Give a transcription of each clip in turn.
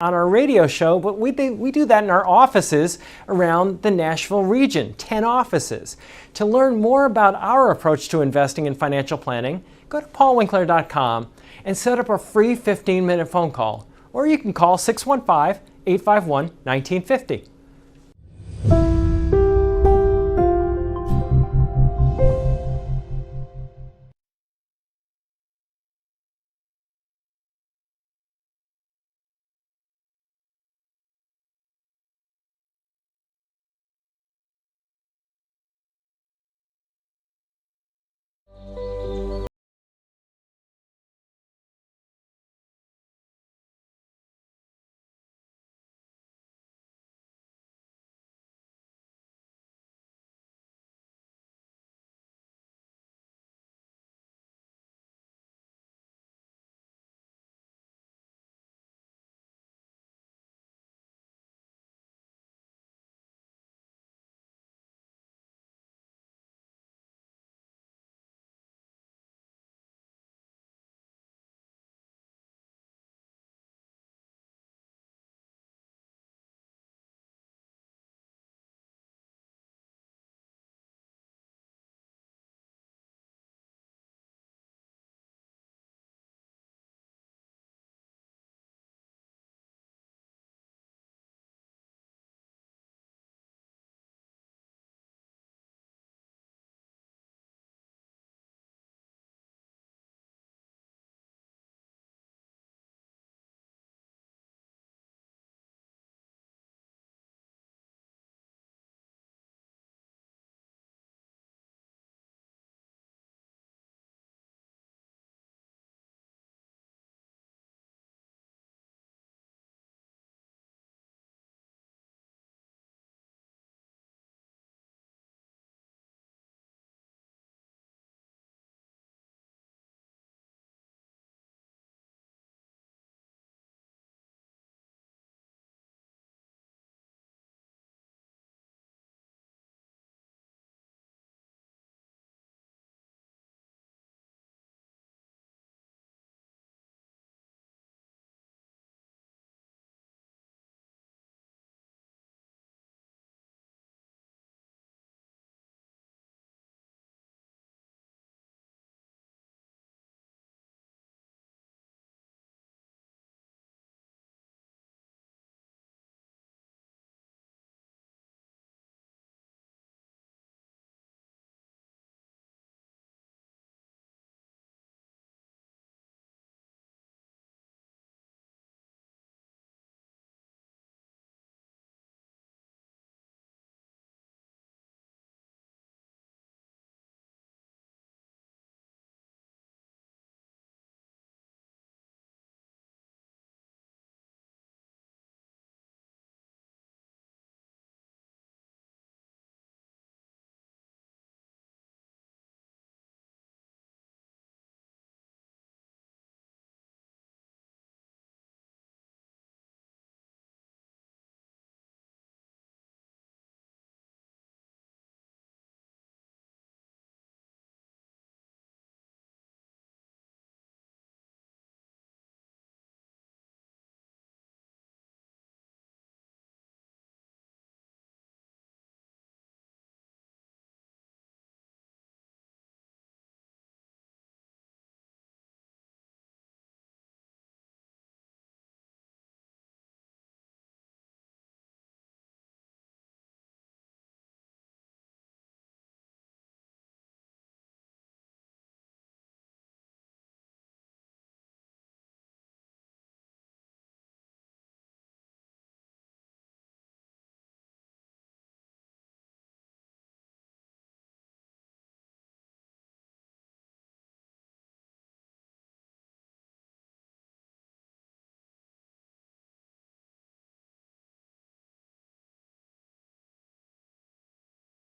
on our radio show, but we do that in our offices around the Nashville region, 10 offices. To learn more about our approach to investing in financial planning, go to paulwinkler.com and set up a free 15-minute phone call, or you can call 615-851-1950.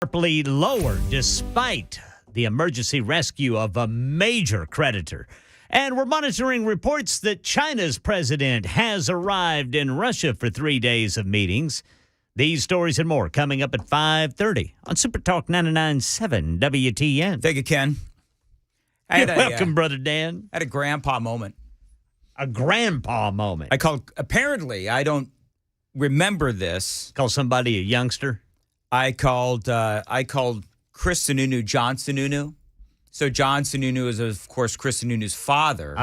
Sharply lower despite the emergency rescue of a major creditor. And we're monitoring reports that China's president has arrived in Russia for 3 days of meetings. These stories and more coming up at 5:30 on Super Talk 99.7 WTN. Thank you, Ken. You're welcome, Brother Dan. I had a grandpa moment. A grandpa moment. Apparently, I don't remember this. Call somebody a youngster. I called Chris Sununu John Sununu. So John Sununu is, of course, Chris Sununu's father.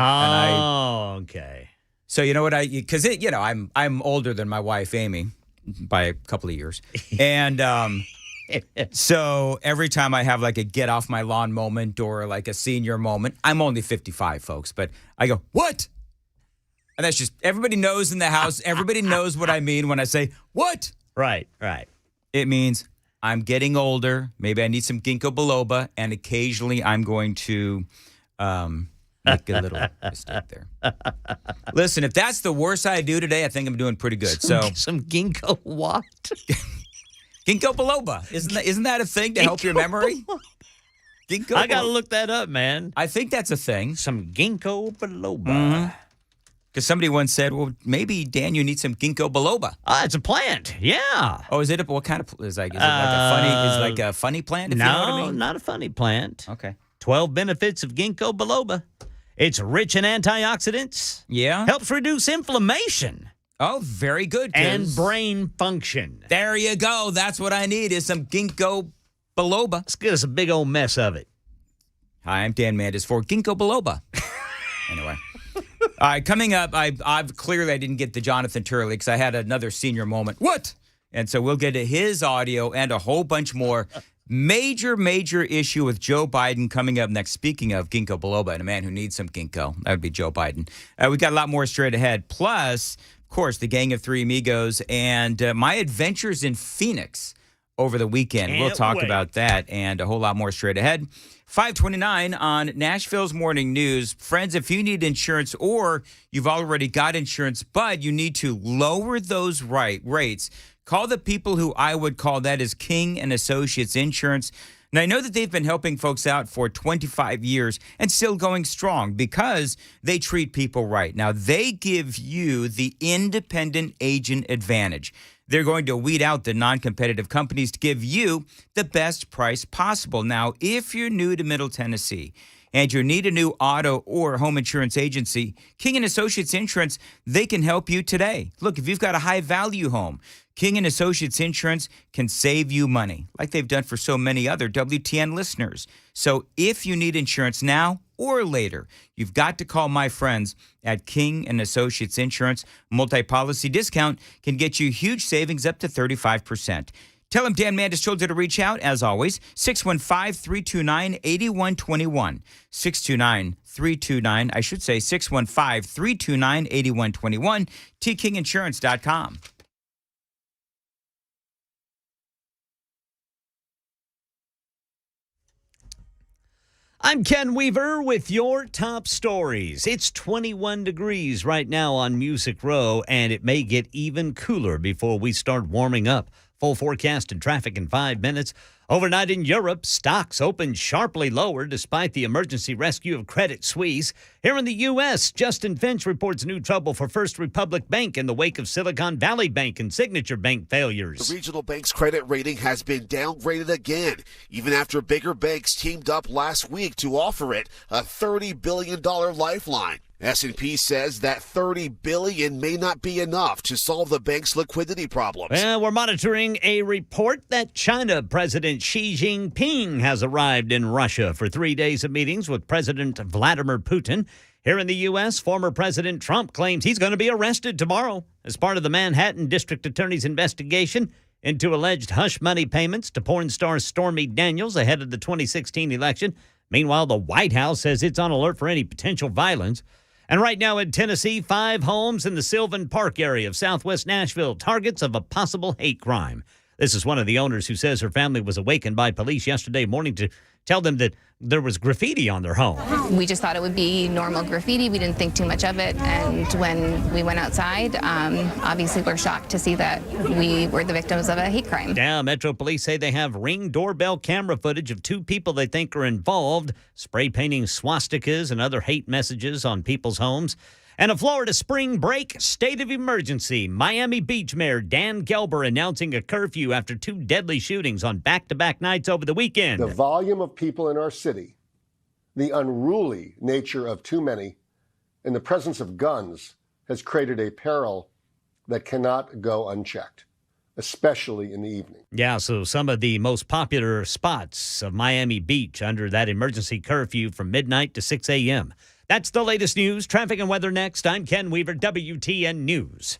Okay. So you know what because I'm older than my wife Amy by a couple of years, and so every time I have like a get off my lawn moment or like a senior moment, I'm only 55, folks, but I go, what? And that's just, everybody knows in the house, everybody knows what I mean when I say, what? Right. It means I'm getting older. Maybe I need some ginkgo biloba, and occasionally I'm going to make a little mistake there. Listen, if that's the worst I do today, I think I'm doing pretty good. Some ginkgo what? Ginkgo biloba. Isn't that a thing to help your memory? Ginkgo I got to look that up, man. I think that's a thing. Some ginkgo biloba. Mm-hmm. Because somebody once said, well, maybe, Dan, you need some ginkgo biloba. It's a plant. Yeah. Oh, is it? What kind of is like? Is it like a funny plant? If you know what I mean? Not a funny plant. Okay. 12 benefits of ginkgo biloba. It's rich in antioxidants. Yeah. Helps reduce inflammation. Oh, very good. And brain function. There you go. That's what I need is some ginkgo biloba. Let's get us a big old mess of it. Hi, I'm Dan Mandis for ginkgo biloba. Anyway. All right, coming up, I've clearly I didn't get the Jonathan Turley because I had another senior moment. What? And so we'll get to his audio and a whole bunch more. Major issue with Joe Biden coming up next. Speaking of ginkgo biloba and a man who needs some ginkgo, that would be Joe Biden. We got a lot more straight ahead. Plus, of course, the Gang of Three Amigos and my adventures in Phoenix over the weekend. We'll talk about that and a whole lot more straight ahead. 5:29 on Nashville's Morning News. Friends, if you need insurance or you've already got insurance, but you need to lower those rates, call the people who I would call that is King and Associates Insurance. And I know that they've been helping folks out for 25 years and still going strong because they treat people right. Now, they give you the independent agent advantage. They're going to weed out the non-competitive companies to give you the best price possible. Now, if you're new to Middle Tennessee and you need a new auto or home insurance agency, King & Associates Insurance, they can help you today. Look, if you've got a high-value home, King & Associates Insurance can save you money, like they've done for so many other WTN listeners. So if you need insurance now or later, you've got to call my friends at King & Associates Insurance. Multi-policy discount can get you huge savings up to 35%. Tell them Dan Mandis told you to reach out, as always, 615-329-8121. 615-329-8121, tkinginsurance.com. I'm Ken Weaver with your top stories. It's 21 degrees right now on Music Row, and it may get even cooler before we start warming up. Full forecast and traffic in 5 minutes. Overnight in Europe, stocks opened sharply lower despite the emergency rescue of Credit Suisse. Here in the U.S., Justin Finch reports new trouble for First Republic Bank in the wake of Silicon Valley Bank and Signature Bank failures. The regional bank's credit rating has been downgraded again, even after bigger banks teamed up last week to offer it a $30 billion lifeline. S&P says that $30 billion may not be enough to solve the bank's liquidity problems. Well, we're monitoring a report that China President Xi Jinping has arrived in Russia for 3 days of meetings with President Vladimir Putin. Here in the U.S., former President Trump claims he's going to be arrested tomorrow as part of the Manhattan District Attorney's investigation into alleged hush money payments to porn star Stormy Daniels ahead of the 2016 election. Meanwhile, the White House says it's on alert for any potential violence. And right now in Tennessee, 5 homes in the Sylvan Park area of southwest Nashville, targets of a possible hate crime. This is one of the owners who says her family was awakened by police yesterday morning to tell them that there was graffiti on their home. We just thought it would be normal graffiti. We didn't think too much of it. And when we went outside, obviously we're shocked to see that we were the victims of a hate crime. Yeah, Metro Police say they have Ring doorbell camera footage of 2 people they think are involved, spray painting swastikas and other hate messages on people's homes. And a Florida spring break state of emergency. Miami Beach Mayor Dan Gelber announcing a curfew after 2 deadly shootings on back-to-back nights over the weekend. The volume of people in our city, the unruly nature of too many, in the presence of guns has created a peril that cannot go unchecked, especially in the evening. Yeah, so some of the most popular spots of Miami Beach under that emergency curfew from midnight to 6 a.m. That's the latest news. Traffic and weather next. I'm Ken Weaver, WTN News.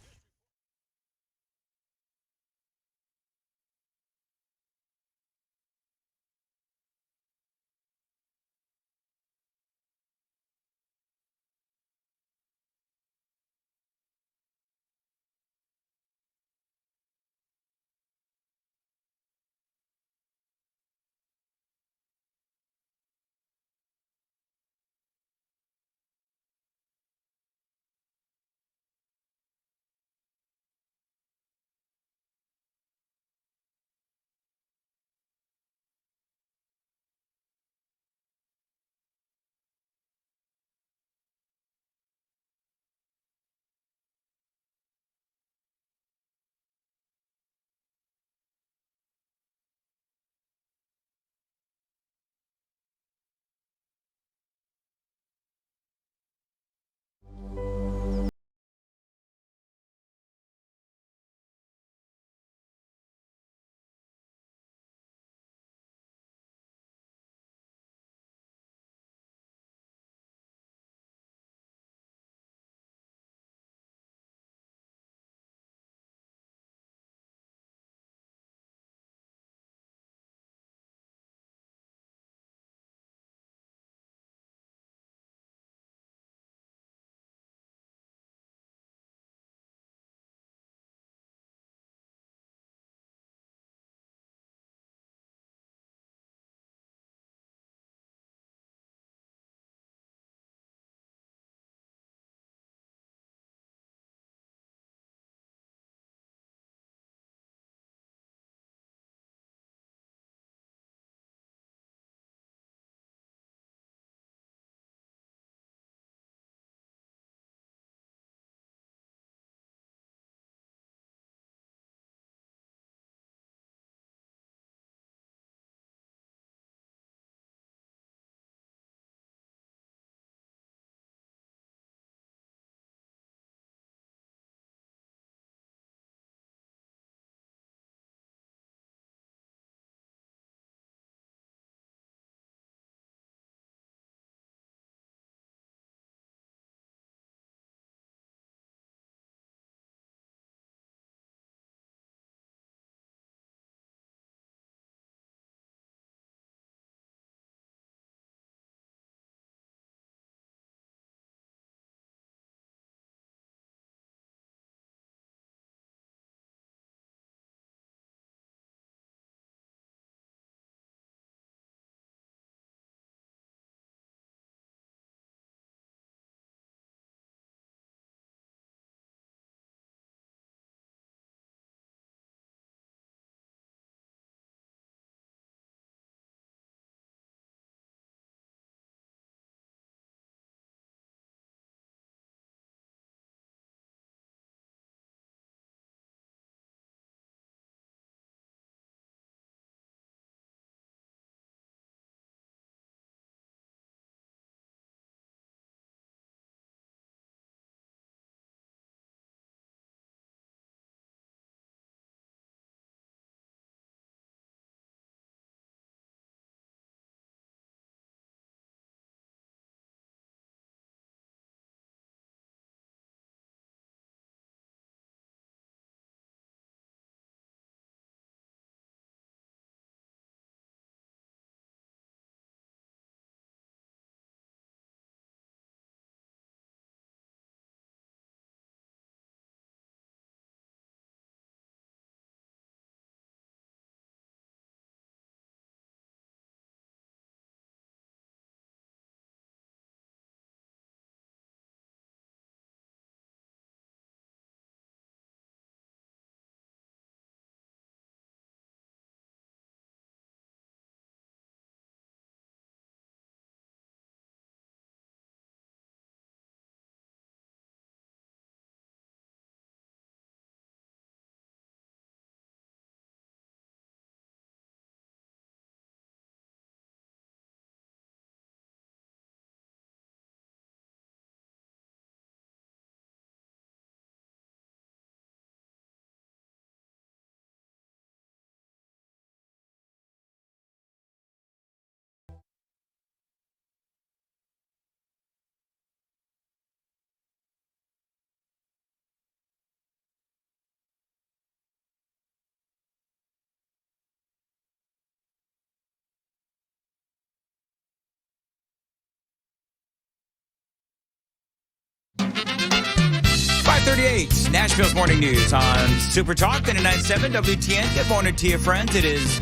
5:38, Nashville's Morning News on Super Talk 99.7 WTN. Good morning to you, friends. It is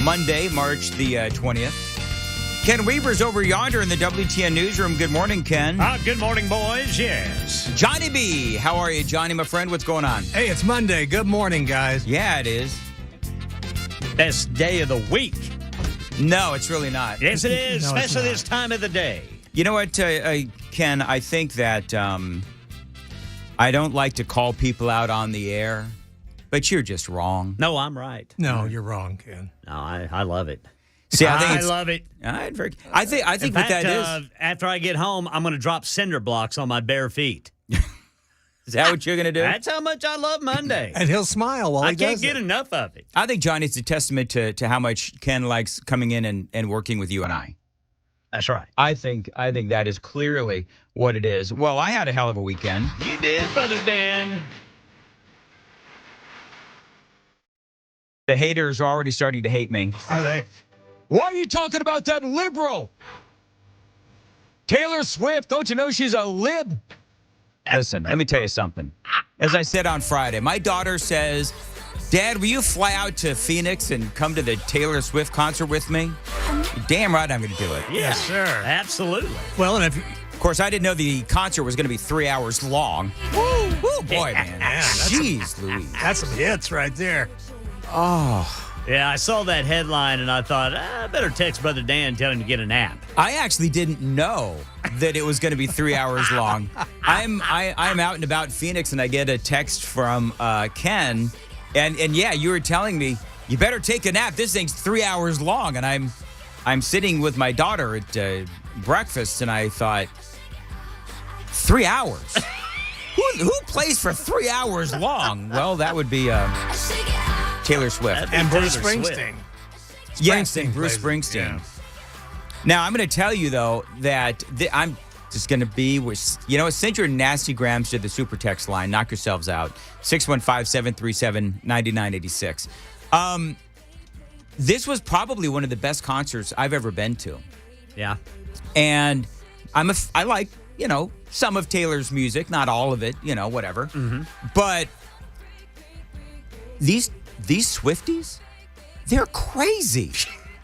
Monday, March the 20th. Ken Weaver's over yonder in the WTN newsroom. Good morning, Ken. Good morning, boys. Yes. Johnny B. How are you, Johnny, my friend? What's going on? Hey, it's Monday. Good morning, guys. Yeah, it is. Best day of the week. No, it's really not. Yes, it is, No, it's especially not. this time of the day. You know what, Ken? I think that I don't like to call people out on the air, but you're just wrong. No, I'm right. No, you're wrong, Ken. No, I love it. See, I think I it's, love it. I think In what fact, that is. after I get home, I'm going to drop cinder blocks on my bare feet. Is that what you're going to do? That's how much I love Monday. And he'll smile while I he can't does get it. enough of it. I think, Johnny, it's a testament to how much Ken likes coming in and working with you and I. That's right. I think that is clearly what it is. Well, I had a hell of a weekend. You did, Brother Dan. The haters are already starting to hate me. Are they? Why are you talking about that liberal? Taylor Swift, don't you know she's a lib? Listen, let me tell you something. As I said on Friday, my daughter says, Dad, will you fly out to Phoenix and come to the Taylor Swift concert with me? Damn right I'm going to do it. Yes, sir. Absolutely. Well, and if Of course, I didn't know the concert was going to be 3 hours long. Woo, boy, man. Jeez, Louise. that's some hits right there. Oh, Yeah, I saw that headline and I thought, I better text Brother Dan and tell him to get a nap. I actually didn't know that it was going to be 3 hours long. I'm out and about Phoenix, and I get a text from Ken, and yeah, you were telling me you better take a nap. This thing's 3 hours long, and I'm sitting with my daughter at breakfast, and I thought, 3 hours. Who plays for 3 hours long? Well, that would be Taylor Swift. And Bruce Taylor Swift. Springsteen. Yes, Springsteen Bruce plays it, Springsteen. yeah. Now, I'm going to tell you, though, that I'm just going to be with, send your nasty grams to the super text line. Knock yourselves out. 615-737-9986. This was probably one of the best concerts I've ever been to. Yeah. And I like, some of Taylor's music, not all of it, whatever. Mm-hmm. But these Swifties, they're crazy.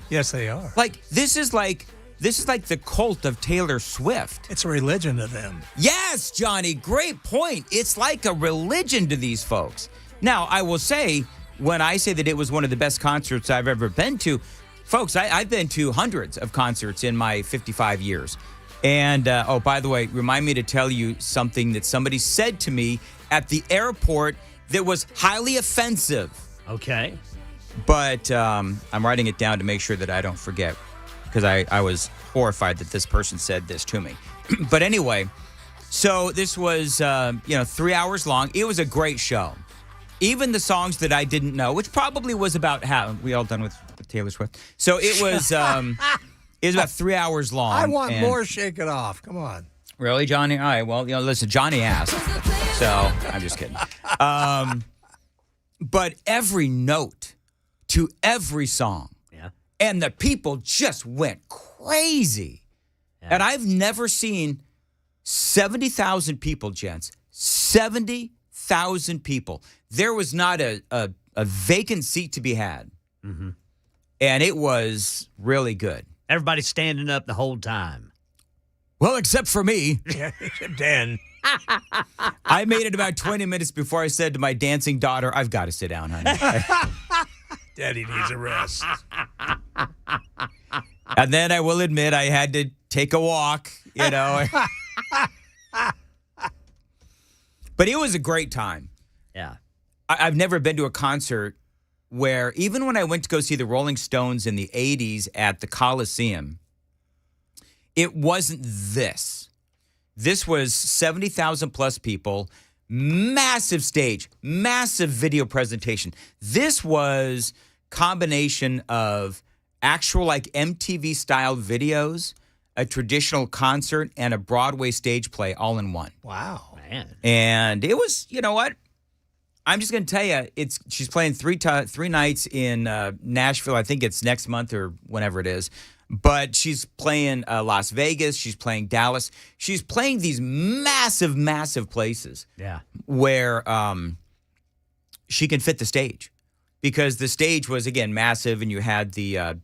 Yes, they are. This is like the cult of Taylor Swift. It's a religion to them. Yes, Johnny, great point. It's like a religion to these folks. Now, I will say, when I say that it was one of the best concerts I've ever been to, folks, I've been to hundreds of concerts in my 55 years. And, by the way, remind me to tell you something that somebody said to me at the airport that was highly offensive. Okay. But I'm writing it down to make sure that I don't forget, because I was horrified that this person said this to me. But anyway, so this was, 3 hours long. It was a great show. Even the songs that I didn't know, which probably was about we all done with Taylor Swift. So it was about 3 hours long. I want more. Shake It Off. Come on. Really, Johnny? All right. Well, listen, Johnny asked. So I'm just kidding. But every note to every song. Yeah. And the people just went crazy. Yeah. And I've never seen 70,000 people, gents. 70,000 people. There was not a vacant seat to be had. Mm-hmm. And it was really good. Everybody's standing up the whole time. Well, except for me. Yeah, except Dan. I made it about 20 minutes before I said to my dancing daughter, I've got to sit down, honey. Daddy needs a rest. And then I will admit I had to take a walk, But it was a great time. Yeah. I've never been to a concert where, even when I went to go see the Rolling Stones in the 80s at the Coliseum, it wasn't this. This was 70,000 plus people, massive stage, massive video presentation. This was combination of actual MTV style videos, a traditional concert, and a Broadway stage play all in one. Wow. Man. And it was, you know what? I'm just going to tell you, she's playing three nights in Nashville. I think it's next month or whenever it is. But she's playing Las Vegas. She's playing Dallas. She's playing these massive, massive places. Yeah. Where she can fit the stage, because the stage was, again, massive, and you had the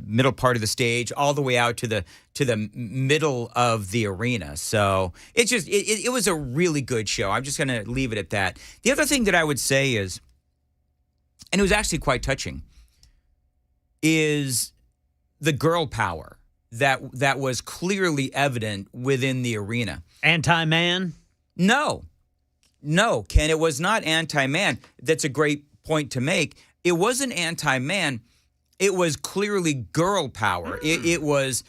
middle part of the stage all the way out to the middle of the arena. So it's just it was a really good show. I'm just going to leave it at that. The other thing that I would say is, and it was actually quite touching, is the girl power that was clearly evident within the arena. Anti-man? No, Ken, it was not anti-man. That's a great point to make. It wasn't anti-man. It was clearly girl power. It was,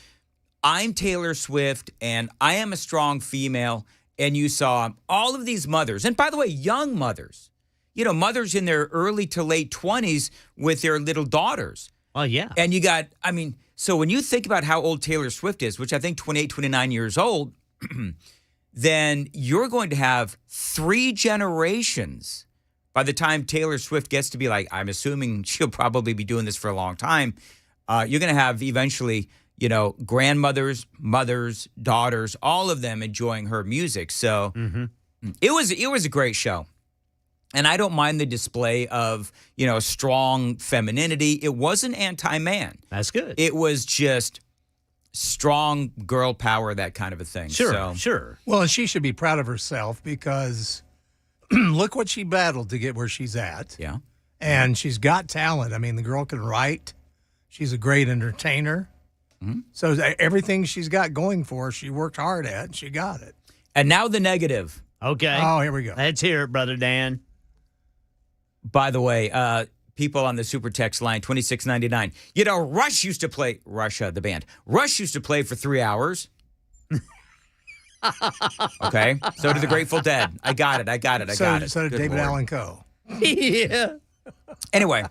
I'm Taylor Swift, and I am a strong female, and you saw all of these mothers, and by the way, young mothers, mothers in their early to late 20s with their little daughters. Oh, yeah. And you got, so when you think about how old Taylor Swift is, which I think 28, 29 years old, then you're going to have 3 generations by the time Taylor Swift gets to be like, I'm assuming she'll probably be doing this for a long time. You're going to have eventually, grandmothers, mothers, daughters, all of them enjoying her music. So it was a great show. And I don't mind the display of, strong femininity. It wasn't anti-man. That's good. It was just strong girl power, that kind of a thing. Sure. Well, and she should be proud of herself, because look what she battled to get where she's at. Yeah. And she's got talent. The girl can write. She's a great entertainer. Mm-hmm. So everything she's got going for her, she worked hard at, and she got it. And now the negative. Okay. Oh, here we go. Let's hear it, Brother Dan. By the way, people on the super text line, 2699. Rush used to play, the band. Rush used to play for 3 hours. Okay. So did the Grateful Dead. I got it. So did Good David Lord. Allan Coe. Yeah. Anyway,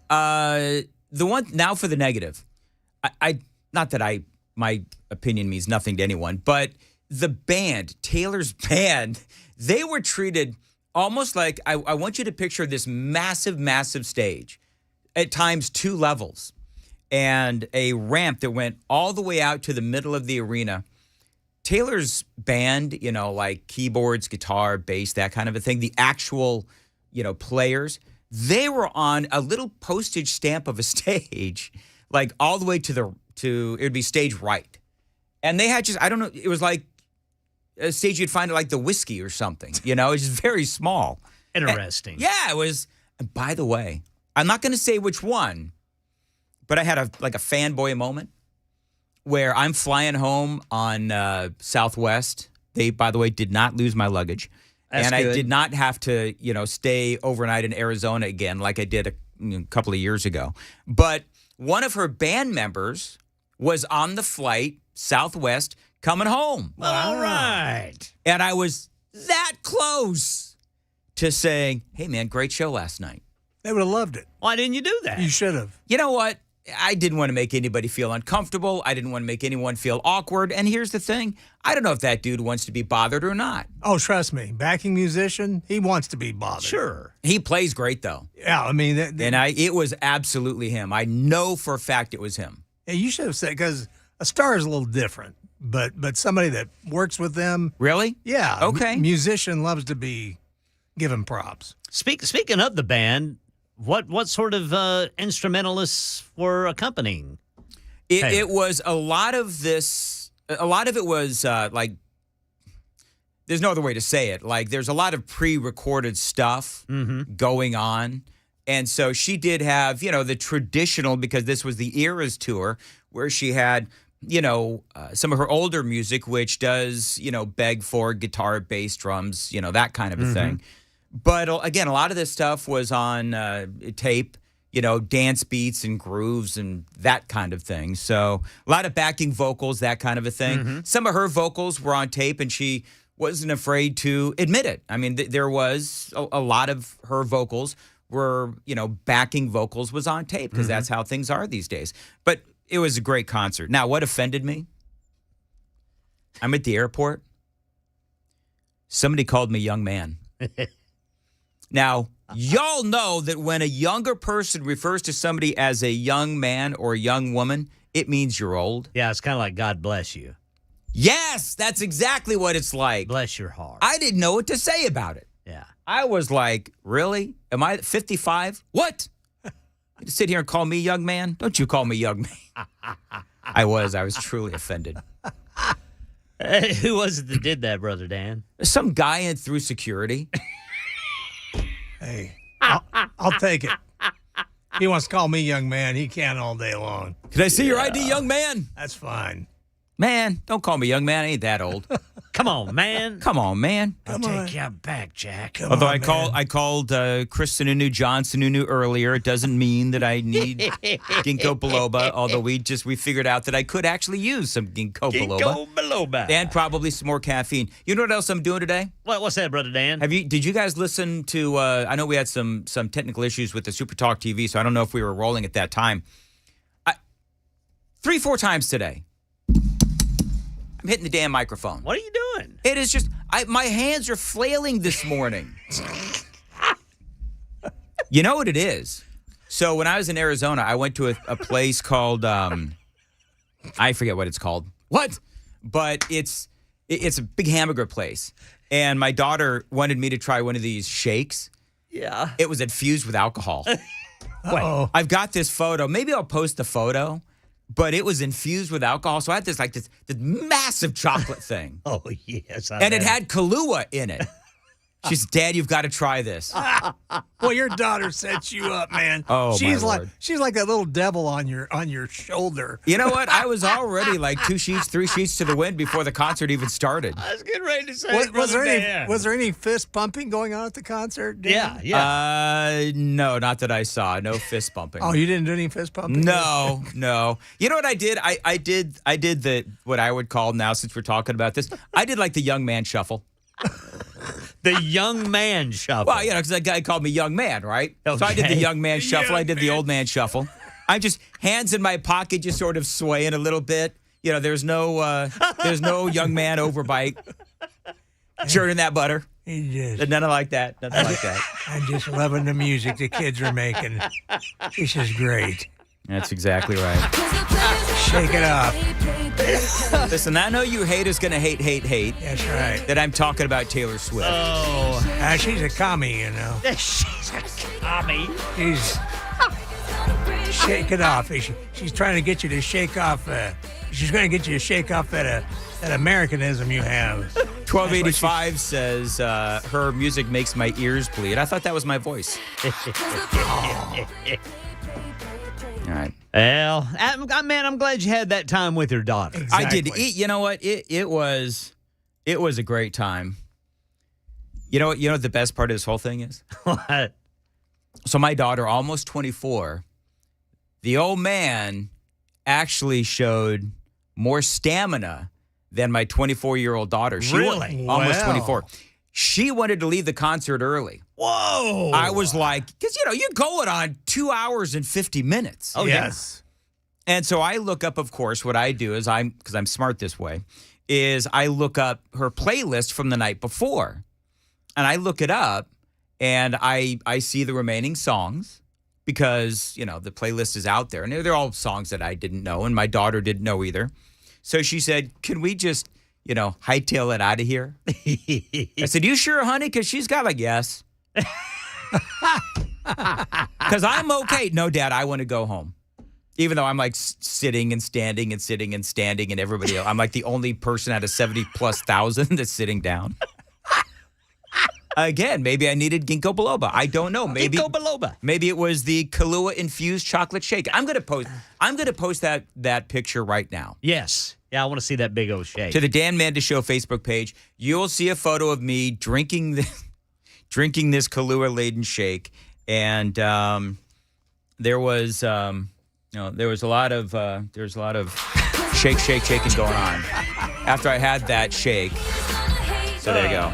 the one now for the negative. I not that my opinion means nothing to anyone, but the band, Taylor's band, they were treated almost like, I want you to picture this massive, massive stage, at times 2 levels, and a ramp that went all the way out to the middle of the arena. Taylor's band, like keyboards, guitar, bass, that kind of a thing, the actual, players, they were on a little postage stamp of a stage, like all the way to it would be stage right. And they had I don't know, it was like a stage you'd find at like the Whiskey or something, it's just very small. Interesting. It was. And by the way, I'm not going to say which one, but I had a fanboy moment where I'm flying home on Southwest. They, by the way, did not lose my luggage. That's and good. I did not have to, stay overnight in Arizona again like I did a couple of years ago. But one of her band members was on the flight, Southwest, coming home. All right. And I was that close to saying, hey, man, great show last night. They would have loved it. Why didn't you do that? You should have. You know what? I didn't want to make anybody feel uncomfortable. I didn't want to make anyone feel awkward. And here's the thing. I don't know if that dude wants to be bothered or not. Oh, trust me. Backing musician, he wants to be bothered. Sure. He plays great, though. Yeah, It was absolutely him. I know for a fact it was him. yeah, you should have said, because a star is a little different. But somebody that works with them, Really? yeah. Okay. Musician loves to be given props. Speaking of the band, what sort of instrumentalists were accompanying? It was a lot of this. A lot of it was like. There's no other way to say it. Like, there's a lot of pre-recorded stuff going on. And so she did have, the traditional, because this was the Eras tour, where she had, some of her older music, which does, beg for guitar, bass, drums, that kind of a thing. But again, a lot of this stuff was on tape, dance beats and grooves and that kind of thing. So a lot of backing vocals, that kind of a thing. Some of her vocals were on tape, and she wasn't afraid to admit it. I mean, there was a lot of her vocals were, backing vocals was on tape, because that's how things are these days. But it was a great concert. Now, what offended me? I'm at the airport. Somebody called me young man. Now, y'all know that when a younger person refers to somebody as a young man or a young woman, it means you're old. Yeah, it's kind of like God bless you. Yes, that's exactly what it's like. Bless your heart. I didn't know what to say about it. Yeah. I was like, really? Am I 55? What? You sit here and call me young man? Don't you call me young man. I was truly offended. Hey, who was it that did that, Brother Dan? Some guy in through security. Hey, I'll take it. He wants to call me young man. He can all day long. Can I see your ID, young man? That's fine. Man, don't call me young man. I ain't that old. Come on, man. Come on, man. I'll take you back, Jack. Although I called Chris Sununu, John Sununu earlier. It doesn't mean that I need ginkgo biloba. Although we figured out that I could actually use some ginkgo biloba. Ginkgo biloba. And probably some more caffeine. You know what else I'm doing today? What's that, Brother Dan? Did you guys listen to? I know we had some technical issues with the Super Talk TV, so I don't know if we were rolling at that time. 3-4 times today. I'm hitting the damn microphone. What are you doing? It is just, my hands are flailing this morning. You know what it is? So when I was in Arizona, I went to a place called, I forget what it's called. What? But it's a big hamburger place. And my daughter wanted me to try one of these shakes. Yeah. It was infused with alcohol. Uh-oh. I've got this photo. Maybe I'll post the photo. But it was infused with alcohol, so I had this massive chocolate thing. Oh, yes. And it had Kahlua in it. She said, Dad, you've got to try this. Well, your daughter sets you up, man. Oh, she's my like Lord. she's like that little devil on your shoulder. You know what? I was already like 2 sheets, 3 sheets to the wind before the concert even started. I was getting ready to say, Was there any fist pumping going on at the concert, Dan? Yeah. No, not that I saw. No fist bumping. Oh, you didn't do any fist pumping? No. You know what I did? I did what I would call now, since we're talking about this, I did like the young man shuffle. The young man shuffle. Well, because that guy called me young man, right? Okay. So I did the young man shuffle. I did the old man shuffle. I'm just hands in my pocket, just sort of swaying a little bit. You know, there's no young man overbite. Churning that butter. Nothing like that. Nothing like that. I'm just loving the music the kids are making. This is great. That's exactly right. Shake it up. Listen, I know you haters gonna hate. That's right. That I'm talking about Taylor Swift. Oh. She's a commie, you know. She's a commie. Shake it off. She's trying to get you to shake off. She's going to get you to shake off that Americanism you have. 1285 says her music makes my ears bleed. I thought that was my voice. All right. Well, I'm glad you had that time with your daughter. Exactly. I did. You know what? It was a great time. You know what the best part of this whole thing is? What? So my daughter, almost 24, the old man actually showed more stamina than my 24-year-old daughter. Really? Almost Wow. 24. She wanted to leave the concert early. Whoa. I was like, because, you're going on 2 hours and 50 minutes. Oh, Yes. And so I look up, of course, what I do is because I'm smart this way, is I look up her playlist from the night before. And I look it up and I see the remaining songs because, the playlist is out there. And they're all songs that I didn't know and my daughter didn't know either. So she said, can we just, hightail it out of here? I said, you sure, honey? Because she's got like, yes. Because I'm okay. No, Dad, I want to go home. Even though I'm like sitting and standing and sitting and standing and everybody else. I'm like the only person out of 70,000+ that's sitting down. Again, maybe I needed ginkgo biloba. I don't know. Maybe Ginkgo biloba. Maybe it was the Kahlua infused chocolate shake. I'm gonna post that picture right now. Yes. Yeah, I want to see that big old shake. To the Dan Mandis Show Facebook page, you'll see a photo of me drinking this Kahlua laden shake, and there was a lot of shaking going on after I had that shake. So there you go.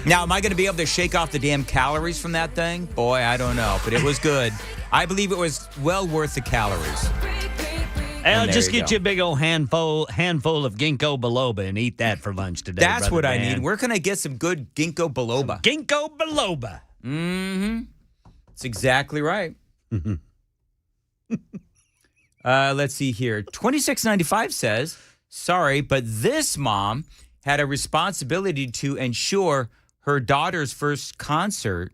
Now, am I going to be able to shake off the damn calories from that thing? Boy, I don't know, but it was good. I believe it was well worth the calories. I'll just you get go. you a big old handful of ginkgo biloba and eat that for lunch today. That's Brother what I Dan. need. Where can I get some good ginkgo biloba? Ginkgo biloba. Mm-hmm. That's exactly right. Let's see here. 2695 says, sorry, but this mom had a responsibility to ensure her daughter's first concert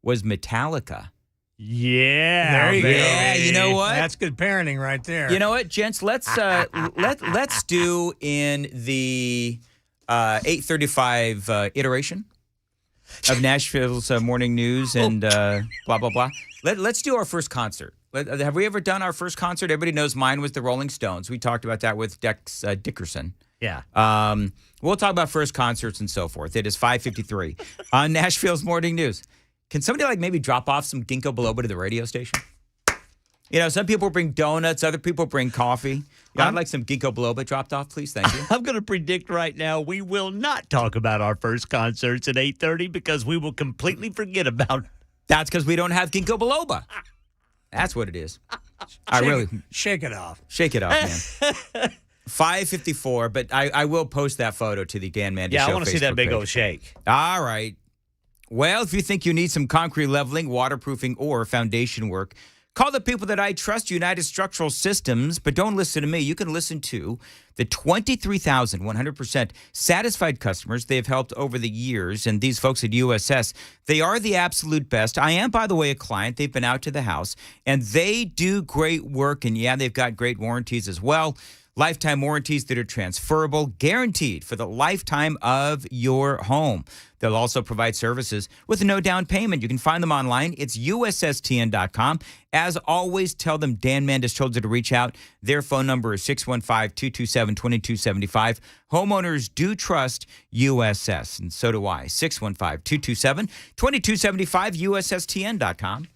was Metallica. Yeah. There you go. Yeah, you know what? That's good parenting right there. You know what, gents? Let's let's do in the 8:35 iteration of Nashville's morning news and blah blah blah. Let's do our first concert. Have we ever done our first concert? Everybody knows mine was the Rolling Stones. We talked about that with Dex Dickerson. Yeah. We'll talk about first concerts and so forth. It is 5:53 on Nashville's morning news. Can somebody like maybe drop off some ginkgo biloba to the radio station? You know, some people bring donuts, other people bring coffee. Yeah, I'd like some ginkgo biloba dropped off, please. Thank you. I'm going to predict right now we will not talk about our first concerts at 8:30 because we will completely forget about. That's because we don't have ginkgo biloba. That's what it is. Shake it off. Shake it off, man. 5:54, but I will post that photo to the Dan Mandis Show Yeah, I want to see that Facebook big page. old shake. All right. Well, if you think you need some concrete leveling, waterproofing, or foundation work, call the people that I trust, United Structural Systems. But don't listen to me. You can listen to the 23,100% satisfied customers they've helped over the years. And these folks at USS, they are the absolute best. I am, by the way, a client. They've been out to the house, and they do great work. And, yeah, they've got great warranties as well. Lifetime warranties that are transferable, guaranteed for the lifetime of your home. They'll also provide services with no down payment. You can find them online. It's USSTN.com. As always, tell them Dan Mandis told you to reach out. Their phone number is 615-227-2275. Homeowners do trust USS, and so do I. 615-227-2275, USSTN.com.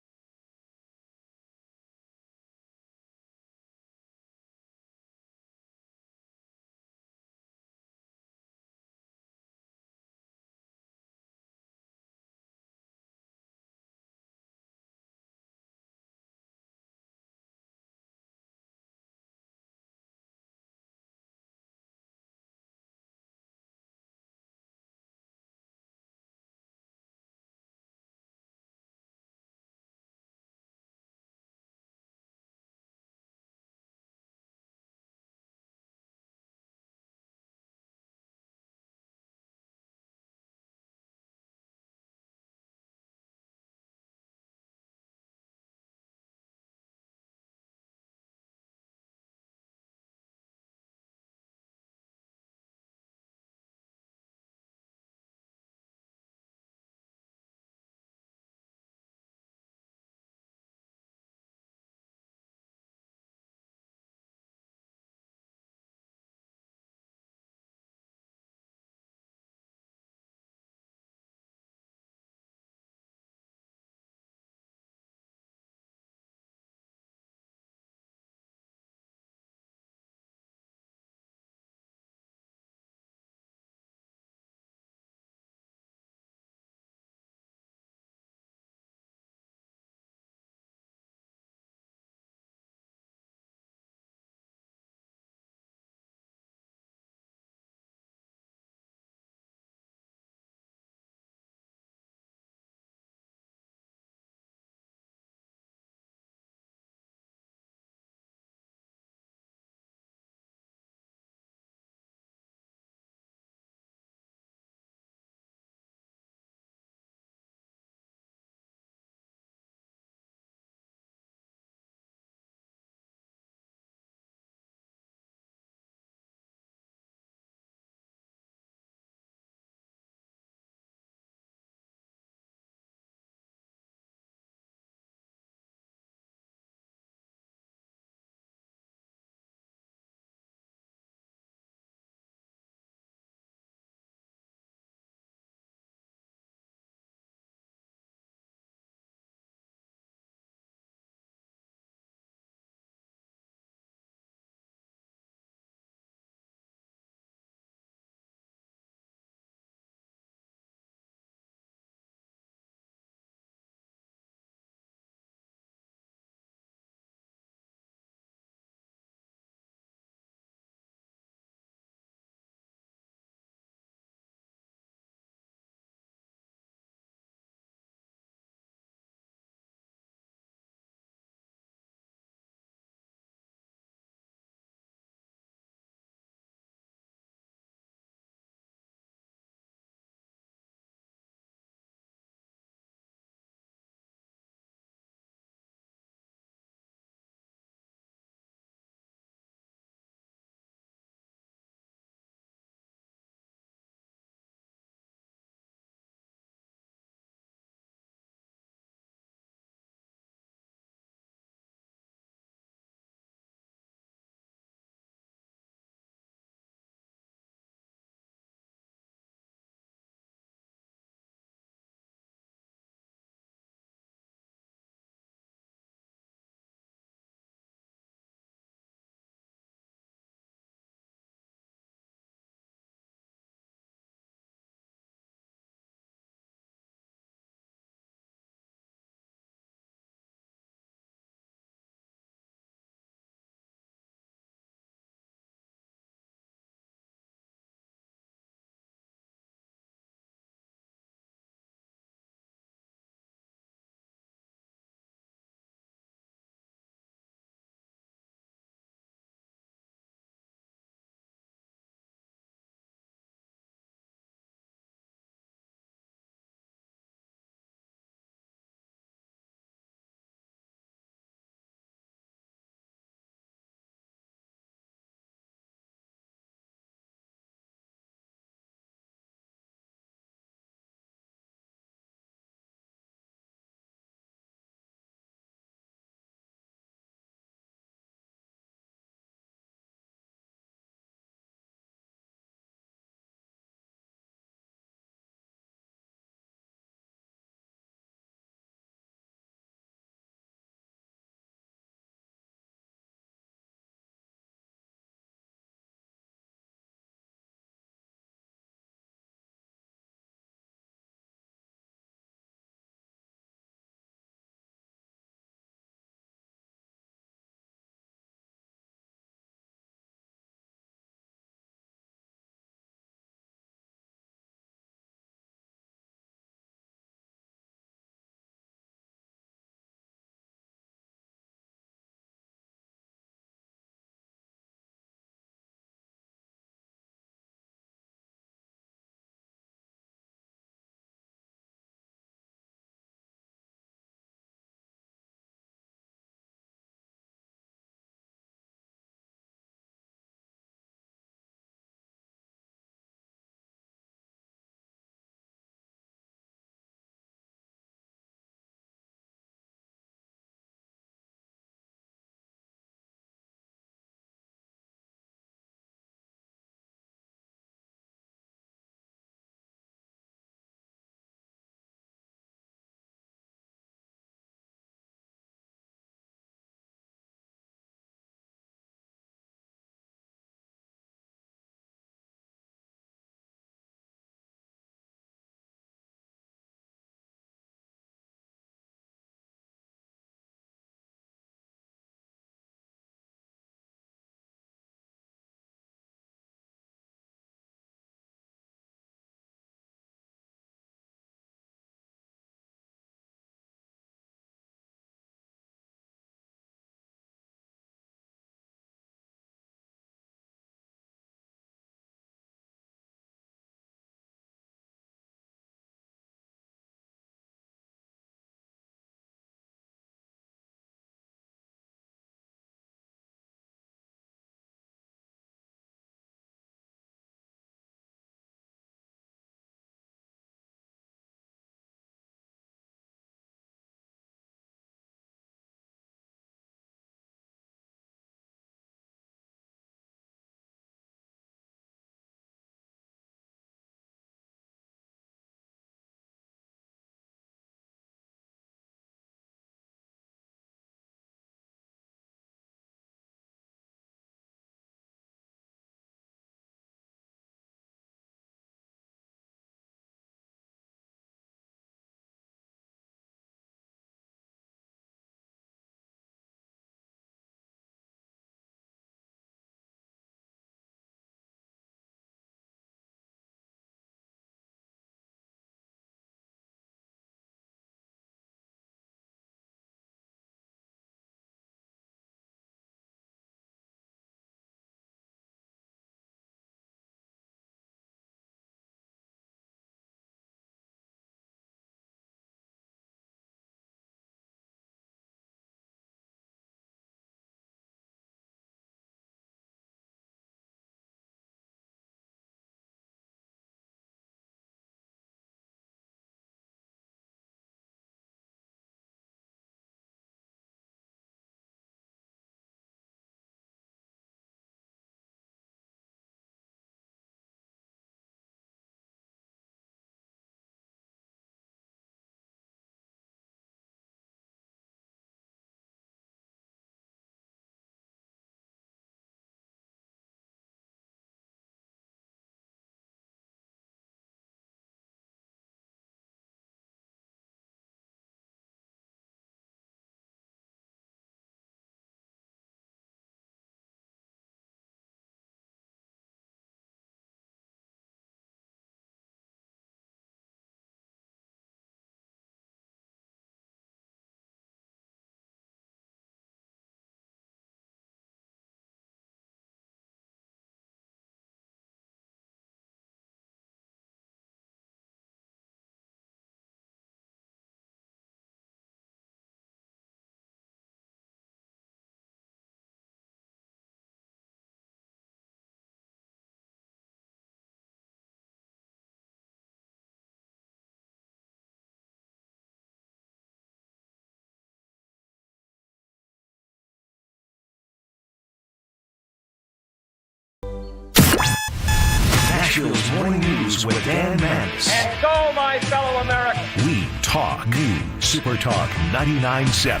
Nashville's Morning News with Dan Mandis. And go, my fellow Americans. We talk news. Super Talk 99.7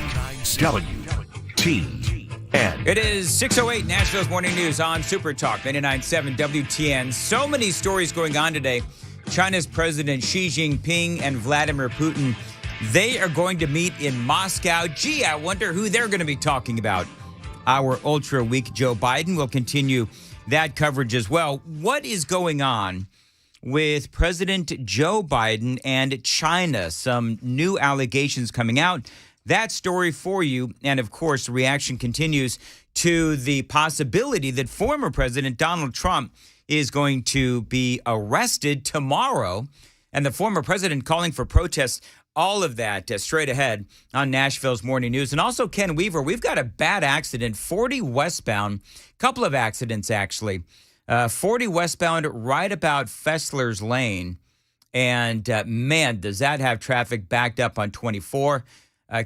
WTN. It is 6:08 Nashville's Morning News on Super Talk 99.7 WTN. So many stories going on today. China's President Xi Jinping and Vladimir Putin, they are going to meet in Moscow. Gee, I wonder who they're going to be talking about. Our ultra-weak Joe Biden will continue that coverage as well. What is going on with President Joe Biden and China? Some new allegations coming out. That story for you. And, of course, reaction continues to the possibility that former President Donald Trump is going to be arrested tomorrow. And the former president calling for protests. All of that straight ahead on Nashville's Morning News. And also, Ken Weaver, we've got a bad accident, 40 westbound, couple of accidents actually. 40 westbound right about Fessler's Lane. And man, does that have traffic backed up on 24.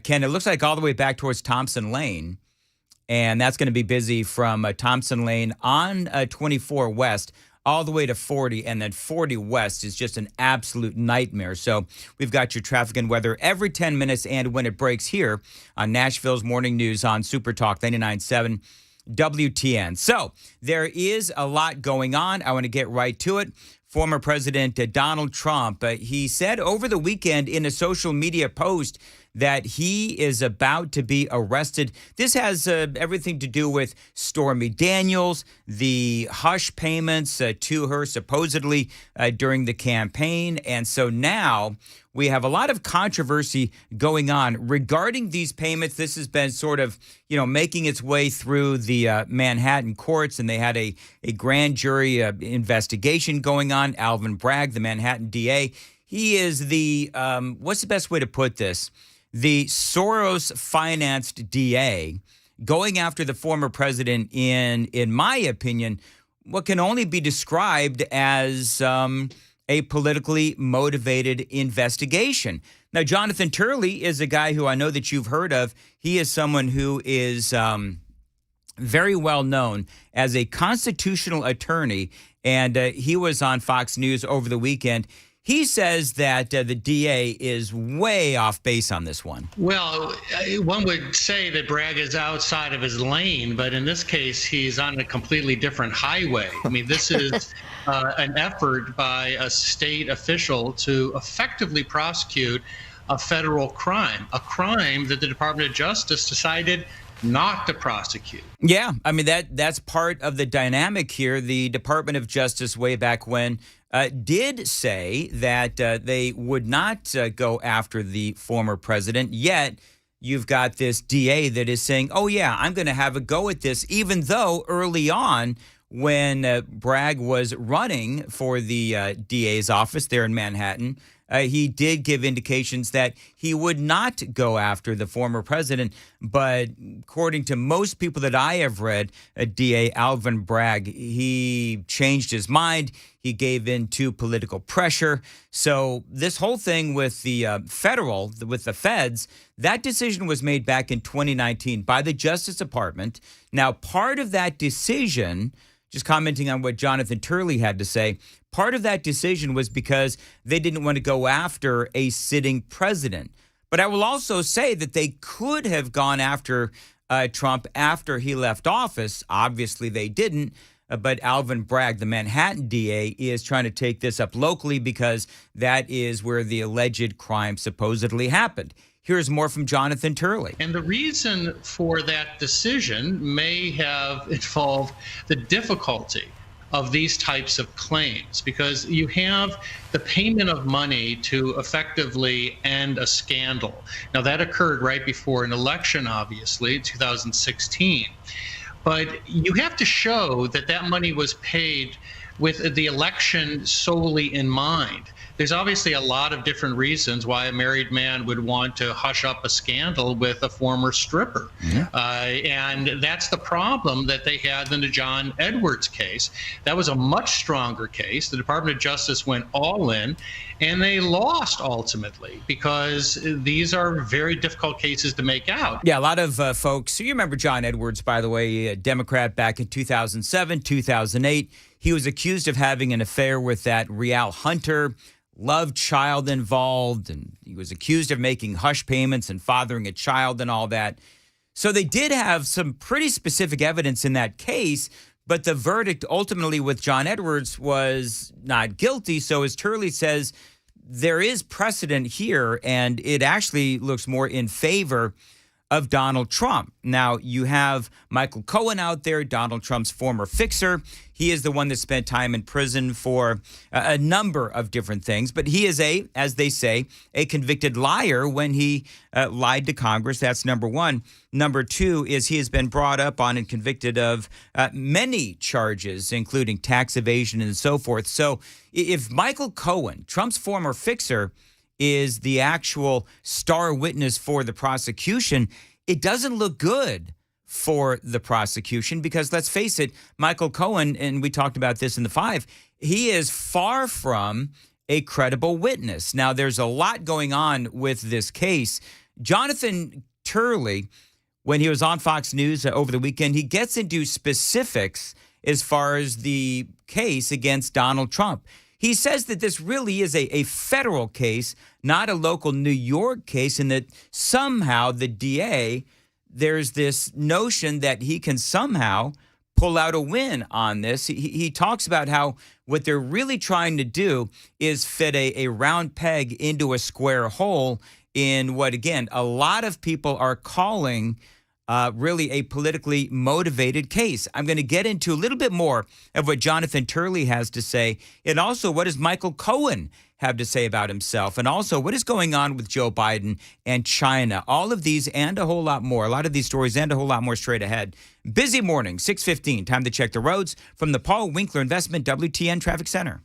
Ken, it looks like all the way back towards Thompson Lane. And that's going to be busy from Thompson Lane on 24 West all the way to 40, and then 40 West is just an absolute nightmare. So we've got your traffic and weather every 10 minutes and when it breaks here on Nashville's Morning News on Super Talk 99.7 WTN. So there is a lot going on. I want to get right to it. Former President Donald Trump, he said over the weekend in a social media post that he is about to be arrested. This has everything to do with Stormy Daniels, the hush payments to her supposedly during the campaign. And so now we have a lot of controversy going on regarding these payments. This has been sort of, making its way through the Manhattan courts, and they had a grand jury investigation going on. Alvin Bragg, the Manhattan DA, he is the, what's the best way to put this? The Soros-financed DA going after the former president in my opinion, what can only be described as a politically motivated investigation. Now, Jonathan Turley is a guy who I know that you've heard of. He is someone who is very well known as a constitutional attorney, and he was on Fox News over the weekend. He says that the DA is way off base on this one. Well, one would say that Bragg is outside of his lane, but in this case, he's on a completely different highway. I mean, this is an effort by a state official to effectively prosecute a federal crime, a crime that the Department of Justice decided not to prosecute. Yeah, I mean, that's part of the dynamic here. The Department of Justice way back when did say that they would not go after the former president, yet you've got this DA that is saying, oh, yeah, I'm going to have a go at this, even though early on when Bragg was running for the DA's office there in Manhattan, he did give indications that he would not go after the former president. But according to most people that I have read, DA Alvin Bragg, he changed his mind. He gave in to political pressure. So this whole thing with the with the feds, that decision was made back in 2019 by the Justice Department. Now, part of that decision, just commenting on what Jonathan Turley had to say, part of that decision was because they didn't want to go after a sitting president. But I will also say that they could have gone after Trump after he left office. Obviously, they didn't. But Alvin Bragg, the Manhattan DA, is trying to take this up locally because that is where the alleged crime supposedly happened. Here's more from Jonathan Turley. And the reason for that decision may have involved the difficulty of these types of claims, because you have the payment of money to effectively end a scandal. Now, that occurred right before an election, obviously, 2016. But you have to show that that money was paid with the election solely in mind. There's obviously a lot of different reasons why a married man would want to hush up a scandal with a former stripper. And that's the problem that they had in the John Edwards case. That was a much stronger case. The Department of Justice went all in, and they lost ultimately because these are very difficult cases to make out. Yeah, a lot of folks, you remember John Edwards, by the way, a Democrat back in 2007, 2008. He was accused of having an affair with that Rial Hunter, love child involved, and he was accused of making hush payments and fathering a child and all that. So they did have some pretty specific evidence in that case, but the verdict ultimately with John Edwards was not guilty. So as Turley says, there is precedent here, and it actually looks more in favor of Donald Trump. Now, you have Michael Cohen out there, Donald Trump's former fixer. He is the one that spent time in prison for a number of different things. But he is as they say, a convicted liar when he lied to Congress. That's number one. Number two is he has been brought up on and convicted of many charges, including tax evasion and so forth. So if Michael Cohen, Trump's former fixer, is the actual star witness for the prosecution, it doesn't look good for the prosecution because, let's face it, Michael Cohen, and we talked about this in the 5, he is far from a credible witness. Now, there's a lot going on with this case. Jonathan Turley, when he was on Fox News over the weekend, he gets into specifics as far as the case against Donald Trump. He says that this really is a federal case, not a local New York case, and that somehow the DA, there's this notion that he can somehow pull out a win on this. He talks about how what they're really trying to do is fit a round peg into a square hole in what, again, a lot of people are calling really a politically motivated case. I'm going to get into a little bit more of what Jonathan Turley has to say, and also what does Michael Cohen have to say about himself, and also what is going on with Joe Biden and China. All of these and a whole lot more, a lot of these stories and a whole lot more straight ahead. Busy morning, 6:15, time to check the roads from the Paul Winkler Investment WTN Traffic Center.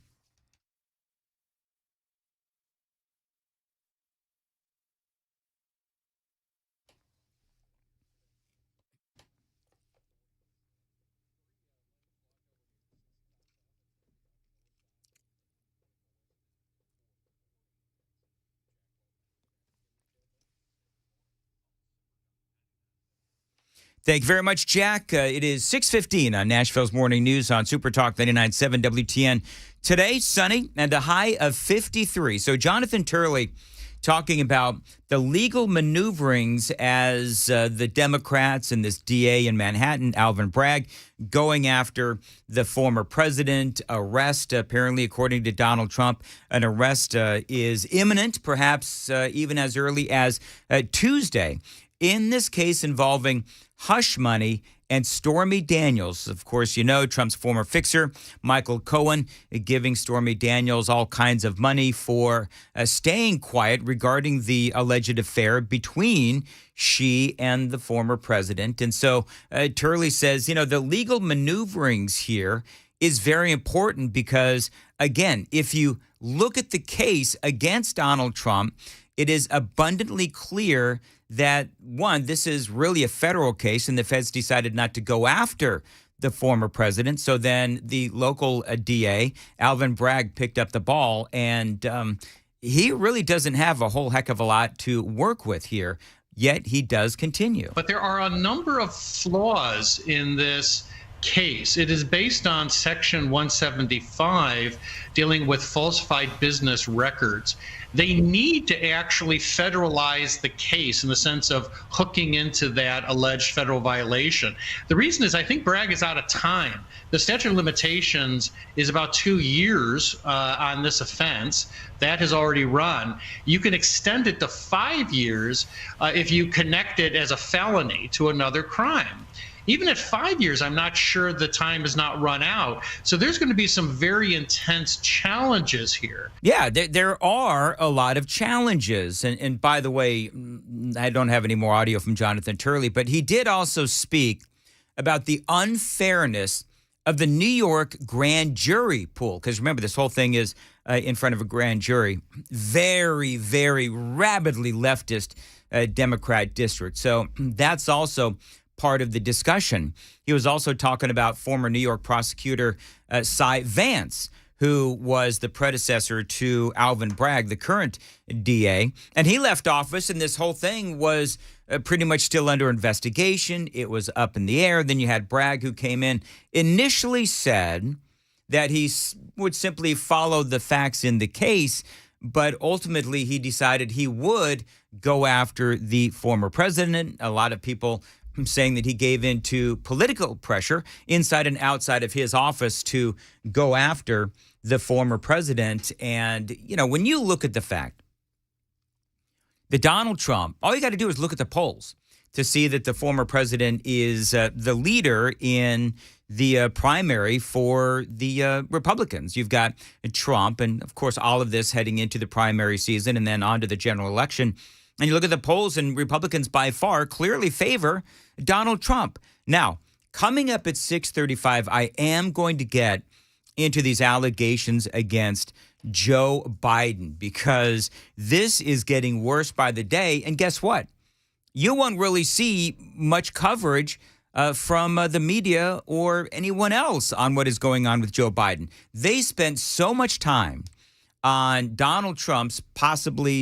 Thank you very much, Jack. It is 6:15 on Nashville's Morning News on Super Talk 99.7 WTN. Today, sunny and a high of 53. So Jonathan Turley talking about the legal maneuverings as the Democrats and this DA in Manhattan, Alvin Bragg, going after the former president. Arrest, apparently, according to Donald Trump, an arrest is imminent, perhaps even as early as Tuesday. In this case involving hush money and Stormy Daniels. Of course, you know, Trump's former fixer, Michael Cohen, giving Stormy Daniels all kinds of money for staying quiet regarding the alleged affair between she and the former president. And so Turley says, you know, the legal maneuverings here is very important because, again, if you look at the case against Donald Trump, it is abundantly clear that, one, this is really a federal case, and the feds decided not to go after the former president. So then the local DA, Alvin Bragg, picked up the ball, and he really doesn't have a whole heck of a lot to work with here, yet he does continue. But there are a number of flaws in this case. It is based on Section 175 dealing with falsified business records. They need to actually federalize the case in the sense of hooking into that alleged federal violation. The reason is I think Bragg is out of time. The statute of limitations is about 2 years on this offense. That has already run. You can extend it to 5 years if you connect it as a felony to another crime. Even at 5 years, I'm not sure the time has not run out. So there's going to be some very intense challenges here. Yeah, there are a lot of challenges. And by the way, I don't have any more audio from Jonathan Turley, but he did also speak about the unfairness of the New York grand jury pool. Because remember, this whole thing is in front of a grand jury. Very, very rabidly leftist Democrat district. So that's also part of the discussion. He was also talking about former New York prosecutor Cy Vance, who was the predecessor to Alvin Bragg, the current DA. And he left office, and this whole thing was pretty much still under investigation. It was up in the air. Then you had Bragg, who came in, initially said that he would simply follow the facts in the case, but ultimately he decided he would go after the former president. A lot of people saying that he gave in to political pressure inside and outside of his office to go after the former president. And, you know, when you look at the fact that Donald Trump, all you got to do is look at the polls to see that the former president is the leader in the primary for the Republicans. You've got Trump, and of course, all of this heading into the primary season and then on to the general election. And you look at the polls, and Republicans by far clearly favor Donald Trump. Now, coming up at 6:35, I am going to get into these allegations against Joe Biden because this is getting worse by the day. And guess what? You won't really see much coverage from the media or anyone else on what is going on with Joe Biden. They spent so much time on Donald Trump's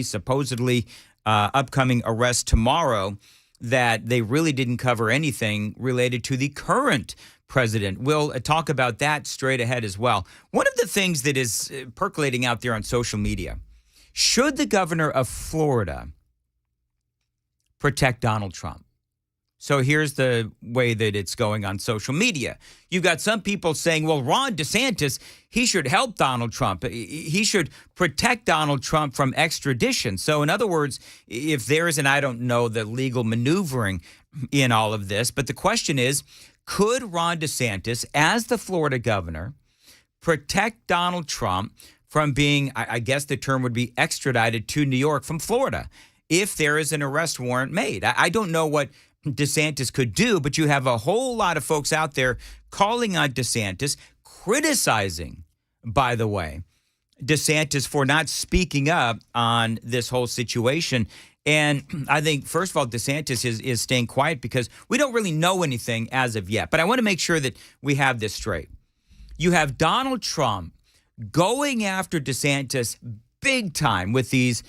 supposedly upcoming arrest tomorrow that they really didn't cover anything related to the current president. We'll talk about that straight ahead as well. One of the things that is percolating out there on social media, should the governor of Florida protect Donald Trump? So here's the way that it's going on social media. You've got some people saying, well, Ron DeSantis, he should help Donald Trump. He should protect Donald Trump from extradition. So in other words, if there is, and I don't know the legal maneuvering in all of this, but the question is, could Ron DeSantis, as the Florida governor, protect Donald Trump from being, I guess the term would be, extradited to New York from Florida if there is an arrest warrant made? I don't know what DeSantis could do, but you have a whole lot of folks out there calling on DeSantis, criticizing, by the way, DeSantis for not speaking up on this whole situation. And I think, first of all, DeSantis is staying quiet because we don't really know anything as of yet. But I want to make sure that we have this straight. You have Donald Trump going after DeSantis big time with these,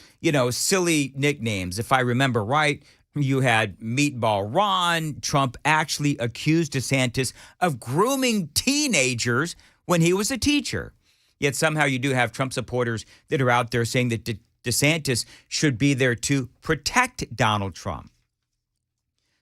silly nicknames. If I remember right, you had Meatball Ron. Trump actually accused DeSantis of grooming teenagers when he was a teacher. Yet somehow you do have Trump supporters that are out there saying that DeSantis should be there to protect Donald Trump.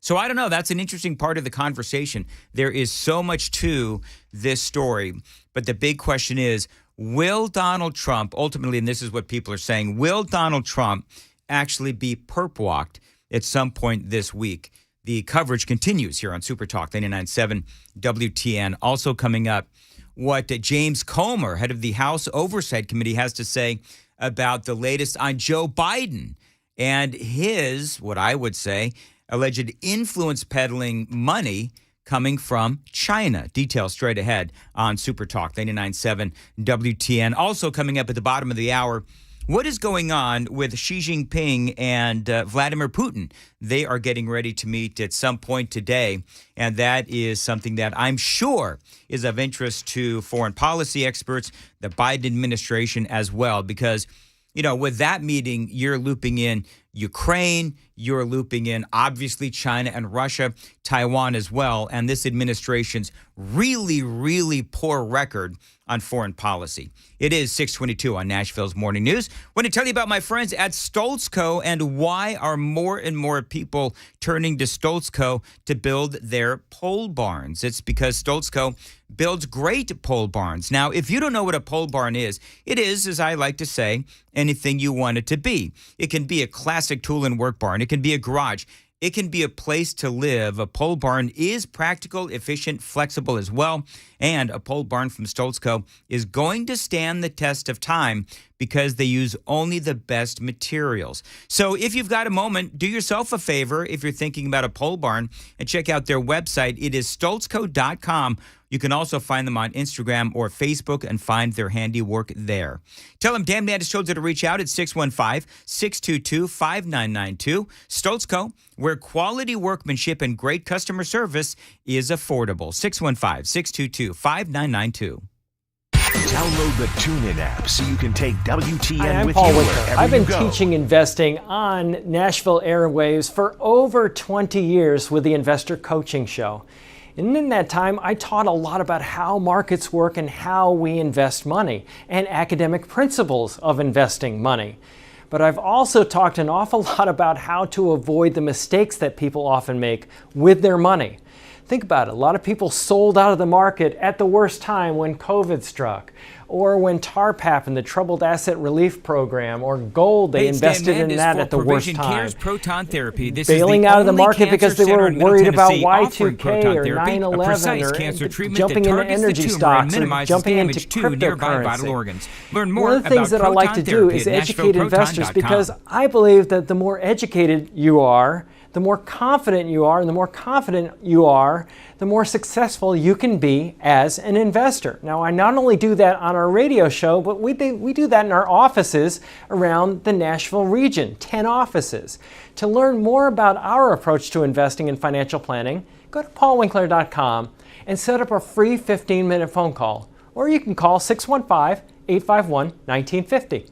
So I don't know. That's an interesting part of the conversation. There is so much to this story. But the big question is, will Donald Trump ultimately, and this is what people are saying, will Donald Trump actually be perp walked at some point this week? The coverage continues here on Super Talk 99.7 WTN. Also coming up, what James Comer, head of the House Oversight Committee, has to say about the latest on Joe Biden and his, what I would say, alleged influence peddling money coming from China. Details straight ahead on Super Talk 99.7 WTN. Also coming up at the bottom of the hour, what is going on with Xi Jinping and Vladimir Putin? They are getting ready to meet at some point today, and that is something that I'm sure is of interest to foreign policy experts, the Biden administration as well, because, with that meeting, you're looping in Ukraine, you're looping in, obviously, China and Russia, Taiwan as well, and this administration's really, really poor record on foreign policy. It is 6:22 on Nashville's Morning News. I want to tell you about my friends at Stoltzco and why are more and more people turning to Stoltzco to build their pole barns. It's because Stoltzco builds great pole barns. Now, if you don't know what a pole barn is, it is, as I like to say, anything you want it to be. It can be a classic tool and work barn. It can be a garage. It can be a place to live. A pole barn is practical, efficient, flexible as well. And a pole barn from Stoltzco is going to stand the test of time because they use only the best materials. So if you've got a moment, do yourself a favor if you're thinking about a pole barn and check out their website. It is stoltzco.com. You can also find them on Instagram or Facebook and find their handiwork there. Tell them Dan Mandis told you to reach out at 615-622-5992. Stoltzco, where quality workmanship and great customer service is affordable. 615-622-5992. Download the TuneIn app so you can take WTN Hi, I'm with Paul you Winkler. wherever I've been you go. teaching investing on Nashville airwaves for over 20 years with the Investor Coaching Show. And in that time, I taught a lot about how markets work and how we invest money, and academic principles of investing money. But I've also talked an awful lot about how to avoid the mistakes that people often make with their money. Think about it. A lot of people sold out of the market at the worst time when COVID struck, or when TARP happened, the Troubled Asset Relief Program, or gold, they invested in that at the worst time. Proton therapy. This Bailing is the out of the only market because they cancer were center in Middle worried about Tennessee offering Y2K proton or therapy, a 9/11 precise or cancer treatment jumping that into targets the energy tumor stocks and or minimizes jumping into damage to nearby vital cryptocurrency. organs. Learn more One of the things about that I like to proton do therapy is at educate investors, NashvilleProton.com. because I believe that the more educated you are, the more confident you are, and the more confident you are, the more successful you can be as an investor. Now, I not only do that on our radio show, but we do that in our offices around the Nashville region, 10 offices. To learn more about our approach to investing and financial planning, go to paulwinkler.com and set up a free 15-minute phone call, or you can call 615-851-1950.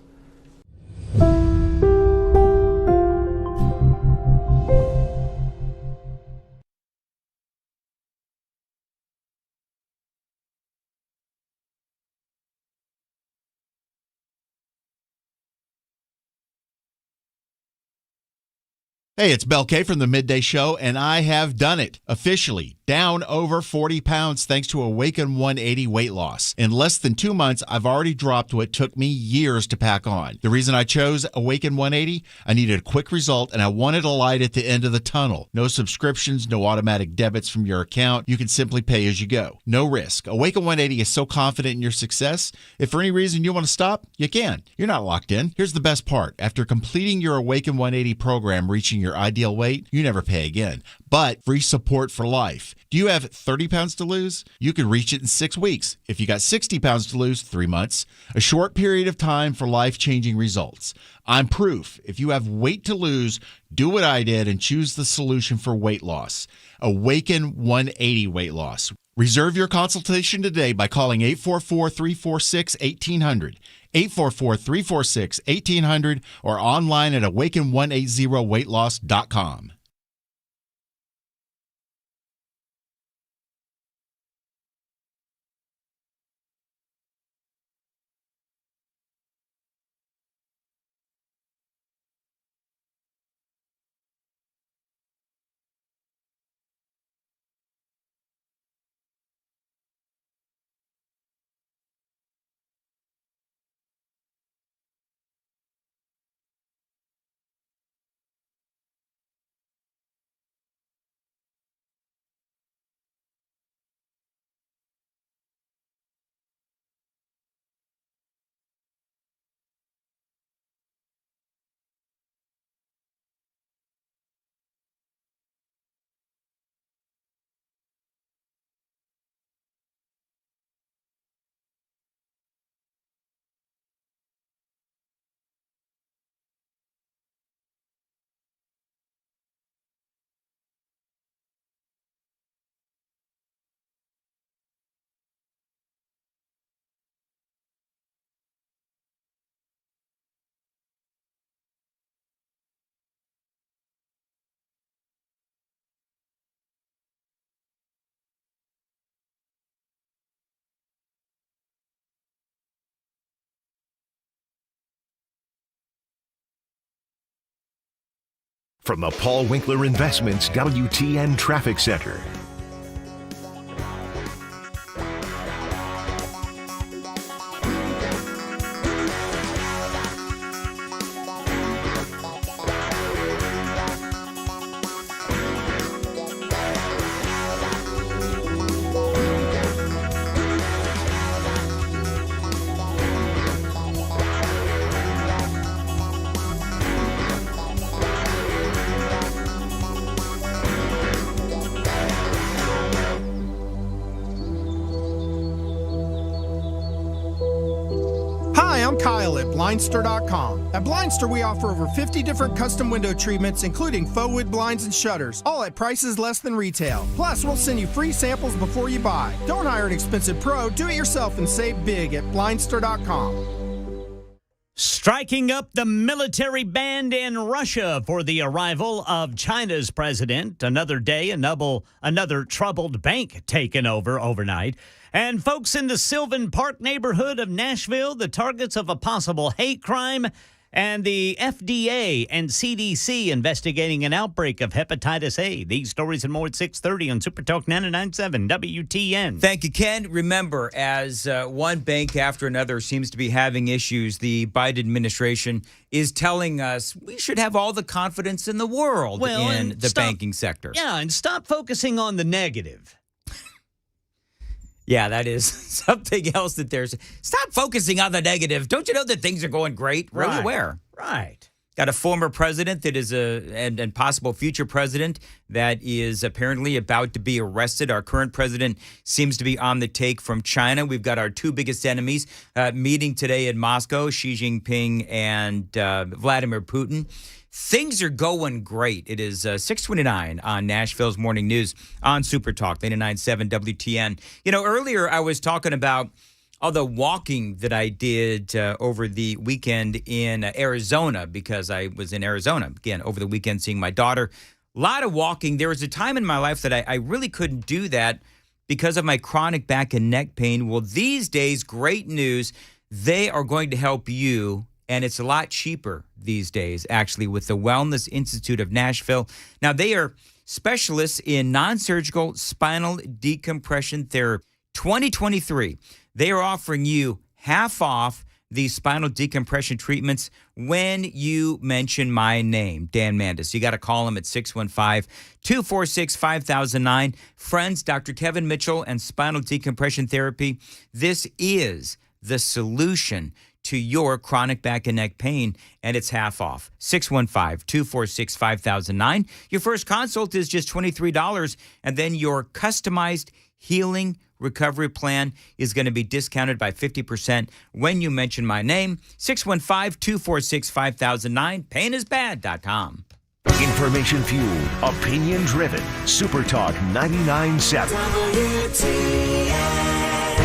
Hey, it's Bel K from the Midday Show, and I have done it officially. Down over 40 pounds thanks to Awaken 180 weight loss. In less than 2 months, I've already dropped what took me years to pack on. The reason I chose Awaken 180, I needed a quick result, and I wanted a light at the end of the tunnel. No subscriptions, no automatic debits from your account. You can simply pay as you go. No risk. Awaken 180 is so confident in your success, if for any reason you want to stop, you can. You're not locked in. Here's the best part. After completing your Awaken 180 program, reaching your ideal weight, you never pay again. But free support for life. Do you have 30 pounds to lose? You can reach it in 6 weeks. If you got 60 pounds to lose, 3 months. A short period of time for life-changing results. I'm proof. If you have weight to lose, do what I did and choose the solution for weight loss. Awaken 180 weight loss. Reserve your consultation today by calling 844-346-1800. 844-346-1800 or online at awaken180weightloss.com. From the Paul Winkler Investments WTN Traffic Center. Kyle at Blindster.com. At Blindster, we offer over 50 different custom window treatments, including faux wood blinds and shutters, all at prices less than retail. Plus, we'll send you free samples before you buy. Don't hire an expensive pro. Do it yourself and save big at Blindster.com. Striking up the military band in Russia for the arrival of China's president. Another day, another troubled bank taken over overnight. And folks in the Sylvan Park neighborhood of Nashville, the targets of a possible hate crime. And the FDA and CDC investigating an outbreak of hepatitis A. These stories and more at 6:30 on Super Talk 99.7 WTN. Thank you, Ken. Remember, as one bank after another seems to be having issues, the Biden administration is telling us we should have all the confidence in the world in the banking sector. Yeah, and stop focusing on the negative. Yeah, that is something else that there's. Stop focusing on the negative. Don't you know that things are going great? Really? Right. Where? Right. Got a former president that is and possible future president that is apparently about to be arrested. Our current president seems to be on the take from China. We've got our two biggest enemies meeting today in Moscow, Xi Jinping and Vladimir Putin. Things are going great. It is 6:29 on Nashville's Morning News on Super Talk 99.7 WTN. You know, earlier I was talking about all the walking that I did over the weekend in Arizona because I was in Arizona, again, over the weekend seeing my daughter. A lot of walking. There was a time in my life that I really couldn't do that because of my chronic back and neck pain. Well, these days, great news. They are going to help you. And it's a lot cheaper these days, actually, with the Wellness Institute of Nashville. Now, they are specialists in non-surgical spinal decompression therapy. 2023, they are offering you half off these spinal decompression treatments when you mention my name, Dan Mandis. You got to call them at 615-246-5009. Friends, Dr. Kevin Mitchell and spinal decompression therapy. This is the solution to your chronic back and neck pain, and it's half off. 615-246-5009. Your first consult is just $23, and then your customized healing recovery plan is going to be discounted by 50% when you mention my name. 615-246-5009. PainIsBad.com. Information fueled, opinion driven. Super Talk 99.7.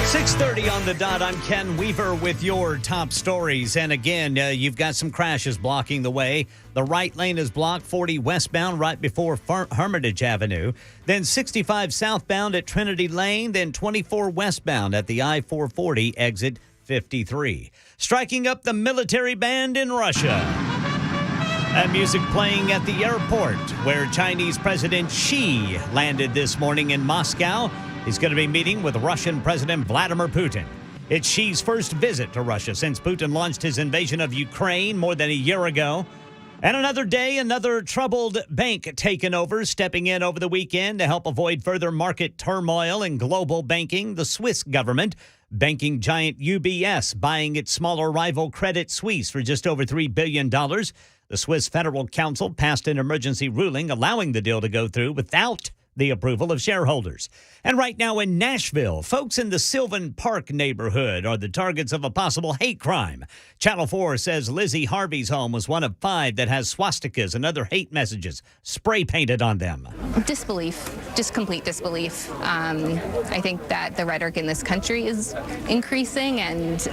6:30 on the dot. I'm Ken Weaver with your top stories. And again, you've got some crashes blocking the way. The right lane is blocked, 40 westbound right before Hermitage Avenue. Then 65 southbound at Trinity Lane. Then 24 westbound at the I-440 exit 53. Striking up the military band in Russia. And music playing at the airport where Chinese President Xi landed this morning in Moscow. He's going to be meeting with Russian President Vladimir Putin. It's Xi's first visit to Russia since Putin launched his invasion of Ukraine more than a year ago. And another day, another troubled bank taken over, stepping in over the weekend to help avoid further market turmoil in global banking. The Swiss government, banking giant UBS, buying its smaller rival Credit Suisse for just over $3 billion. The Swiss Federal Council passed an emergency ruling allowing the deal to go through without the approval of shareholders. And right now in Nashville, folks in the Sylvan Park neighborhood are the targets of a possible hate crime. Channel 4 says Lizzie Harvey's home was one of 5 that has swastikas and other hate messages spray painted on them. Disbelief, just complete disbelief. I think that the rhetoric in this country is increasing, and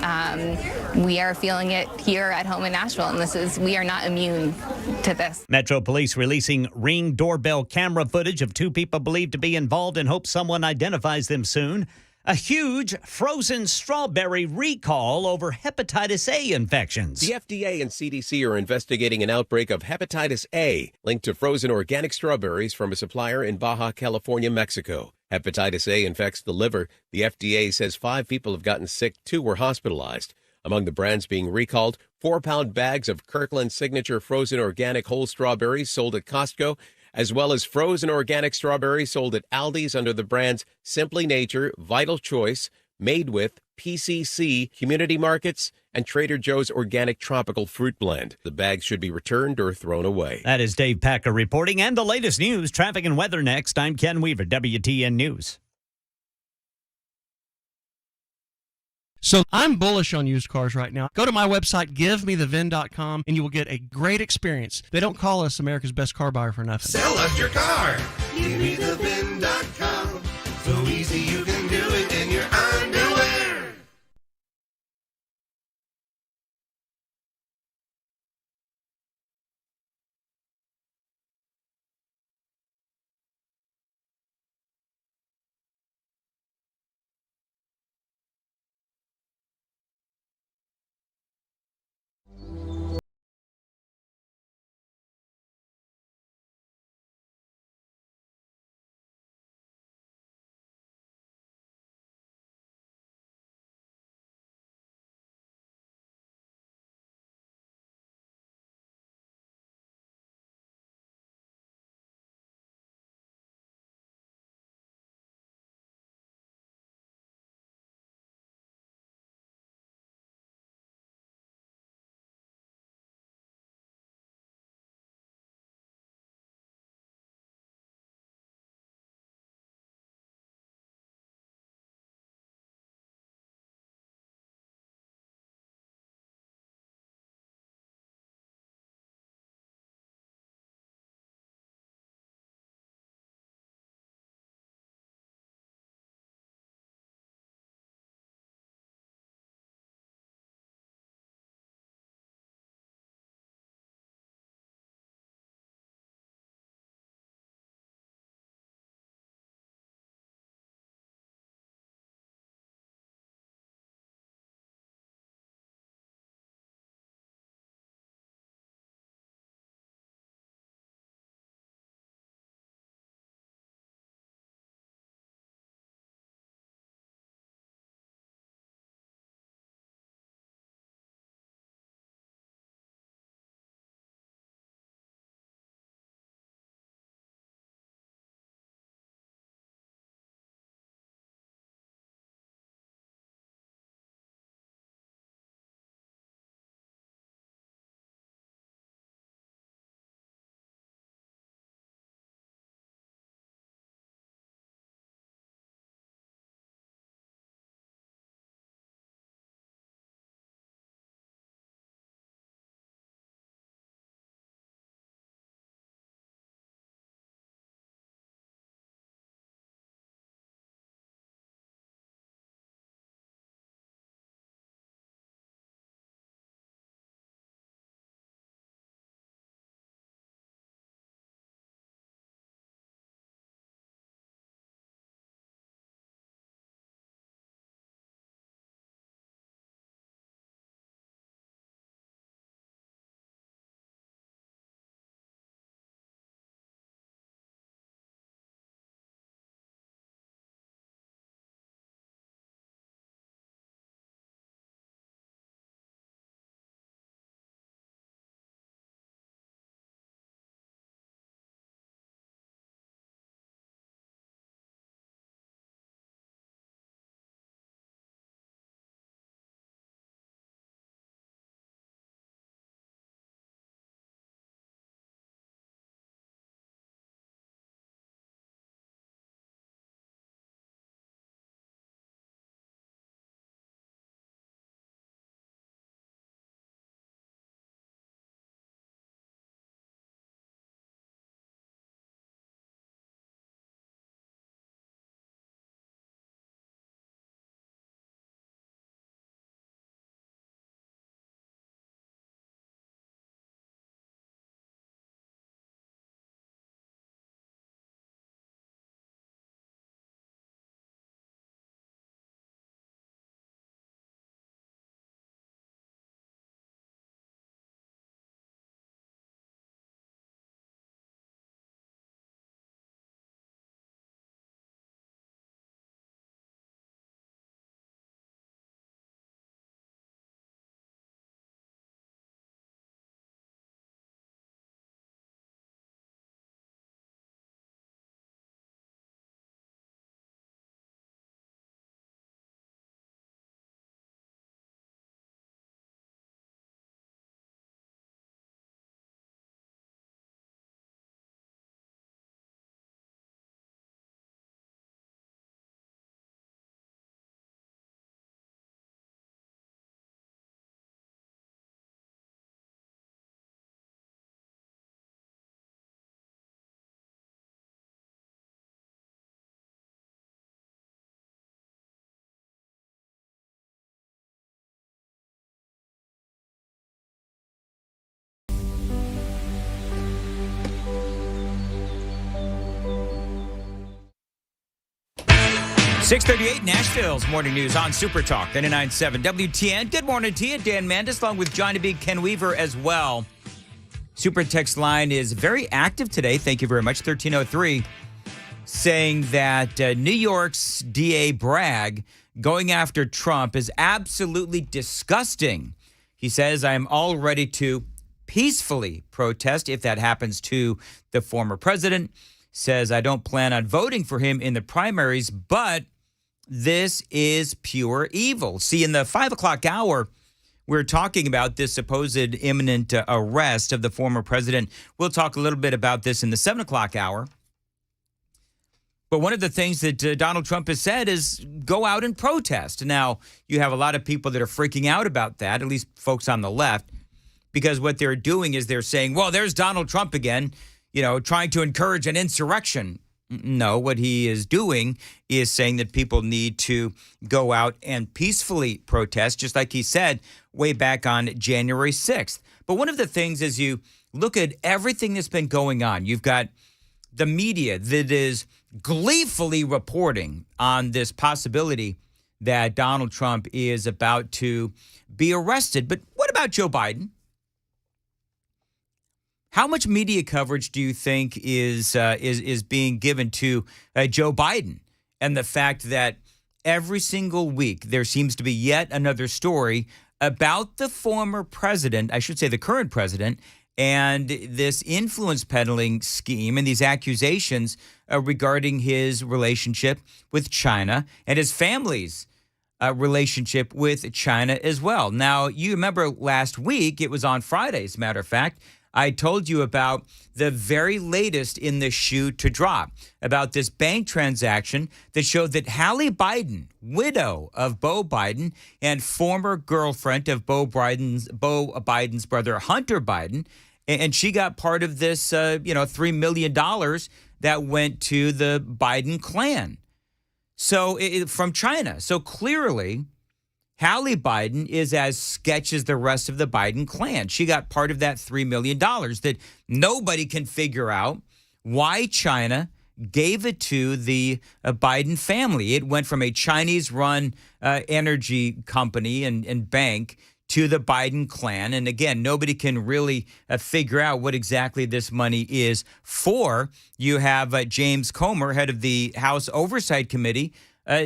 we are feeling it here at home in Nashville, and we are not immune to this. Metro Police releasing Ring doorbell camera footage of 2 people believed to be involved and hope someone identifies them soon. A huge frozen strawberry recall over hepatitis A infections. The FDA and CDC are investigating an outbreak of hepatitis A linked to frozen organic strawberries from a supplier in Baja California, Mexico. Hepatitis A infects the liver. The FDA says 5 people have gotten sick, 2 were hospitalized. Among the brands being recalled, 4-pound bags of Kirkland Signature frozen organic whole strawberries sold at Costco, as well as frozen organic strawberries sold at Aldi's under the brands Simply Nature, Vital Choice, Made With, PCC, Community Markets, and Trader Joe's Organic Tropical Fruit Blend. The bags should be returned or thrown away. That is Dave Packer reporting. And the latest news, traffic and weather next. I'm Ken Weaver, WTN News. So I'm bullish on used cars right now. Go to my website, givemethevin.com, and you will get a great experience. They don't call us America's best car buyer for nothing. Sell us your car. Givemethevin.com. So easy you can do it in your underwear. 6:38 Nashville's morning news on Super Talk 99.7 WTN. Good morning to you, Dan Mandis, along with Johnny B. Ken Weaver as well. Super text line is very active today. Thank you very much. 1303 saying that New York's DA Bragg going after Trump is absolutely disgusting. He says, I am all ready to peacefully protest if that happens to the former president. Says, I don't plan on voting for him in the primaries, but this is pure evil. See, in the 5 o'clock hour, we're talking about this supposed imminent arrest of the former president. We'll talk a little bit about this in the 7 o'clock hour. But one of the things that Donald Trump has said is go out and protest. Now, you have a lot of people that are freaking out about that, at least folks on the left, because what they're doing is they're saying, well, there's Donald Trump again, trying to encourage an insurrection. No, what he is doing is saying that people need to go out and peacefully protest, just like he said way back on January 6th. But one of the things is you look at everything that's been going on. You've got the media that is gleefully reporting on this possibility that Donald Trump is about to be arrested. But what about Joe Biden? How much media coverage do you think is being given to Joe Biden and the fact that every single week there seems to be yet another story about the former president, I should say the current president, and this influence peddling scheme and these accusations regarding his relationship with China and his family's relationship with China as well. Now, you remember last week, it was on Friday, as a matter of fact, I told you about the very latest in the shoe to drop, about this bank transaction that showed that Hallie Biden, widow of Beau Biden and former girlfriend of Beau Biden's brother, Hunter Biden, and she got part of this, $3 million that went to the Biden clan. So from China. So clearly, Hallie Biden is as sketch as the rest of the Biden clan. She got part of that $3 million that nobody can figure out why China gave it to the Biden family. It went from a Chinese-run energy company and bank to the Biden clan. And again, nobody can really figure out what exactly this money is for. You have James Comer, head of the House Oversight Committee,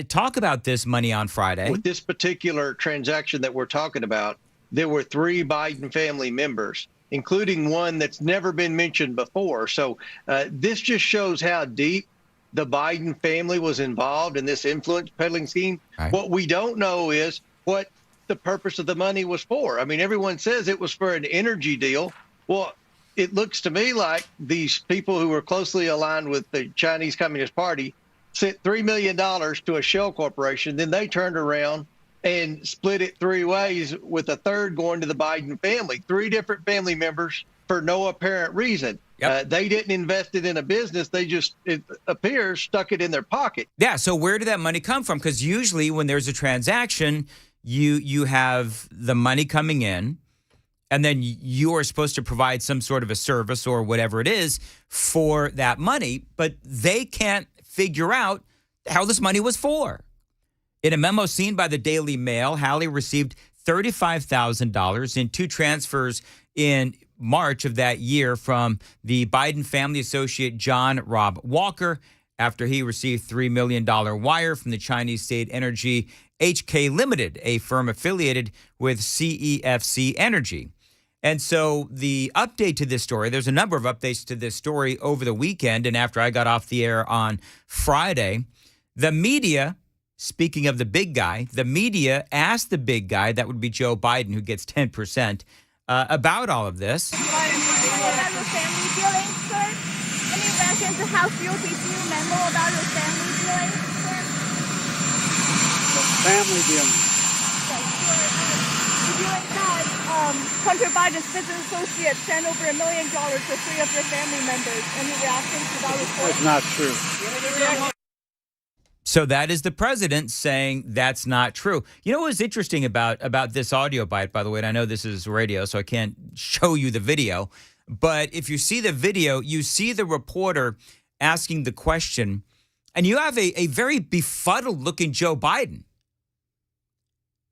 talk about this money on Friday. With this particular transaction that we're talking about, there were 3 Biden family members, including one that's never been mentioned before. So this just shows how deep the Biden family was involved in this influence peddling scheme. Right. What we don't know is what the purpose of the money was for. I mean, everyone says it was for an energy deal. Well, it looks to me like these people who were closely aligned with the Chinese Communist Party sent $3 million to a shell corporation. Then they turned around and split it 3 ways, with a third going to the Biden family. 3 different family members for no apparent reason. Yep. They didn't invest it in a business. They just, it appears, stuck it in their pocket. Yeah. So where did that money come from? Because usually when there's a transaction, you have the money coming in, and then you are supposed to provide some sort of a service or whatever it is for that money, but they can't figure out how this money was for. In a memo seen by the Daily Mail, Hallie received $35,000 in 2 transfers in March of that year from the Biden family associate John Rob Walker after he received $3 million wire from the Chinese state energy HK Limited, a firm affiliated with CEFC Energy. And so the update to this story, there's a number of updates to this story over the weekend and after I got off the air on Friday. The media, speaking of the big guy, the media asked the big guy, that would be Joe Biden, who gets 10%, about all of this. About your family dealings, sir? Any reference to House Bill 52 memo about your family dealings, sir? Family dealings. Hunter Biden's business associates sent over $1 million to 3 of your family members. Any reaction to that report? That's not true. So that is the president saying that's not true. You know what was interesting about this audio bite, by the way, and I know this is radio, so I can't show you the video, but if you see the video, you see the reporter asking the question And you have a very befuddled-looking Joe Biden.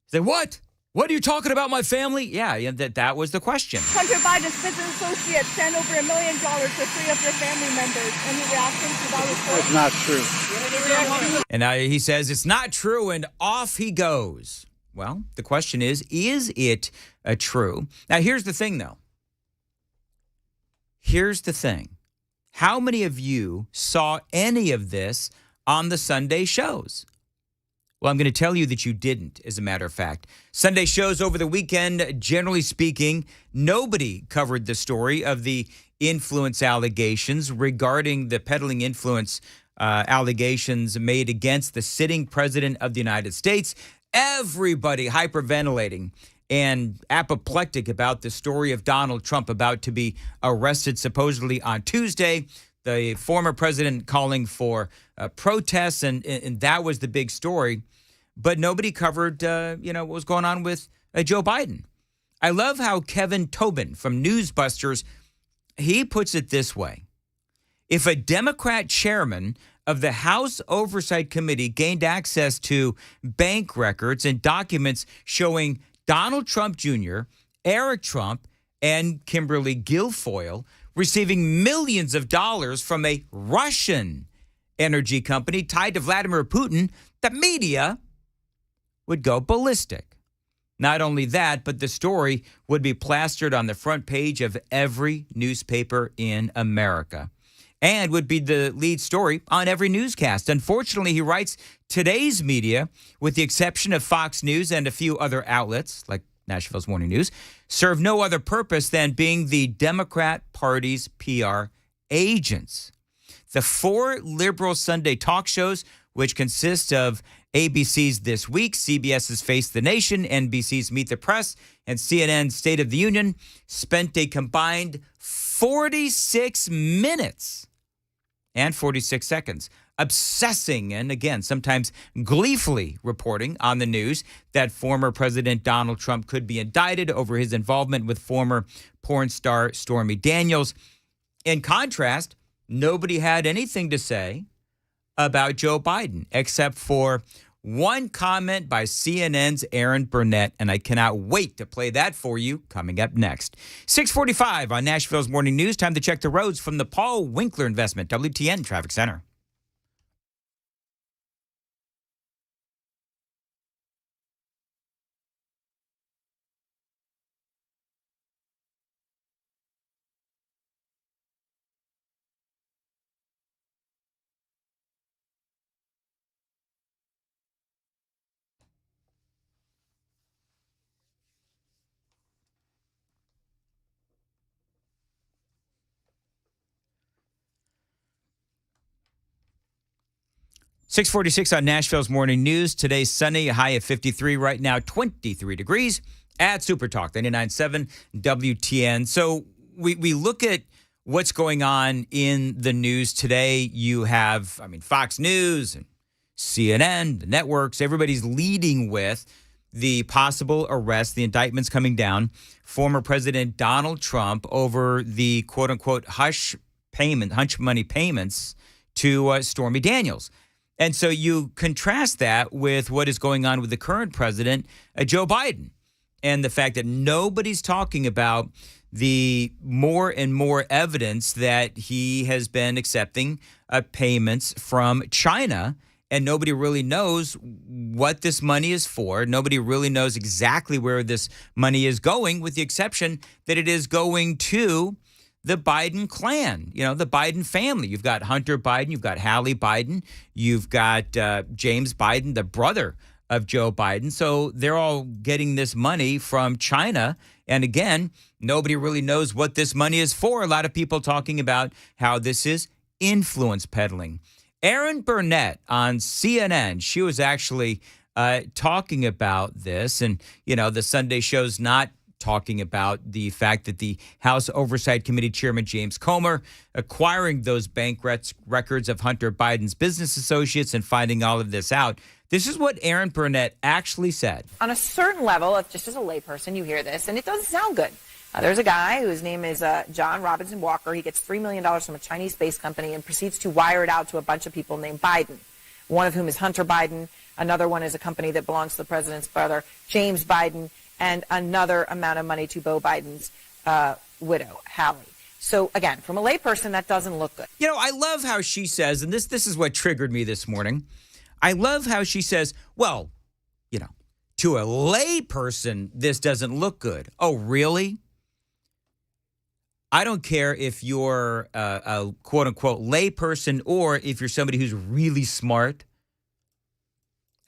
Say, what? What are you talking about, my family? Yeah, that was the question. Hunter Biden's business associates sent over $1 million to 3 of their family members. Any reaction to that report? It's not true. And he says it's not true, and off he goes. Well, the question is it true? Now, here's the thing, though. Here's the thing. How many of you saw any of this on the Sunday shows? Well, I'm going to tell you that you didn't, as a matter of fact. Sunday shows over the weekend, generally speaking, nobody covered the story of the influence allegations regarding the peddling influence allegations made against the sitting president of the United States. Everybody hyperventilating and apoplectic about the story of Donald Trump about to be arrested supposedly on Tuesday. The former president calling for protests, and that was the big story. But nobody covered, what was going on with Joe Biden. I love how Kevin Tobin from Newsbusters, he puts it this way. If a Democrat chairman of the House Oversight Committee gained access to bank records and documents showing Donald Trump Jr., Eric Trump, and Kimberly Guilfoyle receiving millions of dollars from a Russian energy company tied to Vladimir Putin, the media would go ballistic. Not only that, but the story would be plastered on the front page of every newspaper in America and would be the lead story on every newscast. Unfortunately, he writes, today's media, with the exception of Fox News and a few other outlets like Nashville's Morning News, serve no other purpose than being the Democrat Party's PR agents. The 4 liberal Sunday talk shows, which consist of ABC's This Week, CBS's Face the Nation, NBC's Meet the Press, and CNN's State of the Union, spent a combined 46 minutes and 46 seconds obsessing and, again, sometimes gleefully reporting on the news that former President Donald Trump could be indicted over his involvement with former porn star Stormy Daniels. In contrast, nobody had anything to say about Joe Biden, except for one comment by CNN's Aaron Burnett, and I cannot wait to play that for you coming up next. 6:45 on Nashville's Morning News. Time to check the roads from the Paul Winkler Investment, WTN Traffic Center. .646 on Nashville's Morning News. Today's sunny, a high of 53. Right now, 23 degrees at Super Talk 99.7 WTN. So we look at what's going on in the news today. You have, Fox News and CNN, the networks, everybody's leading with the possible arrest, the indictments coming down, former President Donald Trump over the quote-unquote hush money payments to Stormy Daniels. And so you contrast that with what is going on with the current president, Joe Biden, and the fact that nobody's talking about the more and more evidence that he has been accepting payments from China, and nobody really knows what this money is for. Nobody really knows exactly where this money is going, with the exception that it is going to the Biden clan, the Biden family. You've got Hunter Biden, you've got Hallie Biden, you've got James Biden, the brother of Joe Biden. So they're all getting this money from China. And again, nobody really knows what this money is for. A lot of people talking about how this is influence peddling. Aaron Burnett on CNN, she was actually talking about this. And, the Sunday show's not talking about the fact that the House Oversight Committee Chairman James Comer acquiring those bank records of Hunter Biden's business associates and finding all of this out. This is what Aaron Burnett actually said. On a certain level, just as a layperson, you hear this, and it doesn't sound good. There's a guy whose name is John Robinson Walker. He gets $3 million from a Chinese space company and proceeds to wire it out to a bunch of people named Biden, one of whom is Hunter Biden. Another one is a company that belongs to the president's brother, James Biden, and another amount of money to Beau Biden's widow, Hallie. So, again, from a layperson, that doesn't look good. You know, I love how she says, and this is what triggered me this morning. I love how she says, well, you know, to a layperson, this doesn't look good. Oh, really? I don't care if you're a quote-unquote layperson or if you're somebody who's really smart.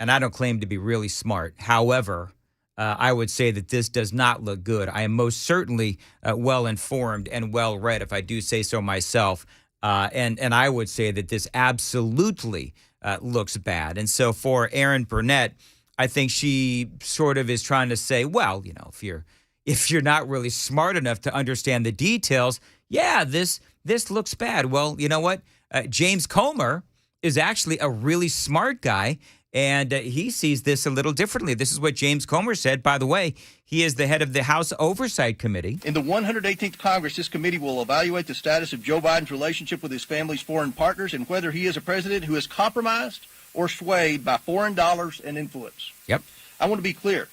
And I don't claim to be really smart. However, I would say that this does not look good. I am most certainly well-informed and well-read, if I do say so myself. And I would say that this absolutely looks bad. And so for Erin Burnett, I think she sort of is trying to say, well, you know, if you're not really smart enough to understand the details, yeah, this looks bad. Well, you know what? James Comer is actually a really smart guy, and he sees this a little differently. This is what James Comer said. By the way, he is the head of the House Oversight Committee. In the 118th Congress, this committee will evaluate the status of Joe Biden's relationship with his family's foreign partners and whether he is a president who is compromised or swayed by foreign dollars and influence. Yep. I want to be clear.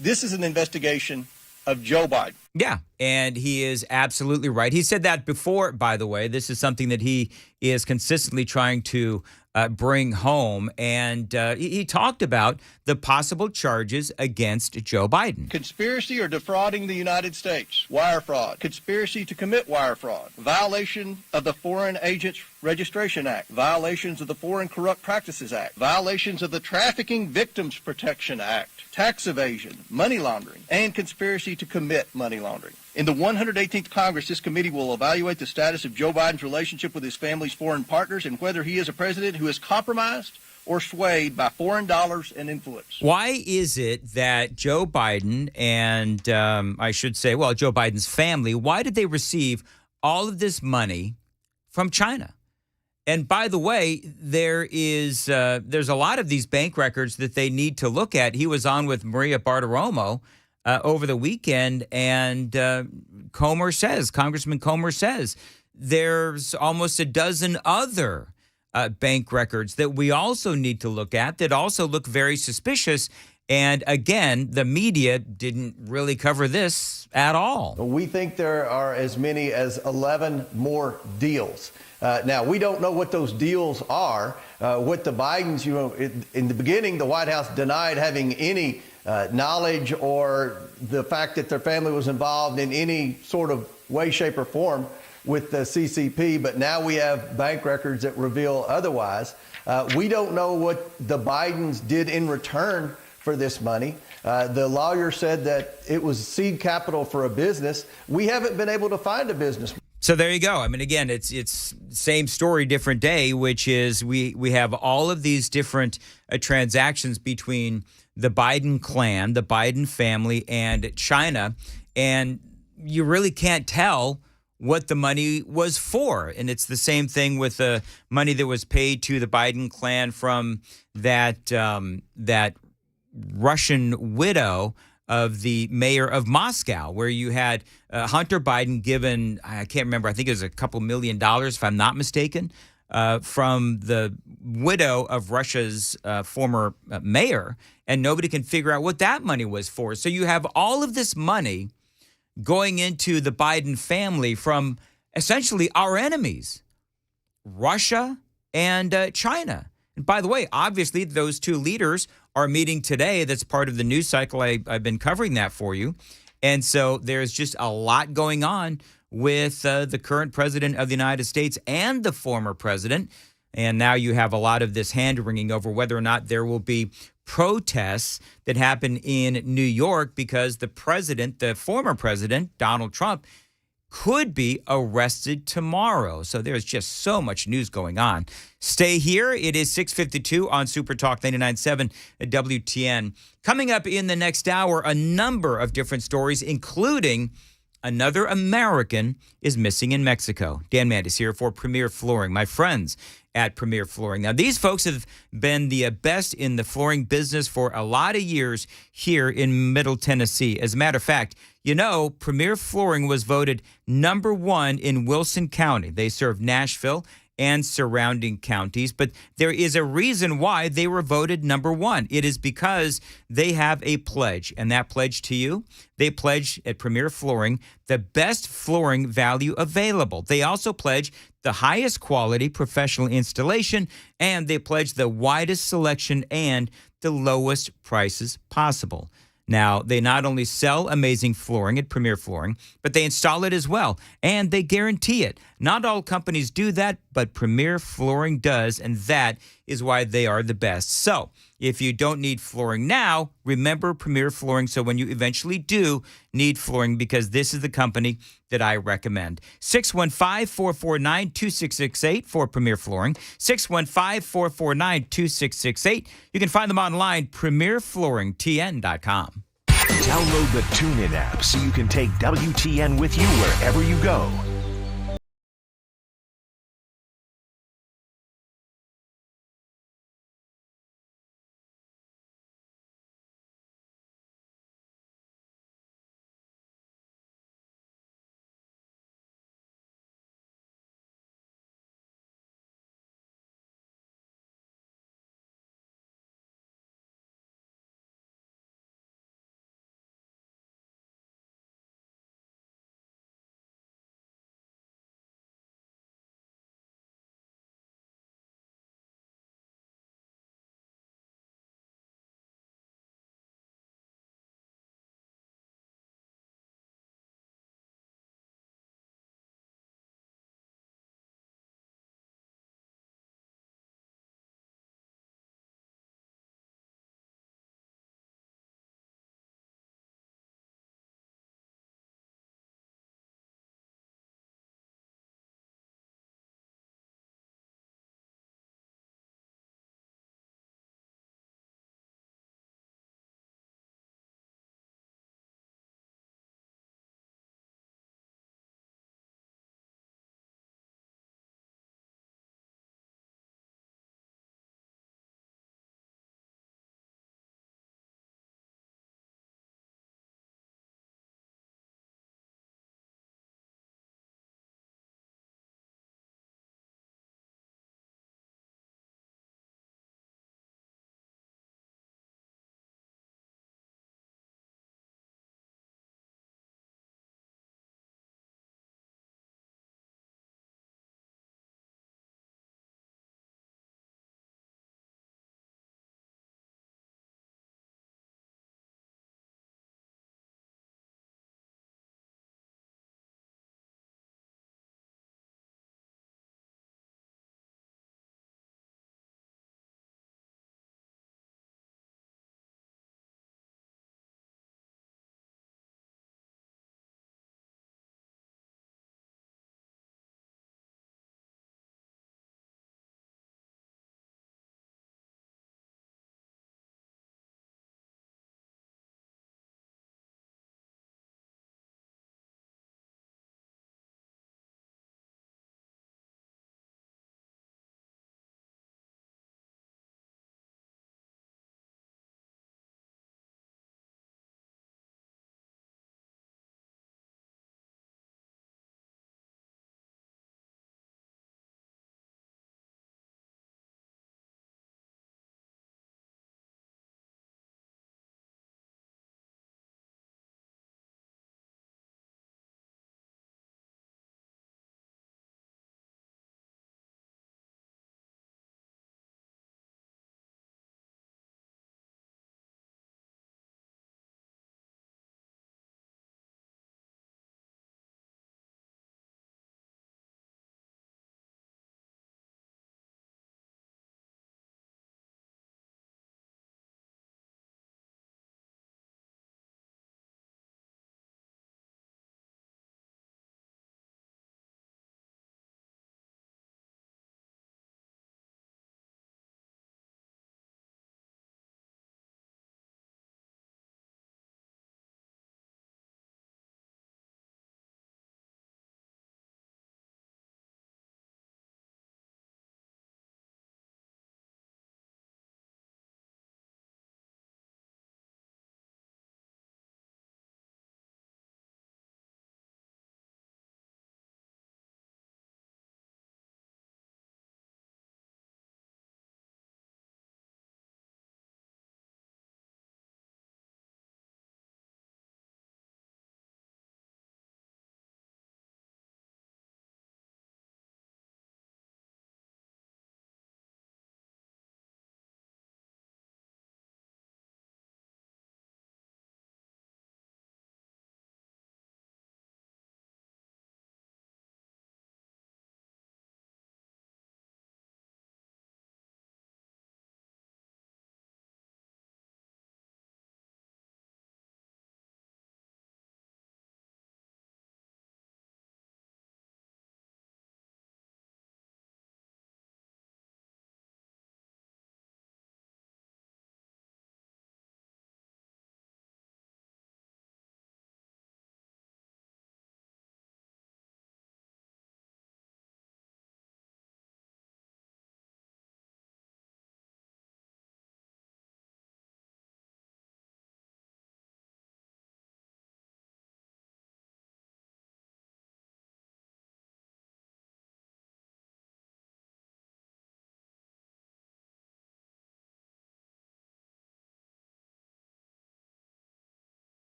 This is an investigation of Joe Biden. Yeah, and he is absolutely right. He said that before, by the way. This is something that he is consistently trying to bring home. And he talked about the possible charges against Joe Biden. Conspiracy or defrauding the United States, wire fraud, conspiracy to commit wire fraud, violation of the Foreign Agents Registration Act, violations of the Foreign Corrupt Practices Act, violations of the Trafficking Victims Protection Act, tax evasion, money laundering, and conspiracy to commit money laundering. In the 118th Congress, this committee will evaluate the status of Joe Biden's relationship with his family's foreign partners and whether he is a president who is compromised or swayed by foreign dollars and influence. Why is it that Joe Biden and I should say, well, Joe Biden's family, why did they receive all of this money from China? And by the way, there's a lot of these bank records that they need to look at. He was on with Maria Bartiromo over the weekend, and Congressman Comer says, there's almost a dozen other bank records that we also need to look at that also look very suspicious. And again, the media didn't really cover this at all. We think there are as many as 11 more deals. Now, we don't know what those deals are. With the Bidens, you know, in the beginning, the White House denied having any knowledge or the fact that their family was involved in any sort of way, shape, or form with the CCP. But now we have bank records that reveal otherwise. We don't know what the Bidens did in return for this money. The lawyer said that it was seed capital for a business. We haven't been able to find a business. So there you go. I mean, again, it's same story, different day, which is we have all of these different transactions between the Biden clan, the Biden family, and China, and you really can't tell what the money was for. And it's the same thing with the money that was paid to the Biden clan from that Russian widow of the mayor of Moscow, where you had Hunter Biden given, I can't remember, I think it was a couple $1 million, if I'm not mistaken, from the widow of Russia's former mayor, and nobody can figure out what that money was for. So you have all of this money going into the Biden family from essentially our enemies, Russia and China. And by the way, obviously, those two leaders are meeting today. That's part of the news cycle. I've been covering that for you. And so there's just a lot going on with the current president of the United States and the former president. And now you have a lot of this hand-wringing over whether or not there will be protests that happen in New York because the president, the former president, Donald Trump, could be arrested tomorrow. So there's just so much news going on. Stay here. It is 6:52 on Super Talk 99.7 at WTN. Coming up in the next hour, a number of different stories, including another American is missing in Mexico. Dan Mandis here for Premier Flooring. My friends at Premier Flooring. Now, these folks have been the best in the flooring business for a lot of years here in Middle Tennessee. As a matter of fact, you know, Premier Flooring was voted #1 in Wilson County. They serve Nashville and surrounding counties, but there is a reason why they were voted #1. It is because they have a pledge, and that pledge to you, they pledge at Premier Flooring the best flooring value available. They also pledge the highest quality professional installation, and they pledge the widest selection and the lowest prices possible. Now, they not only sell amazing flooring at Premier Flooring, but they install it as well, and they guarantee it. Not all companies do that, but Premier Flooring does, and that is why they are the best. So, if you don't need flooring now, remember Premier Flooring so when you eventually do need flooring, because this is the company that I recommend. 615-449-2668 for Premier Flooring. 615-449-2668. You can find them online, premierflooringtn.com. Download the TuneIn app so you can take WTN with you wherever you go.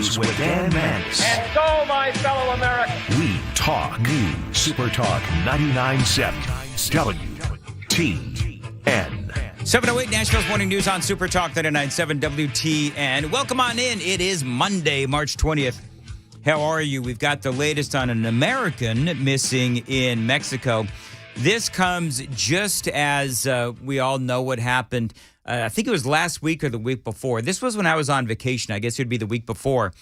News with Dan Mandis. And so, my fellow Americans, We talk news. Super Talk 99.7 WTN. 708 Nashville's Morning News on Super Talk 99.7 WTN. Welcome on in. It is Monday, March 20th. How are you? We've got the latest on an American missing in Mexico. This comes just as we all know what happened. I think it was last week or the week before. This was when I was on vacation. I guess it would be the week before,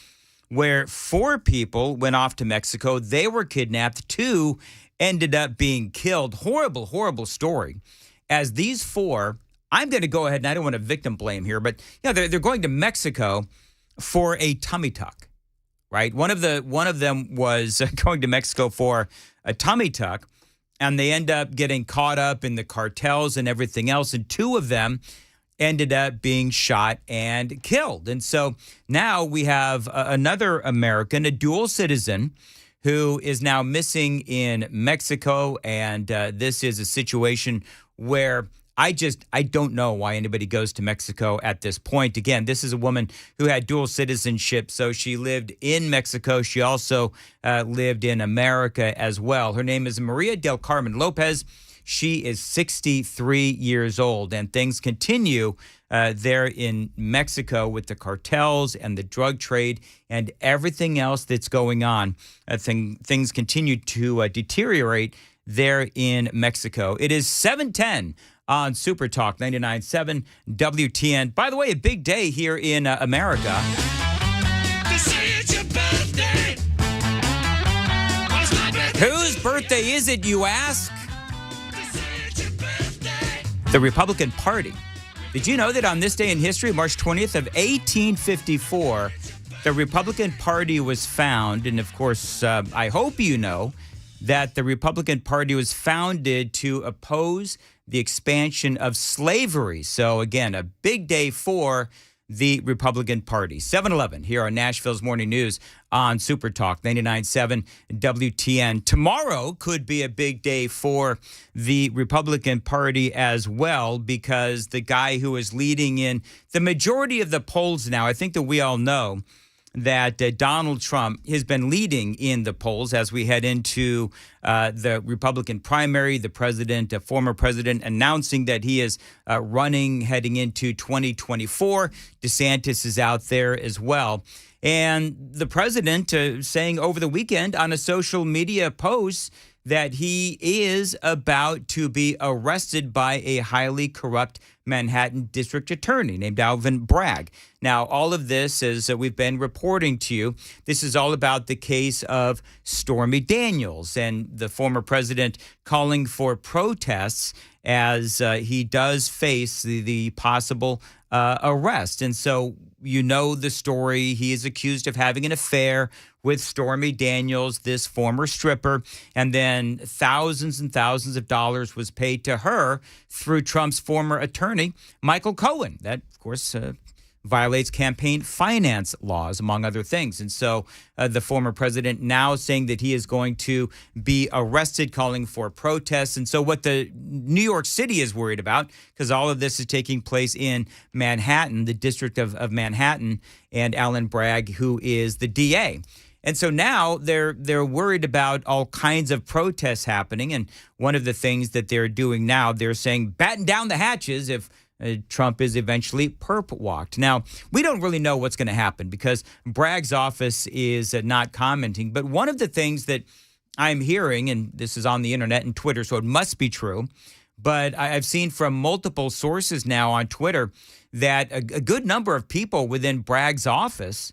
where 4 people went off to Mexico. They were kidnapped. 2 ended up being killed. Horrible, horrible story. As these 4, I'm going to go ahead, and I don't want to victim blame here, but they're going to Mexico for a tummy tuck, right? One of them was going to Mexico for a tummy tuck, and they end up getting caught up in the cartels and everything else, and 2 of them ended up being shot and killed. And so now we have another American, a dual citizen, who is now missing in Mexico, and this is a situation where I don't know why anybody goes to Mexico at this point. Again, this is a woman who had dual citizenship, so she lived in Mexico. She also lived in America as well. Her name is Maria del Carmen Lopez. She is 63 years old, and things continue there in Mexico with the cartels and the drug trade and everything else that's going on. Things continue to deteriorate there in Mexico. It is 7:10 on Super Talk 99.7 WTN. By the way, a big day here in America. Whose birthday is it, you ask? The Republican Party. Did you know that on this day in history, March 20th of 1854, the Republican Party was found? And of course, I hope you know that the Republican Party was founded to oppose the expansion of slavery. So again, a big day for the Republican Party. 7-Eleven here on Nashville's Morning News on Super Talk 99.7 WTN. Tomorrow could be a big day for the Republican Party as well, because the guy who is leading in the majority of the polls now, I think that we all know that Donald Trump has been leading in the polls as we head into the Republican primary. The former president, announcing that he is running heading into 2024. DeSantis is out there as well. And the president saying over the weekend on a social media post that he is about to be arrested by a highly corrupt Manhattan district attorney named Alvin Bragg. Now, all of this, as we've been reporting to you, this is all about the case of Stormy Daniels and the former president calling for protests as he does face the possible arrest. And so you know the story. He is accused of having an affair with Stormy Daniels, this former stripper, and then thousands and thousands of dollars was paid to her through Trump's former attorney, Michael Cohen. That, of course, violates campaign finance laws, among other things. And so the former president now saying that he is going to be arrested, calling for protests. And so what the New York City is worried about, because all of this is taking place in Manhattan, the district of Manhattan, and Alvin Bragg, who is the DA. And so now they're worried about all kinds of protests happening. And one of the things that they're doing now, they're saying batten down the hatches if Trump is eventually perp walked. Now, we don't really know what's going to happen because Bragg's office is not commenting. But one of the things that I'm hearing, and this is on the internet and Twitter, so it must be true, but I've seen from multiple sources now on Twitter that a good number of people within Bragg's office,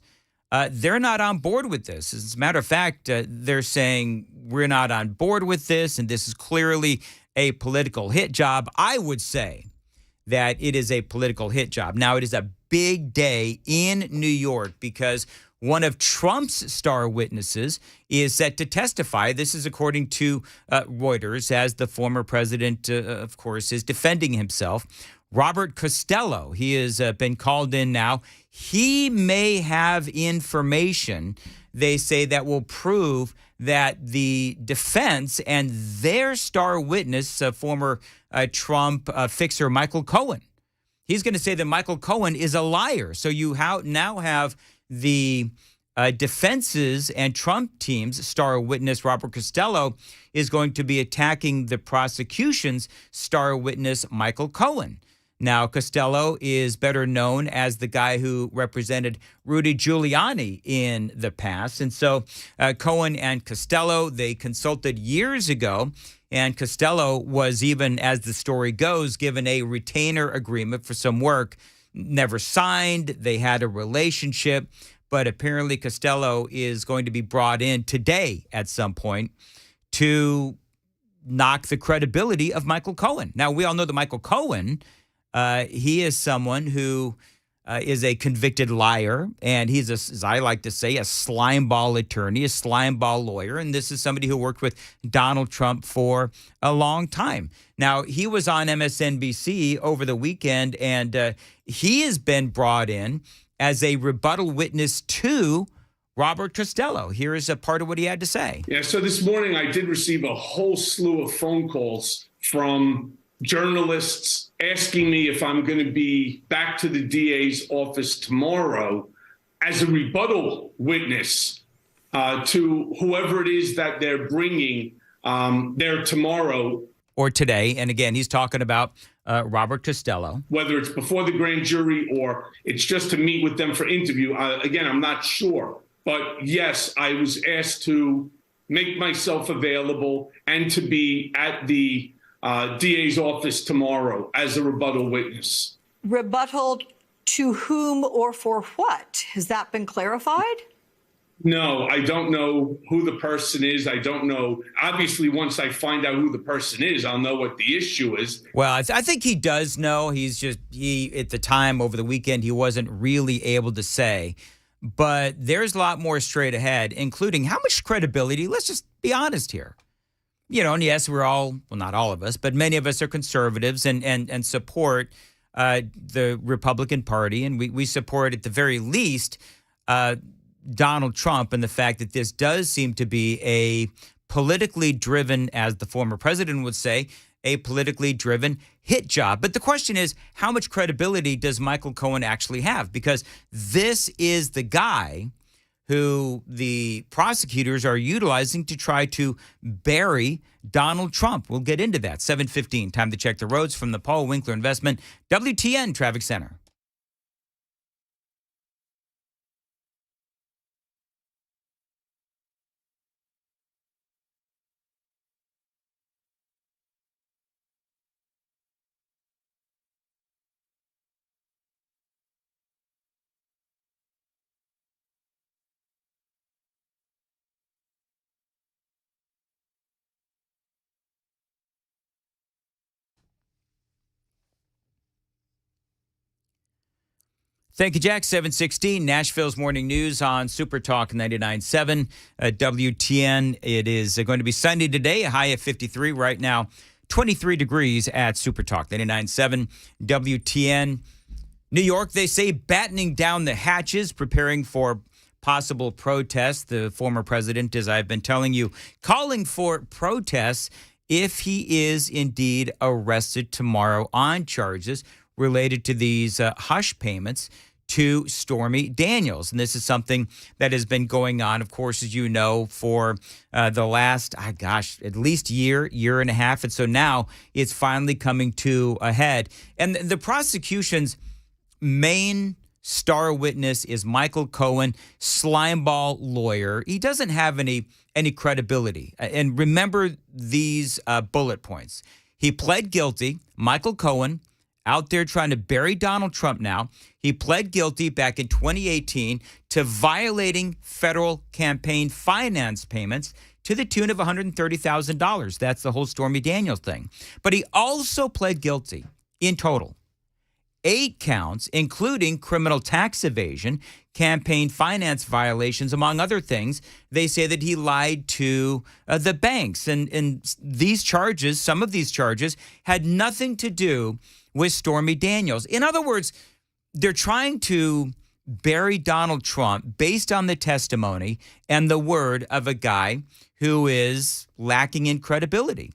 they're not on board with this. As a matter of fact, they're saying we're not on board with this, and this is clearly a political hit job. I would say that it is a political hit job. Now, it is a big day in New York because one of Trump's star witnesses is set to testify. This is according to Reuters, as the former president, of course, is defending himself. Robert Costello, he has been called in now. He may have information, they say, that will prove that the defense and their star witness, former Trump fixer Michael Cohen, he's going to say that Michael Cohen is a liar. So you now have the defenses and Trump teams, star witness Robert Costello is going to be attacking the prosecution's star witness Michael Cohen. Now, Costello is better known as the guy who represented Rudy Giuliani in the past. And so Cohen and Costello, they consulted years ago. And Costello was even, as the story goes, given a retainer agreement for some work, never signed. They had a relationship. But apparently Costello is going to be brought in today at some point to knock the credibility of Michael Cohen. Now, we all know that Michael Cohen, he is someone who is a convicted liar, and he's, as I like to say, a slimeball attorney, a slimeball lawyer, and this is somebody who worked with Donald Trump for a long time. Now, he was on MSNBC over the weekend, and he has been brought in as a rebuttal witness to Robert Costello. Here is a part of what he had to say. Yeah, so this morning I did receive a whole slew of phone calls from journalists asking me if I'm going to be back to the DA's office tomorrow as a rebuttal witness to whoever it is that they're bringing there tomorrow. Or today. And again, he's talking about Robert Costello. Whether it's before the grand jury or it's just to meet with them for interview. Again, I'm not sure. But yes, I was asked to make myself available and to be at the DA's office tomorrow as a rebuttal witness. Rebuttal to whom or for what? Has that been clarified? No, I don't know who the person is. I don't know. Obviously, once I find out who the person is, I'll know what the issue is. Well, I think he does know. He at the time over the weekend, he wasn't really able to say. But there's a lot more straight ahead, including how much credibility. Let's just be honest here. You know, and yes, we're all, well, not all of us, but many of us are conservatives and support the Republican Party. And we support, at the very least, Donald Trump, and the fact that this does seem to be a politically driven, as the former president would say, a politically driven hit job. But the question is, how much credibility does Michael Cohen actually have? Because this is the guy who the prosecutors are utilizing to try to bury Donald Trump. We'll get into that. 7:15, time to check the roads from the Paul Winkler Investment WTN Traffic Center. Thank you, Jack. 7:16, Nashville's Morning News on Super Talk 99.7 WTN. It is going to be sunny today, a high of 53 right now, 23 degrees at Super Talk 99.7 WTN. New York, they say, battening down the hatches, preparing for possible protests. The former president, as I've been telling you, calling for protests if he is indeed arrested tomorrow on charges related to these hush payments to Stormy Daniels. And this is something that has been going on, of course, as you know, for the last, at least year and a half. And so now it's finally coming to a head. And the prosecution's main star witness is Michael Cohen, slimeball lawyer. He doesn't have any credibility. And remember these bullet points. He pled guilty. Michael Cohen, out there trying to bury Donald Trump now. He pled guilty back in 2018 to violating federal campaign finance payments to the tune of $130,000. That's the whole Stormy Daniels thing. But he also pled guilty in total 8 counts, including criminal tax evasion, campaign finance violations, among other things. They say that he lied to the banks. And these charges, some of these charges, had nothing to do with Stormy Daniels. In other words, they're trying to bury Donald Trump based on the testimony and the word of a guy who is lacking in credibility.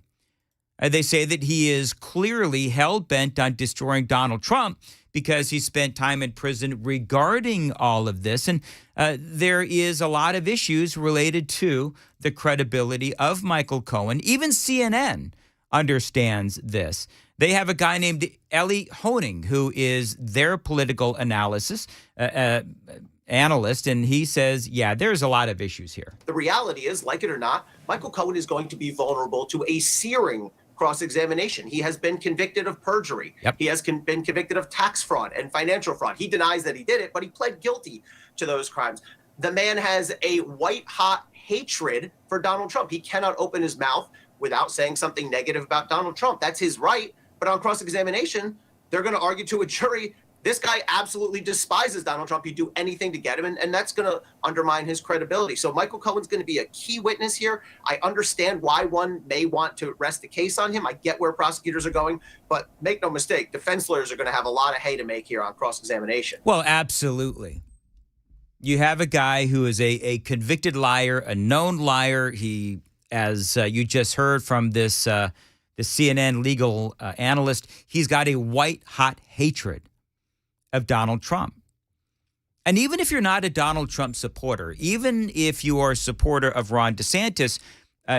They say that he is clearly hell-bent on destroying Donald Trump because he spent time in prison regarding all of this. And there is a lot of issues related to the credibility of Michael Cohen. Even CNN understands this. They have a guy named Ellie Honig, who is their political analyst, and he says, yeah, there's a lot of issues here. The reality is, like it or not, Michael Cohen is going to be vulnerable to a searing cross-examination. He has been convicted of perjury. Yep. He has been convicted of tax fraud and financial fraud. He denies that he did it, but he pled guilty to those crimes. The man has a white-hot hatred for Donald Trump. He cannot open his mouth without saying something negative about Donald Trump. That's his right. But on cross-examination, they're going to argue to a jury, this guy absolutely despises Donald Trump. He'd do anything to get him, and that's going to undermine his credibility. So Michael Cohen's going to be a key witness here. I understand why one may want to rest the case on him. I get where prosecutors are going, but make no mistake, defense lawyers are going to have a lot of hay to make here on cross-examination. Well, absolutely. You have a guy who is a convicted liar, a known liar. He, as you just heard from this the CNN legal analyst, he's got a white-hot hatred of Donald Trump. And even if you're not a Donald Trump supporter, even if you are a supporter of Ron DeSantis,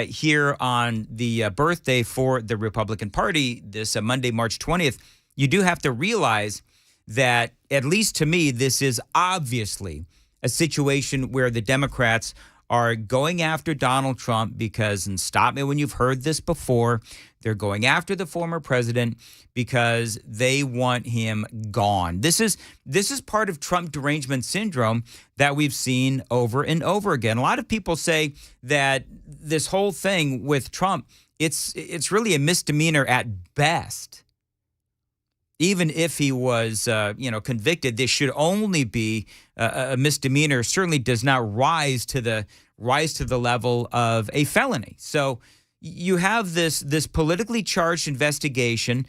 here on the birthday for the Republican Party, this Monday, March 20th, you do have to realize that, at least to me, this is obviously a situation where the Democrats are going after Donald Trump because, and stop me when you've heard this before, they're going after the former president because they want him gone. This is part of Trump derangement syndrome that we've seen over and over again. A lot of people say that this whole thing with Trump, it's really a misdemeanor at best. Even if he was, convicted, this should only be a misdemeanor. Certainly does not rise to the level of a felony. So you have this politically charged investigation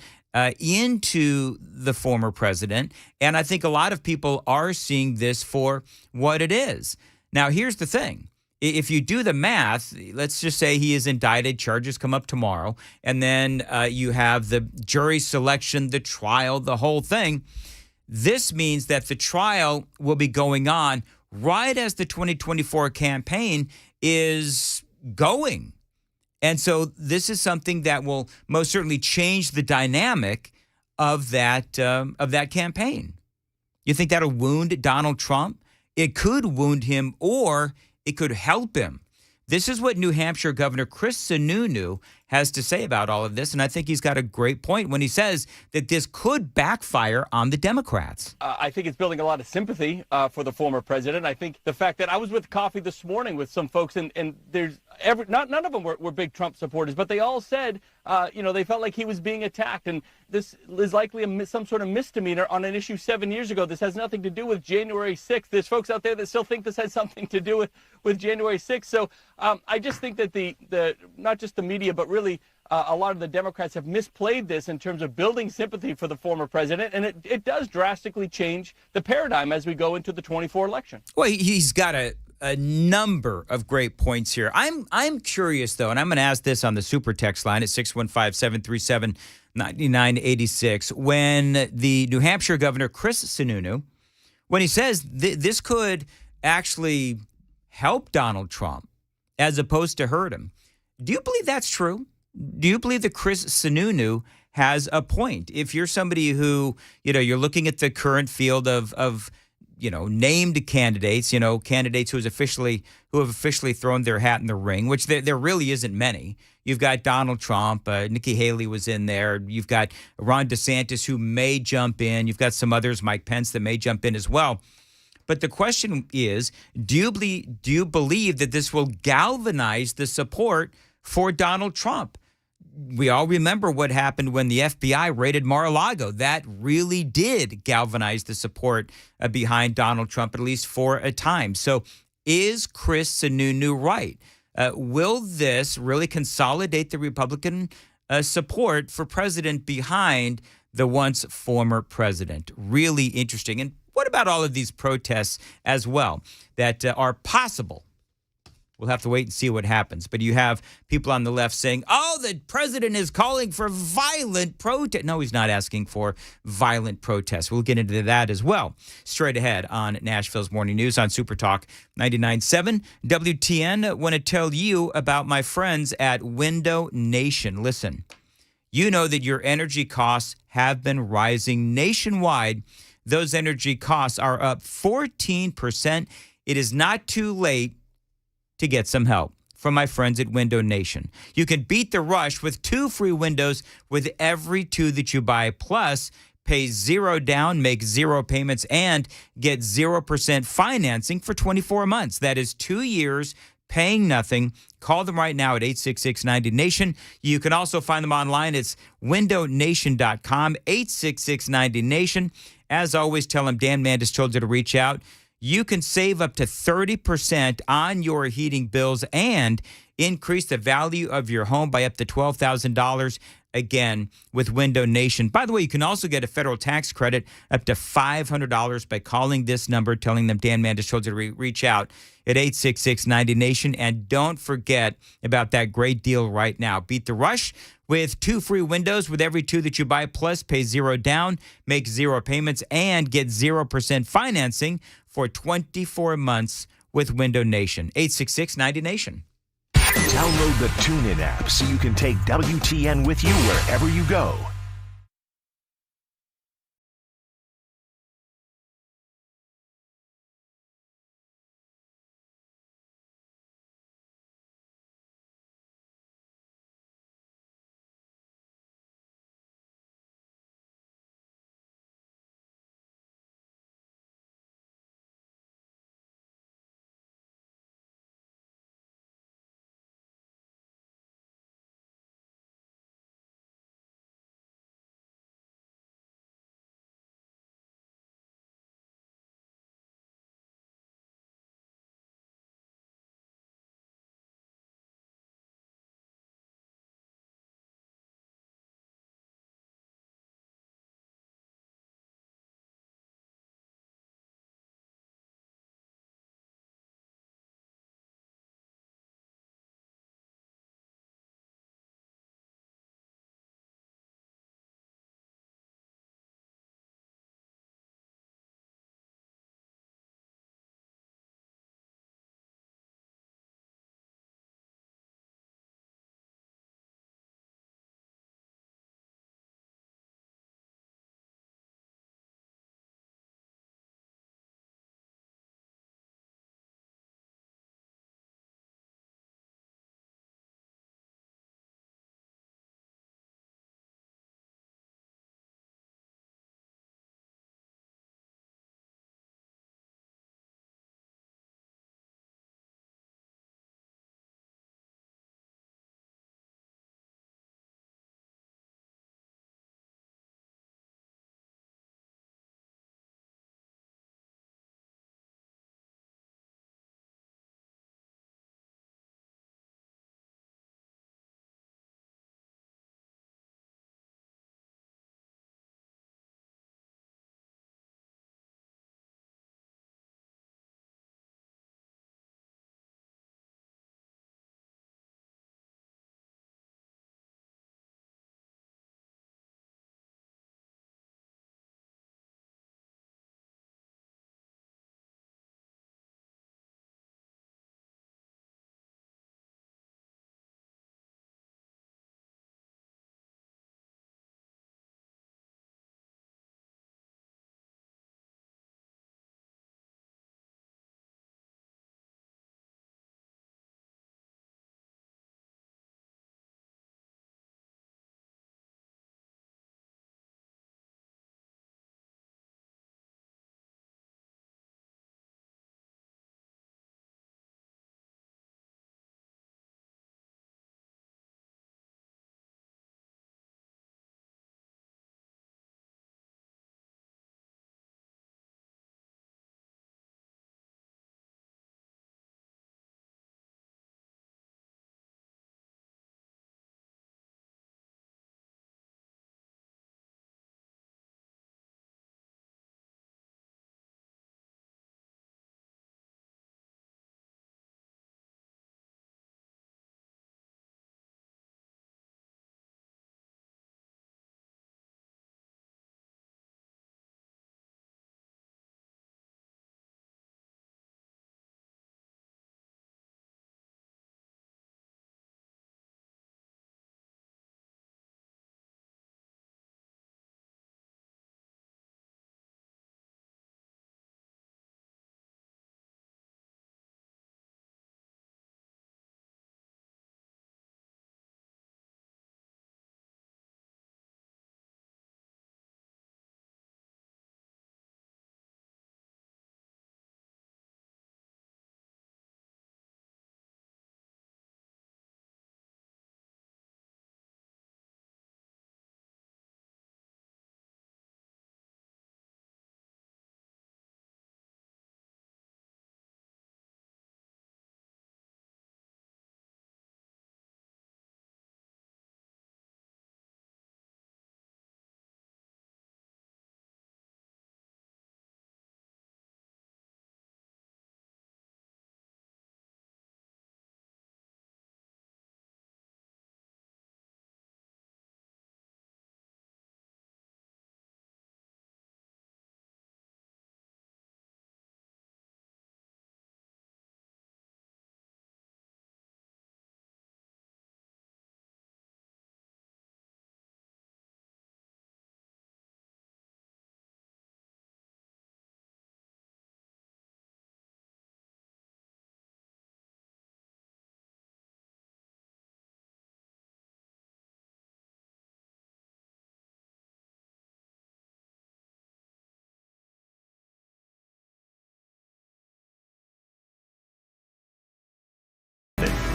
into the former president, and I think a lot of people are seeing this for what it is. Now, here's the thing. If you do the math, let's just say he is indicted, charges come up tomorrow, and then you have the jury selection, the trial, the whole thing. This means that the trial will be going on right as the 2024 campaign is going. And so this is something that will most certainly change the dynamic of that campaign. You think that'll wound Donald Trump? It could wound him, or it could help him. This is what New Hampshire Governor Chris Sununu has to say about all of this, and I think he's got a great point when he says that this could backfire on the Democrats. I think it's building a lot of sympathy for the former president. I think the fact that I was with coffee this morning with some folks, and there's none of them were big Trump supporters, but they all said, they felt like he was being attacked, and this is likely some sort of misdemeanor on an issue 7 years ago. This has nothing to do with January 6th. There's folks out there that still think this has something to do with January 6th. So I just think that the not just the media, but really a lot of the Democrats have misplayed this in terms of building sympathy for the former president, and it does drastically change the paradigm as we go into the 24 election. Well, he's got a number of great points here. I'm curious, though, and I'm going to ask this on the super text line at 615-737-9986. When the New Hampshire Governor Chris Sununu, when he says this could actually help Donald Trump as opposed to hurt him, do you believe that's true? Do you believe that Chris Sununu has a point? If you're somebody who, you're looking at the current field of named candidates, candidates who have officially thrown their hat in the ring, which there really isn't many. You've got Donald Trump, Nikki Haley was in there. You've got Ron DeSantis, who may jump in. You've got some others, Mike Pence, that may jump in as well. But the question is, do you believe that this will galvanize the support for Donald Trump? We all remember what happened when the FBI raided Mar-a-Lago. That really did galvanize the support behind Donald Trump, at least for a time. So is Chris Sununu right? Will this really consolidate the Republican support for president behind the once former president? Really interesting. And what about all of these protests as well that are possible We'll have to wait and see what happens. But you have people on the left saying, oh, the president is calling for violent protest. No, he's not asking for violent protests. We'll get into that as well. Straight ahead on Nashville's Morning News on Super Talk 99.7 WTN. Want to tell you about my friends at Window Nation. Listen, you know that your energy costs have been rising nationwide. Those energy costs are up 14%. It is not too late to get some help from my friends at Window Nation. You can beat the rush with 2 free windows with every 2 that you buy. Plus, pay 0 down, make 0 payments, and get 0% financing for 24 months. That is 2 years paying nothing. Call them right now at 866-90-NATION. You can also find them online. It's windownation.com, 866-90-NATION. As always, tell them Dan Mandis told you to reach out. You can save up to 30% on your heating bills and increase the value of your home by up to $12,000. Again, with Window Nation. By the way, you can also get a federal tax credit up to $500 by calling this number, telling them Dan Mandis told you to reach out at 866-90-NATION. And don't forget about that great deal right now. Beat the rush with 2 free windows with every 2 that you buy. Plus, pay 0 down, make 0 payments, and get 0% financing for 24 months with Window Nation. 866-90-NATION. Download the TuneIn app so you can take WTN with you wherever you go.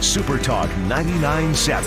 Super Talk 99.7.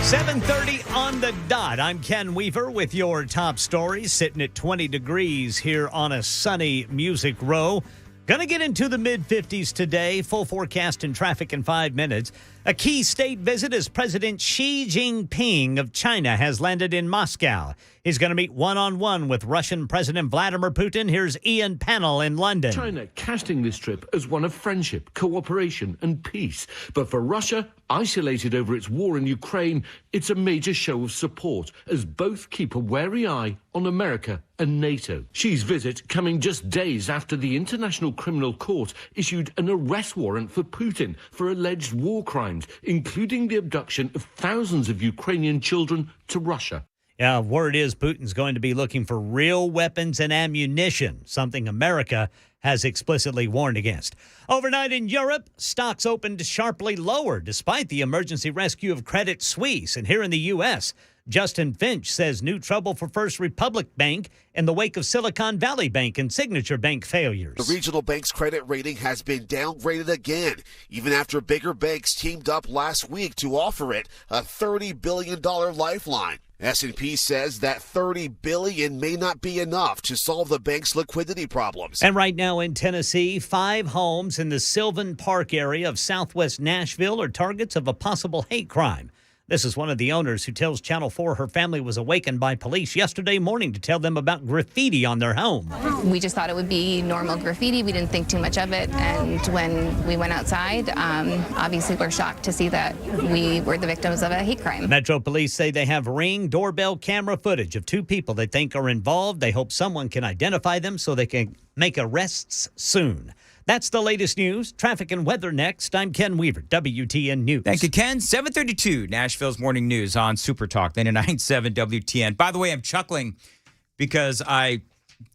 7:30 on the dot. I'm Ken Weaver with your top stories, sitting at 20 degrees here on a sunny Music Row. Gonna get into the mid-50s today. Full forecast and traffic in 5 minutes. A key state visit as President Xi Jinping of China has landed in Moscow. He's going to meet one-on-one with Russian President Vladimir Putin. Here's Ian Pennell in London. China casting this trip as one of friendship, cooperation and peace. But for Russia, isolated over its war in Ukraine, it's a major show of support as both keep a wary eye on America and NATO. Xi's visit coming just days after the International Criminal Court issued an arrest warrant for Putin for alleged war crimes, including the abduction of thousands of Ukrainian children to Russia. Yeah, word is Putin's going to be looking for real weapons and ammunition, something America has explicitly warned against. Overnight in Europe, stocks opened sharply lower despite the emergency rescue of Credit Suisse. And here in the U.S., Justin Finch says new trouble for First Republic Bank in the wake of Silicon Valley Bank and Signature Bank failures. The regional bank's credit rating has been downgraded again, even after bigger banks teamed up last week to offer it a $30 billion lifeline. S&P says that $30 billion may not be enough to solve the bank's liquidity problems. And right now in Tennessee, 5 homes in the Sylvan Park area of southwest Nashville are targets of a possible hate crime. This is one of the owners who tells Channel 4 her family was awakened by police yesterday morning to tell them about graffiti on their home. We just thought it would be normal graffiti. We didn't think too much of it. And when we went outside, obviously we're shocked to see that we were the victims of a hate crime. Metro Police say they have Ring doorbell camera footage of 2 people they think are involved. They hope someone can identify them so they can make arrests soon. That's the latest news. Traffic and weather next. I'm Ken Weaver, WTN News. Thank you, Ken. 7:32, Nashville's morning news on Super Talk 99.7 WTN. By the way, I'm chuckling because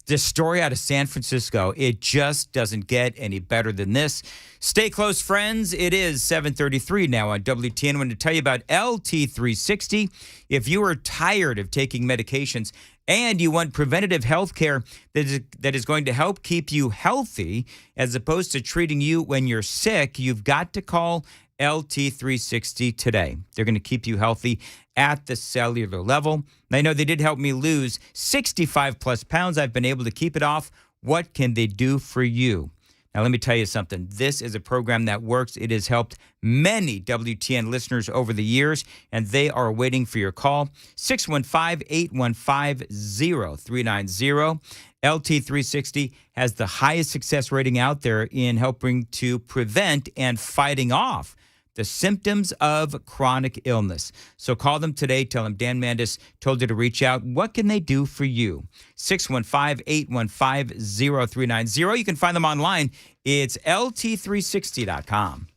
this story out of San Francisco, it just doesn't get any better than this. Stay close, friends. It is 7:33 now on WTN. I want to tell you about LT360. If you are tired of taking medications and you want preventative health care that is going to help keep you healthy as opposed to treating you when you're sick, you've got to call LT360 today. They're going to keep you healthy at the cellular level. I know they did help me lose 65 plus pounds. I've been able to keep it off. What can they do for you? Now, let me tell you something. This is a program that works. It has helped many WTN listeners over the years, and they are waiting for your call. 615-815-0390. LT360 has the highest success rating out there in helping to prevent and fighting off the symptoms of chronic illness. So call them today. Tell them Dan Mandis told you to reach out. What can they do for you? 615-815-0390. You can find them online. It's lt360.com.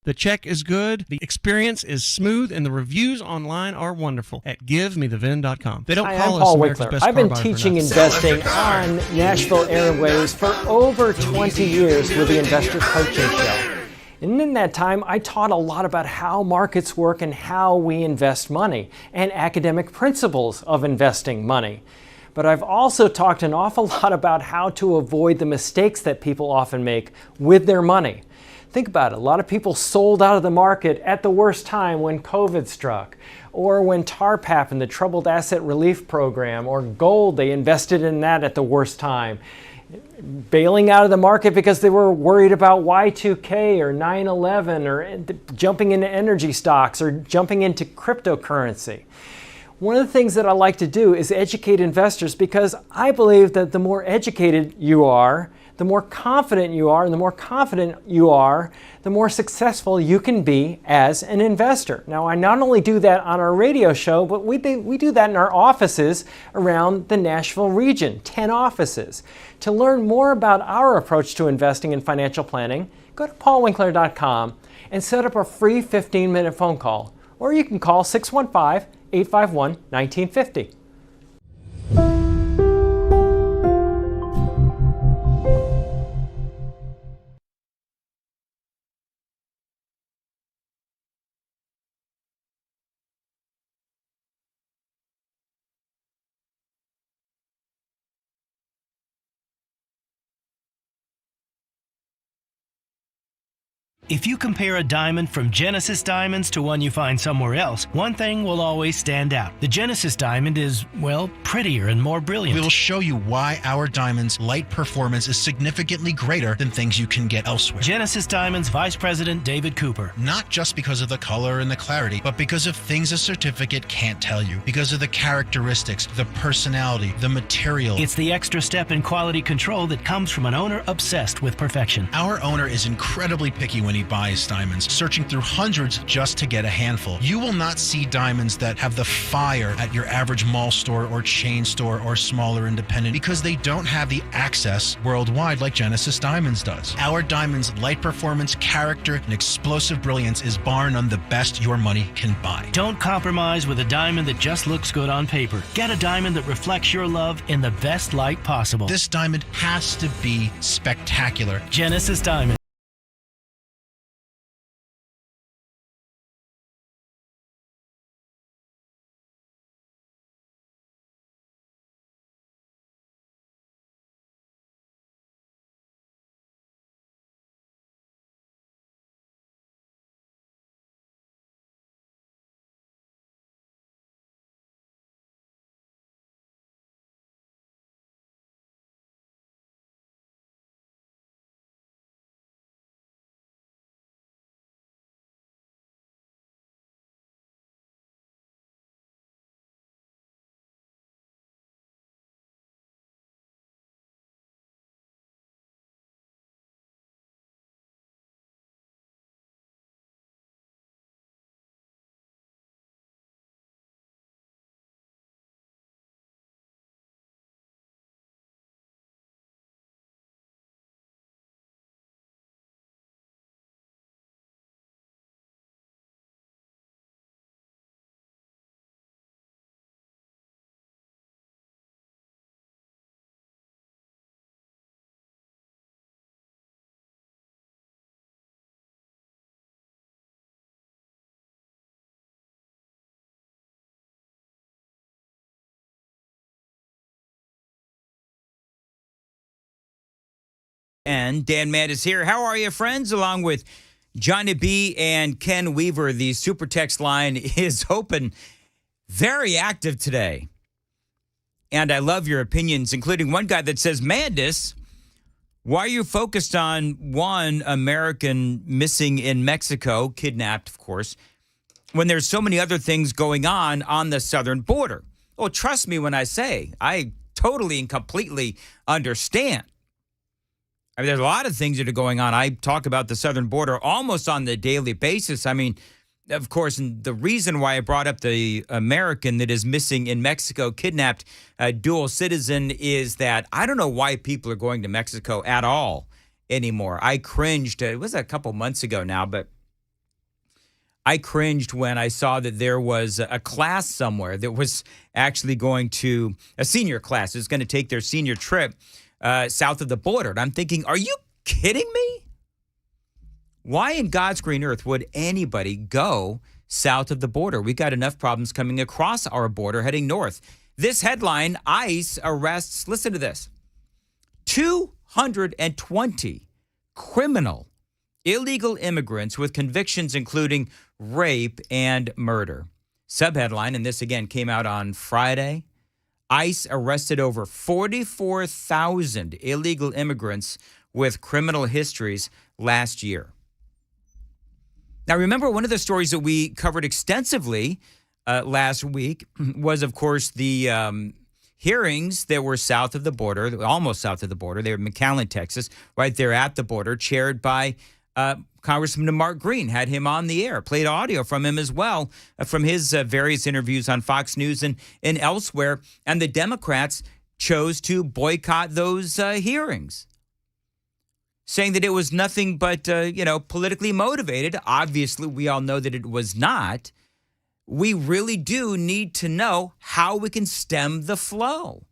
The check is good, the experience is smooth, and the reviews online are wonderful at GiveMeTheVin.com. They don't call us America's Best Car I've been Buyer for teaching nothing. investing on Nashville Airways for over 20 years with the Investor Coaching Show. And in that time, I taught a lot about how markets work and how we invest money and academic principles of investing money. But I've also talked an awful lot about how to avoid the mistakes that people often make with their money. Think about it. A lot of people sold out of the market at the worst time when COVID struck, or when TARP happened, the Troubled Asset Relief Program, or gold, they invested in that at the worst time. Bailing out of the market because they were worried about Y2K or 9/11 or jumping into energy stocks or jumping into cryptocurrency. One of the things that I like to do is educate investors because I believe that the more educated you are, the more confident you are, and the more confident you are, the more successful you can be as an investor. Now, I not only do that on our radio show, but we do that in our offices around the Nashville region, 10 offices. To learn more about our approach to investing and financial planning, go to paulwinkler.com and set up a free 15-minute phone call. Or you can call 615-851-1950. If you compare a diamond from Genesis Diamonds to one you find somewhere else, one thing will always stand out. The Genesis diamond is, well, prettier and more brilliant. We will show you why our diamond's light performance is significantly greater than things you can get elsewhere. Genesis Diamonds Vice President David Cooper. Not just because of the color and the clarity, but because of things a certificate can't tell you. Because of the characteristics, the personality, the material. It's the extra step in quality control that comes from an owner obsessed with perfection. Our owner is incredibly picky when he buys diamonds, searching through hundreds just to get a handful. You will not see diamonds that have the fire at your average mall store or chain store or smaller independent because they don't have the access worldwide like Genesis Diamonds does. Our diamond's light performance, character, and explosive brilliance is bar none the best your money can buy. Don't compromise with a diamond that just looks good on paper. Get a diamond that reflects your love in the best light possible. This diamond has to be spectacular. Genesis Diamond. And Dan Mandis here. How are you, friends? Along with Johnny B. and Ken Weaver, the super text line is open, very active today. And I love your opinions, including one guy that says, Mandis, why are you focused on one American missing in Mexico, kidnapped, of course, when there's so many other things going on the southern border? Oh, trust me when I say I totally and completely understand. I mean, there's a lot of things that are going on. I talk about the southern border almost on the daily basis. I mean, of course, and the reason why I brought up the American that is missing in Mexico, kidnapped, dual citizen, is that I don't know why people are going to Mexico at all anymore. I cringed. It was a couple months ago now, but I cringed when I saw that there was a class somewhere that was actually going to, a senior class is going to take their senior trip south of the border. And I'm thinking, are you kidding me? Why in God's green earth would anybody go south of the border? We've got enough problems coming across our border heading north. This headline, ICE arrests, listen to this, 220 criminal illegal immigrants with convictions including rape and murder. Subheadline, and this again came out on Friday, ICE arrested over 44,000 illegal immigrants with criminal histories last year. Now, remember, one of the stories that we covered extensively last week was, of course, the hearings that were south of the border, almost south of the border. They were in McAllen, Texas, right there at the border, chaired by Congressman Mark Green. Had him on the air, played audio from him as well, from his various interviews on Fox News and elsewhere. And the Democrats chose to boycott those hearings, saying that it was nothing but, politically motivated. Obviously, we all know that it was not. We really do need to know how we can stem the flow.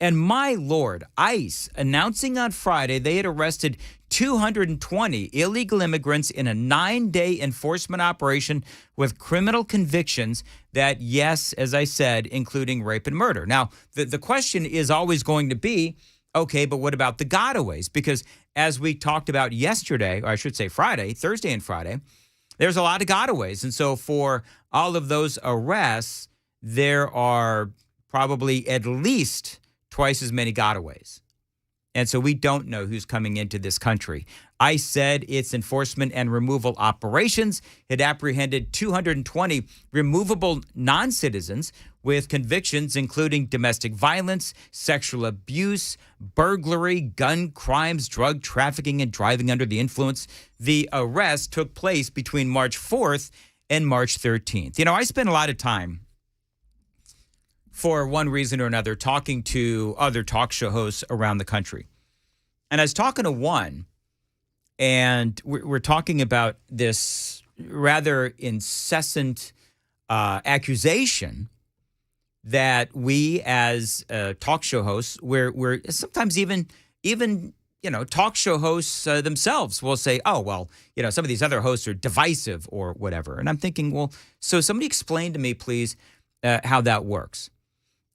And my Lord, ICE announcing on Friday they had arrested 220 illegal immigrants in a 9-day enforcement operation with criminal convictions that, yes, as I said, including rape and murder. Now, the question is always going to be, Okay, but what about the gotaways? Because as we talked about yesterday, or I should say Thursday and Friday, there's a lot of gotaways. And so for all of those arrests, there are probably at least twice as many gotaways. And so we don't know who's coming into this country. ICE said its enforcement and removal operations had apprehended 220 removable non-citizens with convictions including domestic violence, sexual abuse, burglary, gun crimes, drug trafficking, and driving under the influence. The arrest took place between March 4th and March 13th. You know, I spent a lot of time, for one reason or another, talking to other talk show hosts around the country. And I was talking to one, and we're talking about this rather incessant accusation that we as talk show hosts, we're sometimes even talk show hosts themselves will say, oh, well, some of these other hosts are divisive or whatever. And I'm thinking, well, so somebody explain to me, please, how that works.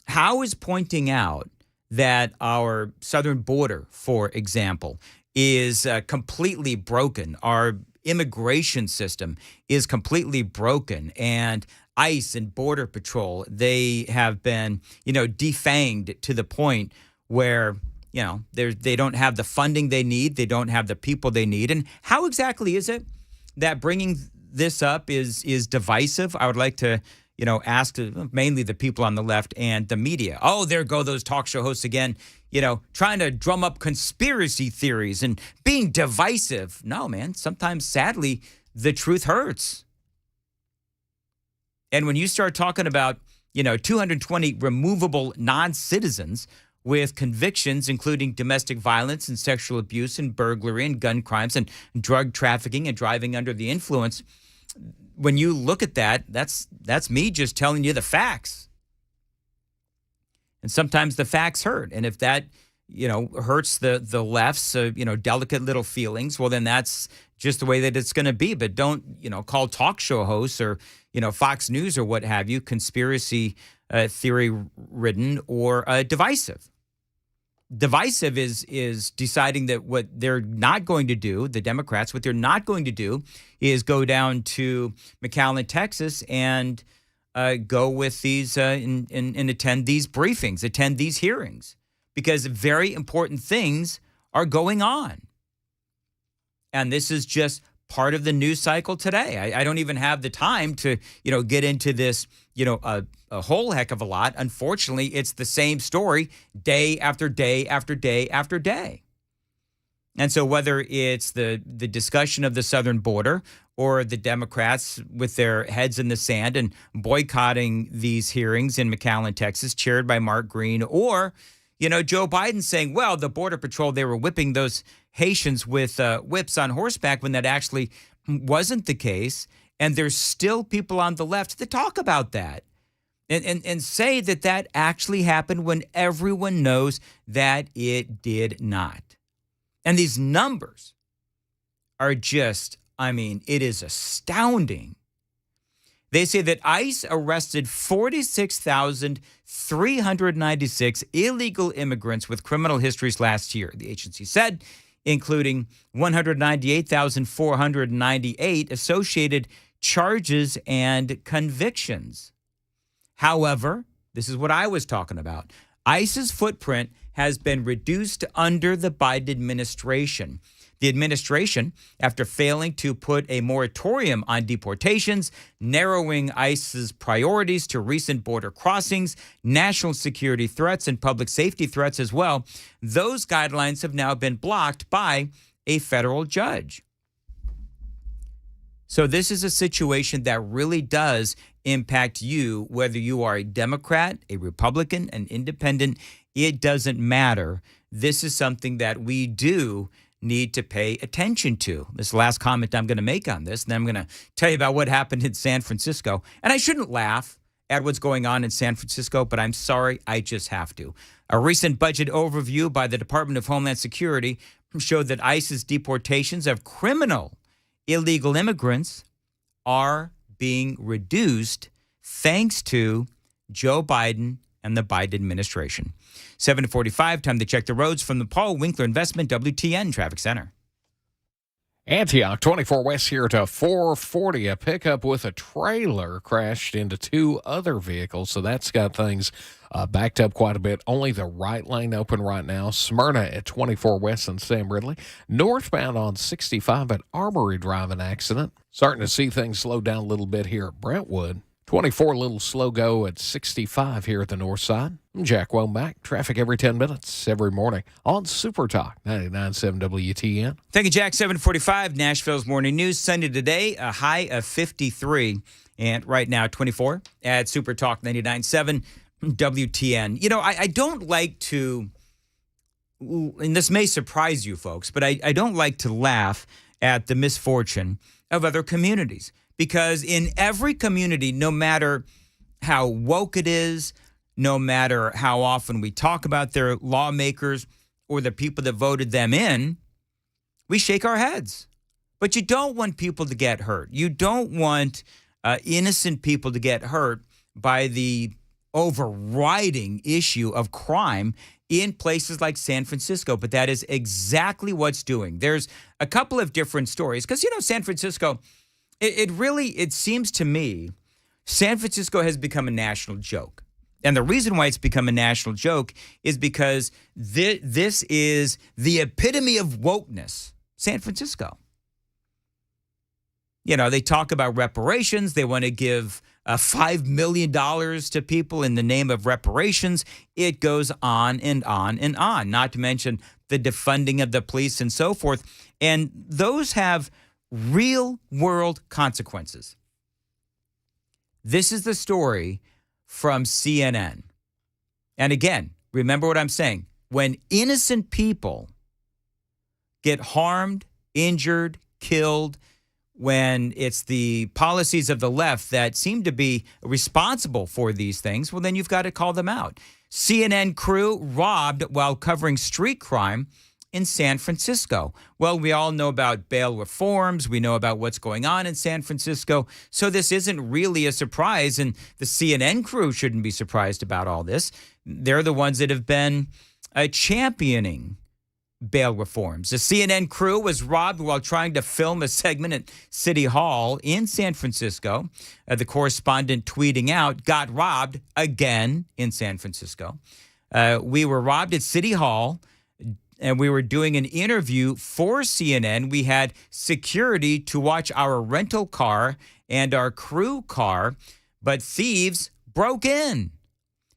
How is pointing out that our southern border, for example, is completely broken, our immigration system is completely broken, and ICE and Border Patrol, they have been, defanged to the point where, they don't have the funding they need, they don't have the people they need. And how exactly is it that bringing this up is divisive? I would like to ask mainly the people on the left and the media. Oh, there go those talk show hosts again, trying to drum up conspiracy theories and being divisive. No, man, sometimes, sadly, the truth hurts. And when you start talking about, 220 removable non-citizens with convictions including domestic violence and sexual abuse and burglary and gun crimes and drug trafficking and driving under the influence, when you look at that, that's me just telling you the facts. And sometimes the facts hurt. And if that, hurts the left's, delicate little feelings, well, then that's just the way that it's going to be. But don't, call talk show hosts or, Fox News or what have you, conspiracy theory ridden or divisive. Divisive is deciding that what they're not going to do, the Democrats, what they're not going to do is go down to McAllen, Texas, and go with these and attend these briefings, attend these hearings, because very important things are going on. And this is just part of the news cycle today. I don't even have the time to, get into this, a whole heck of a lot. Unfortunately, it's the same story day after day after day after day. And so whether it's the discussion of the southern border or the Democrats with their heads in the sand and boycotting these hearings in McAllen, Texas, chaired by Mark Green, or, Joe Biden saying, well, the Border Patrol, they were whipping those Haitians with whips on horseback when that actually wasn't the case. And there's still people on the left that talk about that and say that actually happened when everyone knows that it did not. And these numbers are just, it is astounding. They say that ICE arrested 46,396 illegal immigrants with criminal histories last year, the agency said, including 198,498 associated charges and convictions. However, this is what I was talking about. ICE's footprint has been reduced under the Biden administration. The administration, after failing to put a moratorium on deportations, narrowing ICE's priorities to recent border crossings, national security threats, and public safety threats as well, those guidelines have now been blocked by a federal judge. So this is a situation that really does impact you, whether you are a Democrat, a Republican, an independent. It doesn't matter. This is something that we do need to pay attention to. This is the last comment I'm going to make on this, and then I'm going to tell you about what happened in San Francisco. And I shouldn't laugh at what's going on in San Francisco, but I'm sorry, I just have to. A recent budget overview by the Department of Homeland Security showed that ICE's deportations of criminal illegal immigrants are being reduced thanks to Joe Biden and the Biden administration. 7:45, time to check the roads from the Paul Winkler Investment WTN Traffic Center. Antioch, 24 West here to 440. A pickup with a trailer crashed into two other vehicles, so that's got things backed up quite a bit. Only the right lane open right now. Smyrna at 24 West and Sam Ridley. Northbound on 65 at Armory Drive, an accident. Starting to see things slow down a little bit here at Brentwood. 24, little slow go at 65 here at the north side. I'm Jack Womack. Traffic every 10 minutes, every morning on Super Talk 99.7 WTN. Thank you, Jack. 7:45, Nashville's Morning News. Sunday today, a high of 53, and right now 24 at Super Talk 99.7 WTN. You know, I don't like to, and this may surprise you folks, but I don't like to laugh at the misfortune of other communities. Because in every community, no matter how woke it is, no matter how often we talk about their lawmakers or the people that voted them in, we shake our heads. But you don't want people to get hurt. You don't want innocent people to get hurt by the overriding issue of crime in places like San Francisco. But that is exactly what's doing. There's a couple of different stories. Because, you know, San Francisco... It seems to me, San Francisco has become a national joke. And the reason why it's become a national joke is because this is the epitome of wokeness, San Francisco. You know, they talk about reparations. They want to give $5 million to people in the name of reparations. It goes on and on and on, not to mention the defunding of the police and so forth. And those have real-world consequences. This is the story from CNN. And again, remember what I'm saying. When innocent people get harmed, injured, killed, when it's the policies of the left that seem to be responsible for these things, well, then you've got to call them out. CNN crew robbed while covering street crime in San Francisco. Well, we all know about bail reforms. We know about what's going on in San Francisco. So this isn't really a surprise, and the CNN crew shouldn't be surprised about all this. They're the ones that have been championing bail reforms. The CNN crew was robbed while trying to film a segment at City Hall in San Francisco. The correspondent tweeting out, got robbed again in San Francisco. We were robbed at City Hall, and we were doing an interview for CNN. We had security to watch our rental car and our crew car, but thieves broke in.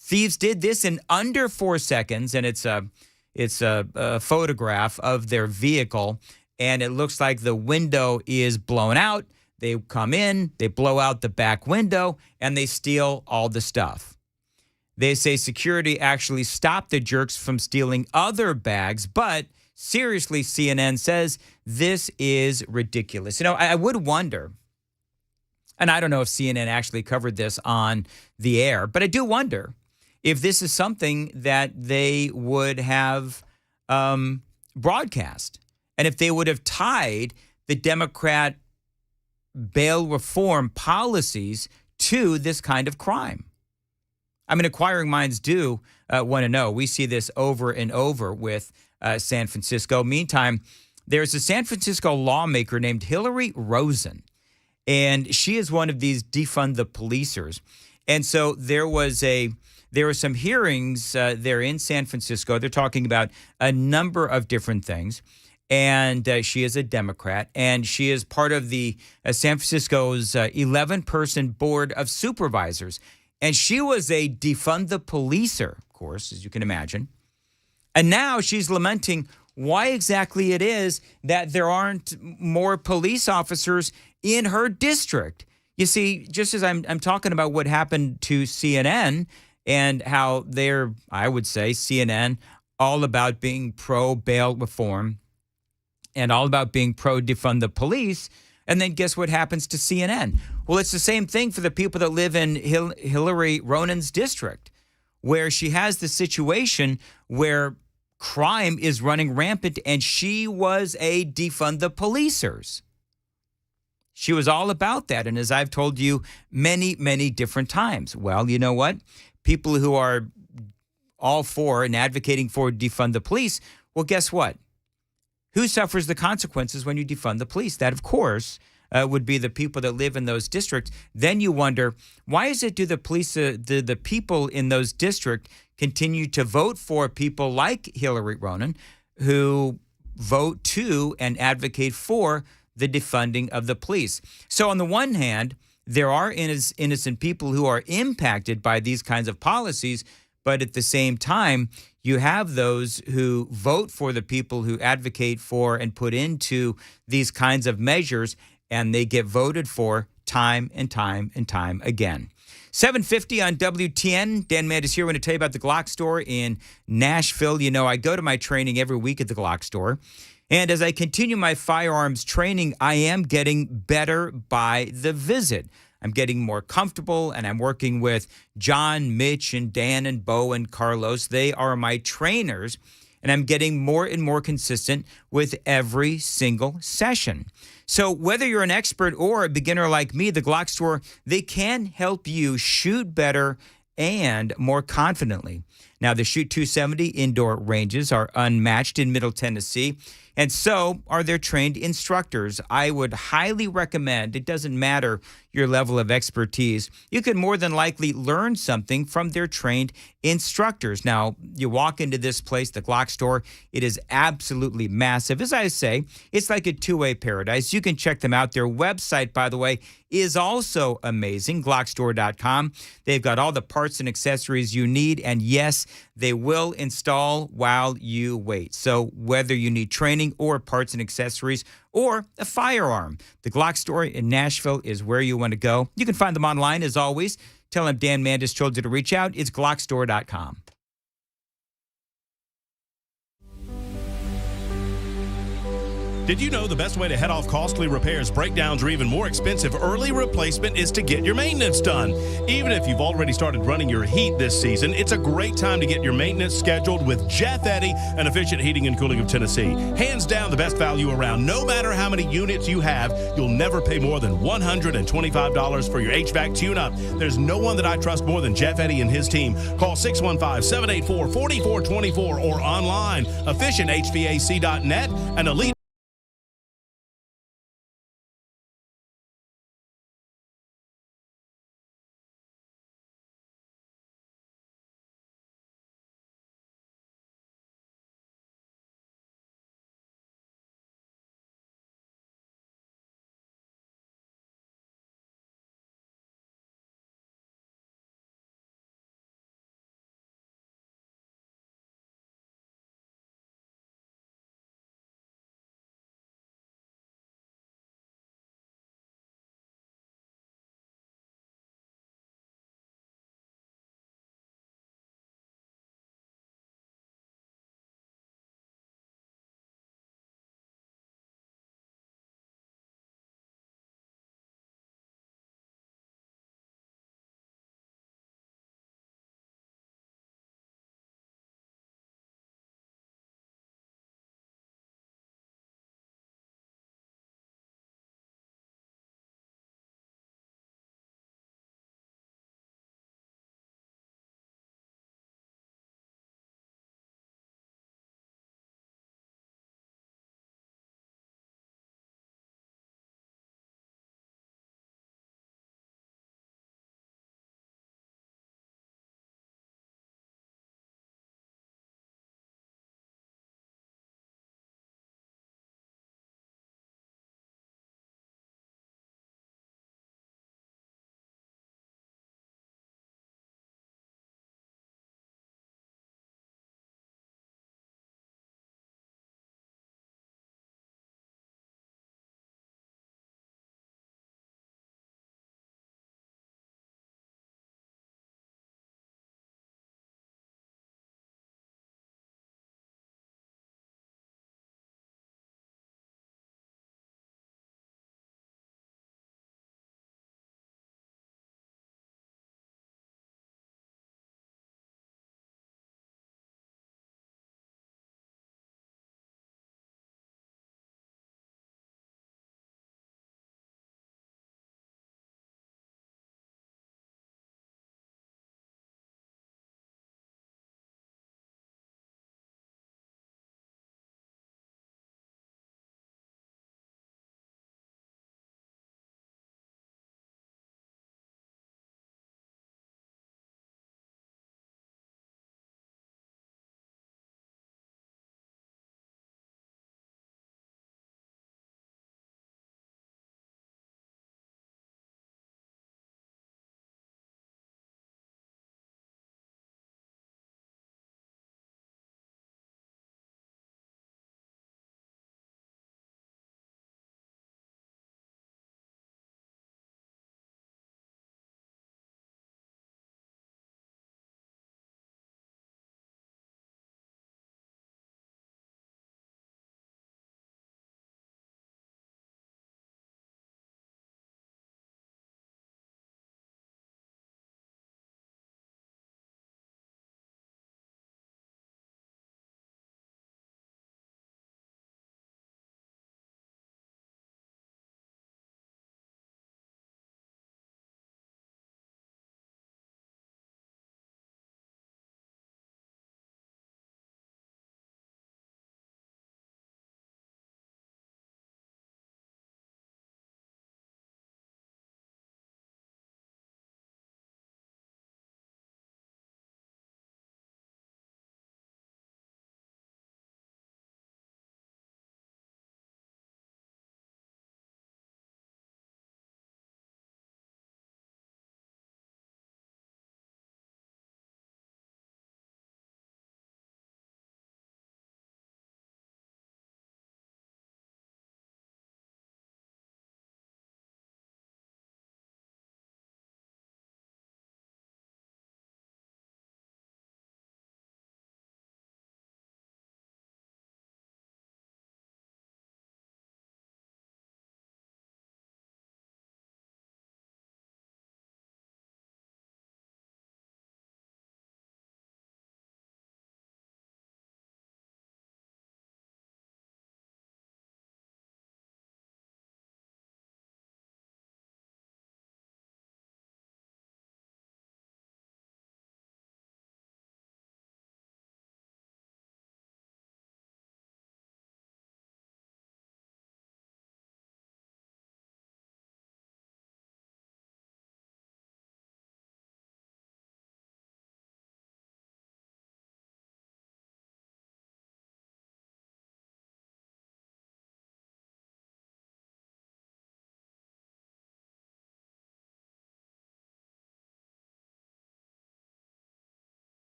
Thieves did this in under 4 seconds, and it's a photograph of their vehicle, and it looks like the window is blown out. They come in, they blow out the back window, and they steal all the stuff. They say security actually stopped the jerks from stealing other bags, but seriously, CNN says this is ridiculous. You know, I would wonder, and I don't know if CNN actually covered this on the air, but I do wonder if this is something that they would have broadcast, and if they would have tied the Democrat bail reform policies to this kind of crime. I mean, inquiring minds do want to know. We see this over and over with San Francisco. Meantime, there's a San Francisco lawmaker named Hillary Rosen, and she is one of these defund the policers. And so there were some hearings there in San Francisco. They're talking about a number of different things. And she is a Democrat, and she is part of the San Francisco's 11-person board of supervisors. And she was a defund the policer, of course, as you can imagine. And now she's lamenting why exactly it is that there aren't more police officers in her district. You see, just as I'm talking about what happened to CNN and how they're, I would say, CNN, all about being pro-bail reform and all about being pro-defund the police. And then guess what happens to CNN? Well, it's the same thing for the people that live in Hillary Ronan's district, where she has the situation where crime is running rampant, and she was a defund the policers. She was all about that. And as I've told you many, many different times, well, you know what? People who are all for and advocating for defund the police, well, guess what? Who suffers the consequences when you defund the police? That, of course, would be the people that live in those districts. Then you wonder, why is it do the police, the people in those districts continue to vote for people like Hillary Ronan, who vote to and advocate for the defunding of the police? So on the one hand, there are innocent people who are impacted by these kinds of policies, but at the same time, you have those who vote for the people who advocate for and put into these kinds of measures, and they get voted for time and time and time again. 7:50 on WTN. Dan Mandis here. I want to tell you about the Glock store in Nashville. You know, I go to my training every week at the Glock store. And as I continue my firearms training, I am getting better by the visit. I'm getting more comfortable, and I'm working with John, Mitch, and Dan, and Bo, and Carlos. They are my trainers, and I'm getting more and more consistent with every single session. So whether you're an expert or a beginner like me, the Glock store, they can help you shoot better and more confidently. Now, the Shoot 270 indoor ranges are unmatched in Middle Tennessee, and so are their trained instructors. I would highly recommend, it doesn't matter your level of expertise, you can more than likely learn something from their trained instructors. Now, you walk into this place, the Glock store, it is absolutely massive. As I say, it's like a two-way paradise. You can check them out. Their website, by the way, is also amazing, glockstore.com. They've got all the parts and accessories you need, and yes, they will install while you wait. So whether you need training or parts and accessories or a firearm, the Glock store in Nashville is where you want to go. You can find them online, as always. Tell them Dan Mandis told you to reach out. It's glockstore.com. Did you know the best way to head off costly repairs, breakdowns, or even more expensive early replacement is to get your maintenance done? Even if you've already started running your heat this season, it's a great time to get your maintenance scheduled with Jeff Eddy and Efficient Heating and Cooling of Tennessee. Hands down, the best value around. No matter how many units you have, you'll never pay more than $125 for your HVAC tune-up. There's no one that I trust more than Jeff Eddy and his team. Call 615-784-4424 or online, efficienthvac.net, and Elite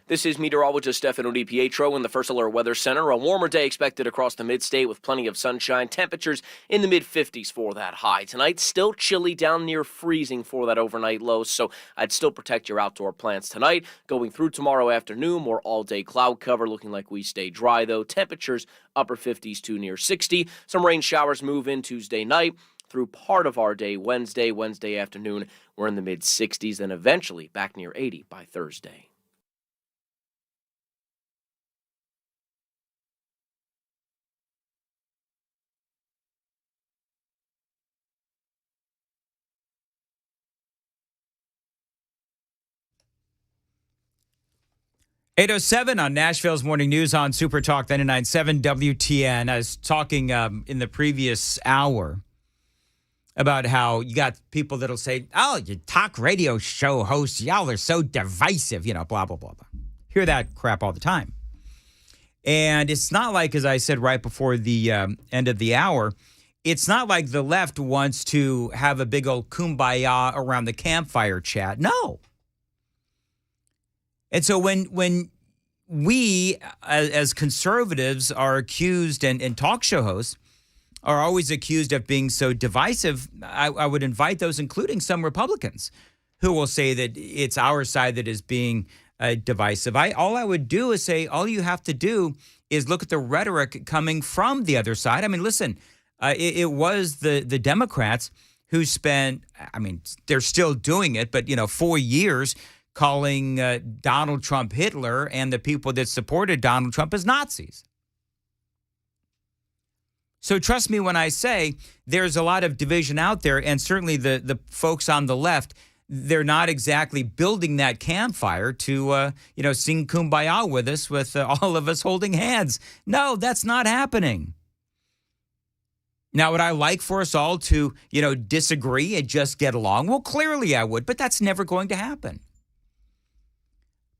This is meteorologist Stefano DiPietro in the First Alert Weather Center. A warmer day expected across the mid-state with plenty of sunshine. Temperatures in the mid-50s for that high. Tonight, still chilly, down near freezing for that overnight low, so I'd still protect your outdoor plants tonight. Going through tomorrow afternoon, more all-day cloud cover, looking like we stay dry, though. Temperatures upper 50s to near 60. Some rain showers move in Tuesday night. Through part of our day Wednesday afternoon, we're in the mid-60s, and eventually back near 80 by Thursday. .807 on Nashville's Morning News on Super Talk 99.7 WTN. I was talking in the previous hour about how you got people that'll say, oh, you talk radio show hosts, y'all are so divisive, blah, blah, blah, blah. Hear that crap all the time. And it's not like, as I said right before the end of the hour, it's not like the left wants to have a big old kumbaya around the campfire chat. No. And so when we, as conservatives, are accused, and talk show hosts are always accused of being so divisive, I would invite those, including some Republicans, who will say that it's our side that is being divisive. All I would do is say, all you have to do is look at the rhetoric coming from the other side. I mean, listen, it was the Democrats who spent, they're still doing it, but, 4 years calling Donald Trump Hitler and the people that supported Donald Trump as Nazis. So trust me when I say there's a lot of division out there, and certainly the folks on the left, they're not exactly building that campfire to, sing Kumbaya with us, with all of us holding hands. No, that's not happening. Now, would I like for us all to, disagree and just get along? Well, clearly I would, but that's never going to happen.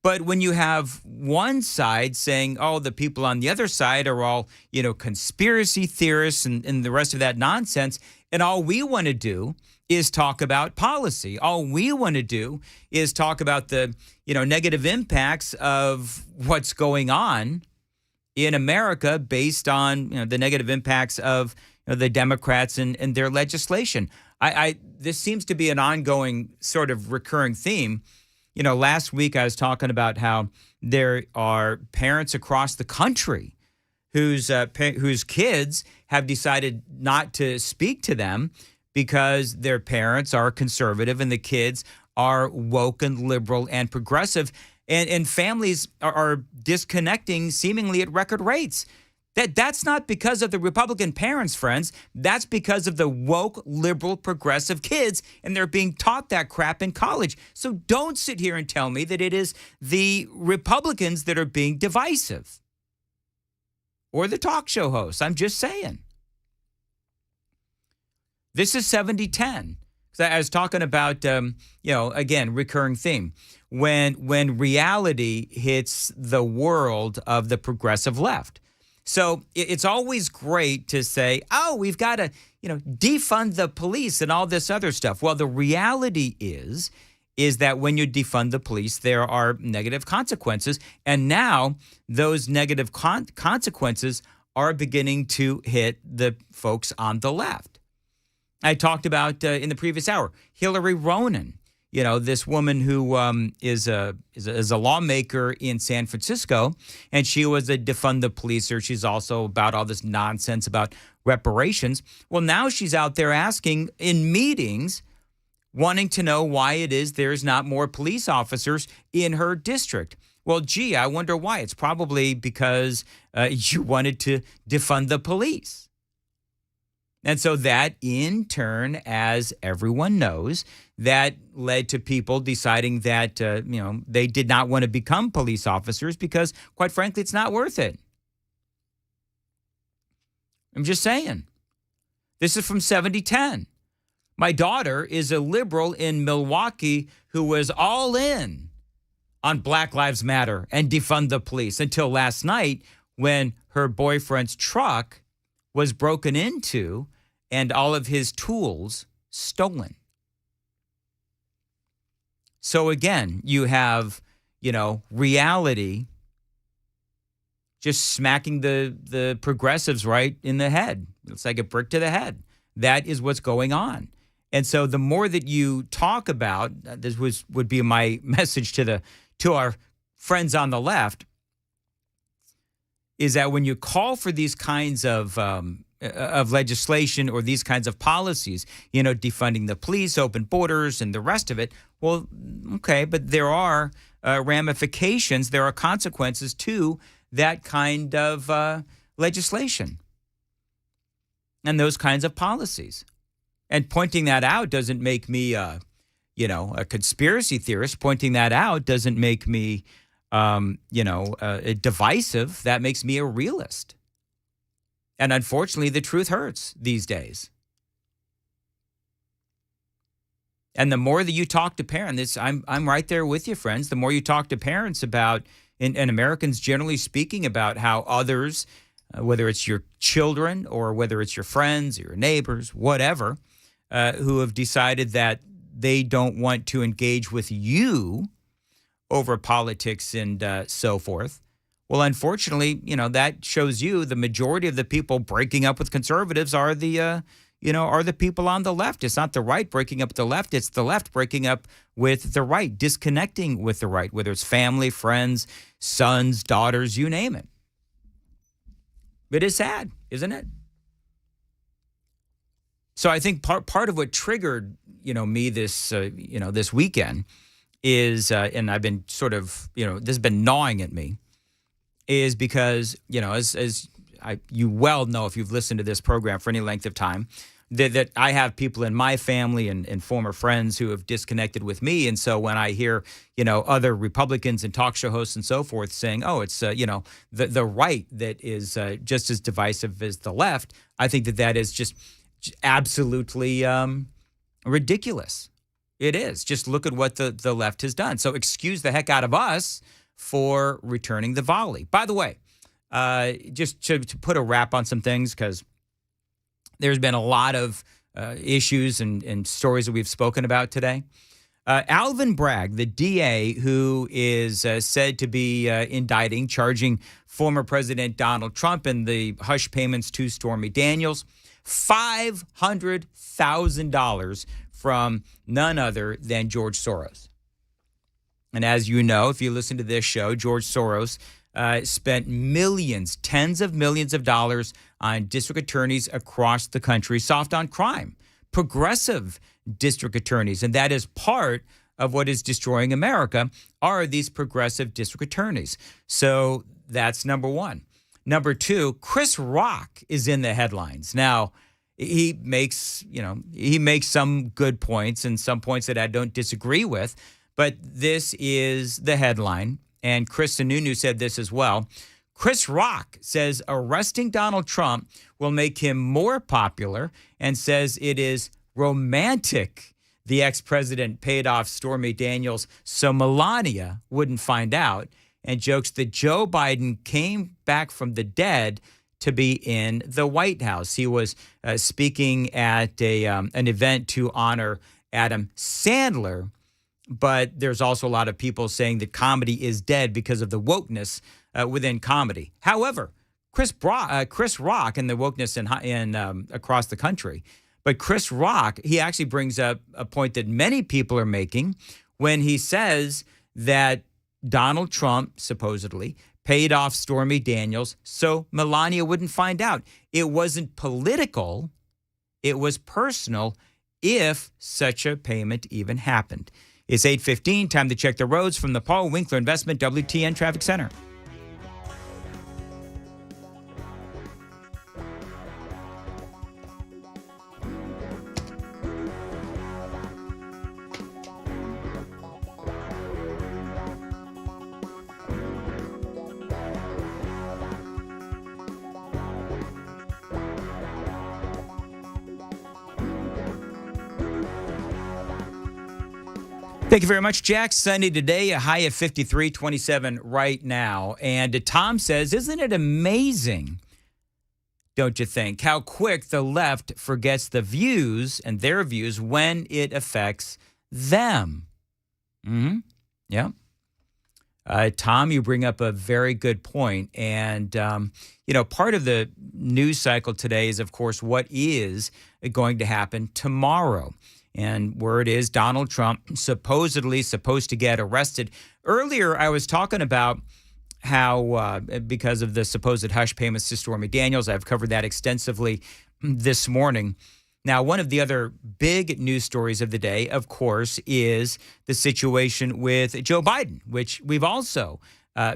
But when you have one side saying, oh, the people on the other side are all, conspiracy theorists and the rest of that nonsense, and all we want to do is talk about policy. All we want to do is talk about the, negative impacts of what's going on in America based on, the negative impacts of the Democrats and their legislation. This seems to be an ongoing sort of recurring theme. Last week I was talking about how there are parents across the country whose kids have decided not to speak to them because their parents are conservative and the kids are woke and liberal and progressive, and families are disconnecting seemingly at record rates. That's not because of the Republican parents, friends. That's because of the woke, liberal, progressive kids, and they're being taught that crap in college. So don't sit here and tell me that it is the Republicans that are being divisive or the talk show hosts. I'm just saying. This is 70-10. I was talking about, again, recurring theme. When reality hits the world of the progressive left. So it's always great to say, oh, we've got to, defund the police and all this other stuff. Well, the reality is that when you defund the police, there are negative consequences. And now those negative consequences are beginning to hit the folks on the left. I talked about in the previous hour, Hillary Ronen. This woman who is a lawmaker in San Francisco, and she was a defund the policer. She's also about all this nonsense about reparations. Well, now she's out there asking in meetings, wanting to know why it is there's not more police officers in her district. Well, gee, I wonder why. It's probably because you wanted to defund the police. And so that, in turn, as everyone knows, that led to people deciding that, they did not want to become police officers because, quite frankly, it's not worth it. I'm just saying. This is from 70-10. My daughter is a liberal in Milwaukee who was all in on Black Lives Matter and defund the police until last night when her boyfriend's truck was broken into and all of his tools stolen. So again, you have, reality just smacking the progressives right in the head. It's like a brick to the head. That is what's going on. And so the more that you talk about, this would be my message to our friends on the left, is that when you call for these kinds of legislation or these kinds of policies, defunding the police, open borders, and the rest of it, well, okay, but there are ramifications, there are consequences to that kind of legislation and those kinds of policies. And pointing that out doesn't make me, a conspiracy theorist. Pointing that out doesn't make me, divisive. That makes me a realist. And unfortunately, the truth hurts these days. And the more that you talk to parents, I'm right there with you, friends. The more you talk to parents about, and Americans generally speaking, about how others, whether it's your children or whether it's your friends or your neighbors, whatever, who have decided that they don't want to engage with you over politics and so forth. Well, unfortunately, that shows you the majority of the people breaking up with conservatives are the people on the left. It's not the right breaking up with the left. It's the left breaking up with the right, disconnecting with the right, whether it's family, friends, sons, daughters, you name it. It is sad, isn't it? So I think part of what triggered, me this weekend is, and I've been sort of, this has been gnawing at me, is because, as you well know if you've listened to this program for any length of time, that I have people in my family and former friends who have disconnected with me. And so when I hear, other Republicans and talk show hosts and so forth saying, oh, it's, the right that is just as divisive as the left, I think that is just absolutely ridiculous. It is. Just look at what the left has done. So excuse the heck out of us for returning the volley. By the way, just to put a wrap on some things, because there's been a lot of issues and stories that we've spoken about today. Alvin Bragg, the DA who is said to be charging former President Donald Trump in the hush payments to Stormy Daniels, $500,000 from none other than George Soros. And as you know, if you listen to this show, George Soros spent millions, tens of millions of dollars on district attorneys across the country, soft on crime, progressive district attorneys. And that is part of what is destroying America, are these progressive district attorneys. So that's number one. Number two, Chris Rock is in the headlines. Now, he makes some good points and some points that I don't disagree with, but this is the headline. And Chris Sununu said this as well. Chris Rock says arresting Donald Trump will make him more popular and says it is romantic the ex-president paid off Stormy Daniels so Melania wouldn't find out, and jokes that Joe Biden came back from the dead to be in the White House. He was speaking at an event to honor Adam Sandler, but there's also a lot of people saying that comedy is dead because of the wokeness within comedy. However, Chris Rock and the wokeness in across the country, but Chris Rock, he actually brings up a point that many people are making when he says that Donald Trump supposedly paid off Stormy Daniels so Melania wouldn't find out. It wasn't political, it was personal, if such a payment even happened. It's 8:15, time to check the roads from the Paul Winkler Investment WTN Traffic Center. Thank you very much, Jack. Sunny today, a high of 53, 27 right now. And Tom says, isn't it amazing, don't you think, how quick the left forgets the views and their views when it affects them? Mm-hmm. Yeah. Tom, you bring up a very good point. And, part of the news cycle today is, of course, what is going to happen tomorrow. And word is Donald Trump supposedly supposed to get arrested. Earlier, I was talking about how because of the supposed hush payments to Stormy Daniels, I've covered that extensively this morning. Now, one of the other big news stories of the day, of course, is the situation with Joe Biden, which we've also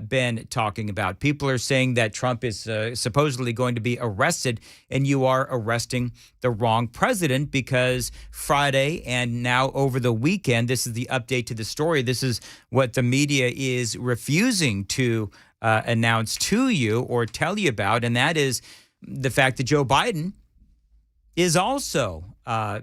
been talking about. People are saying that Trump is supposedly going to be arrested, and you are arresting the wrong president, because Friday and now over the weekend, this is the update to the story. This is what the media is refusing to announce to you or tell you about, and that is the fact that Joe Biden is also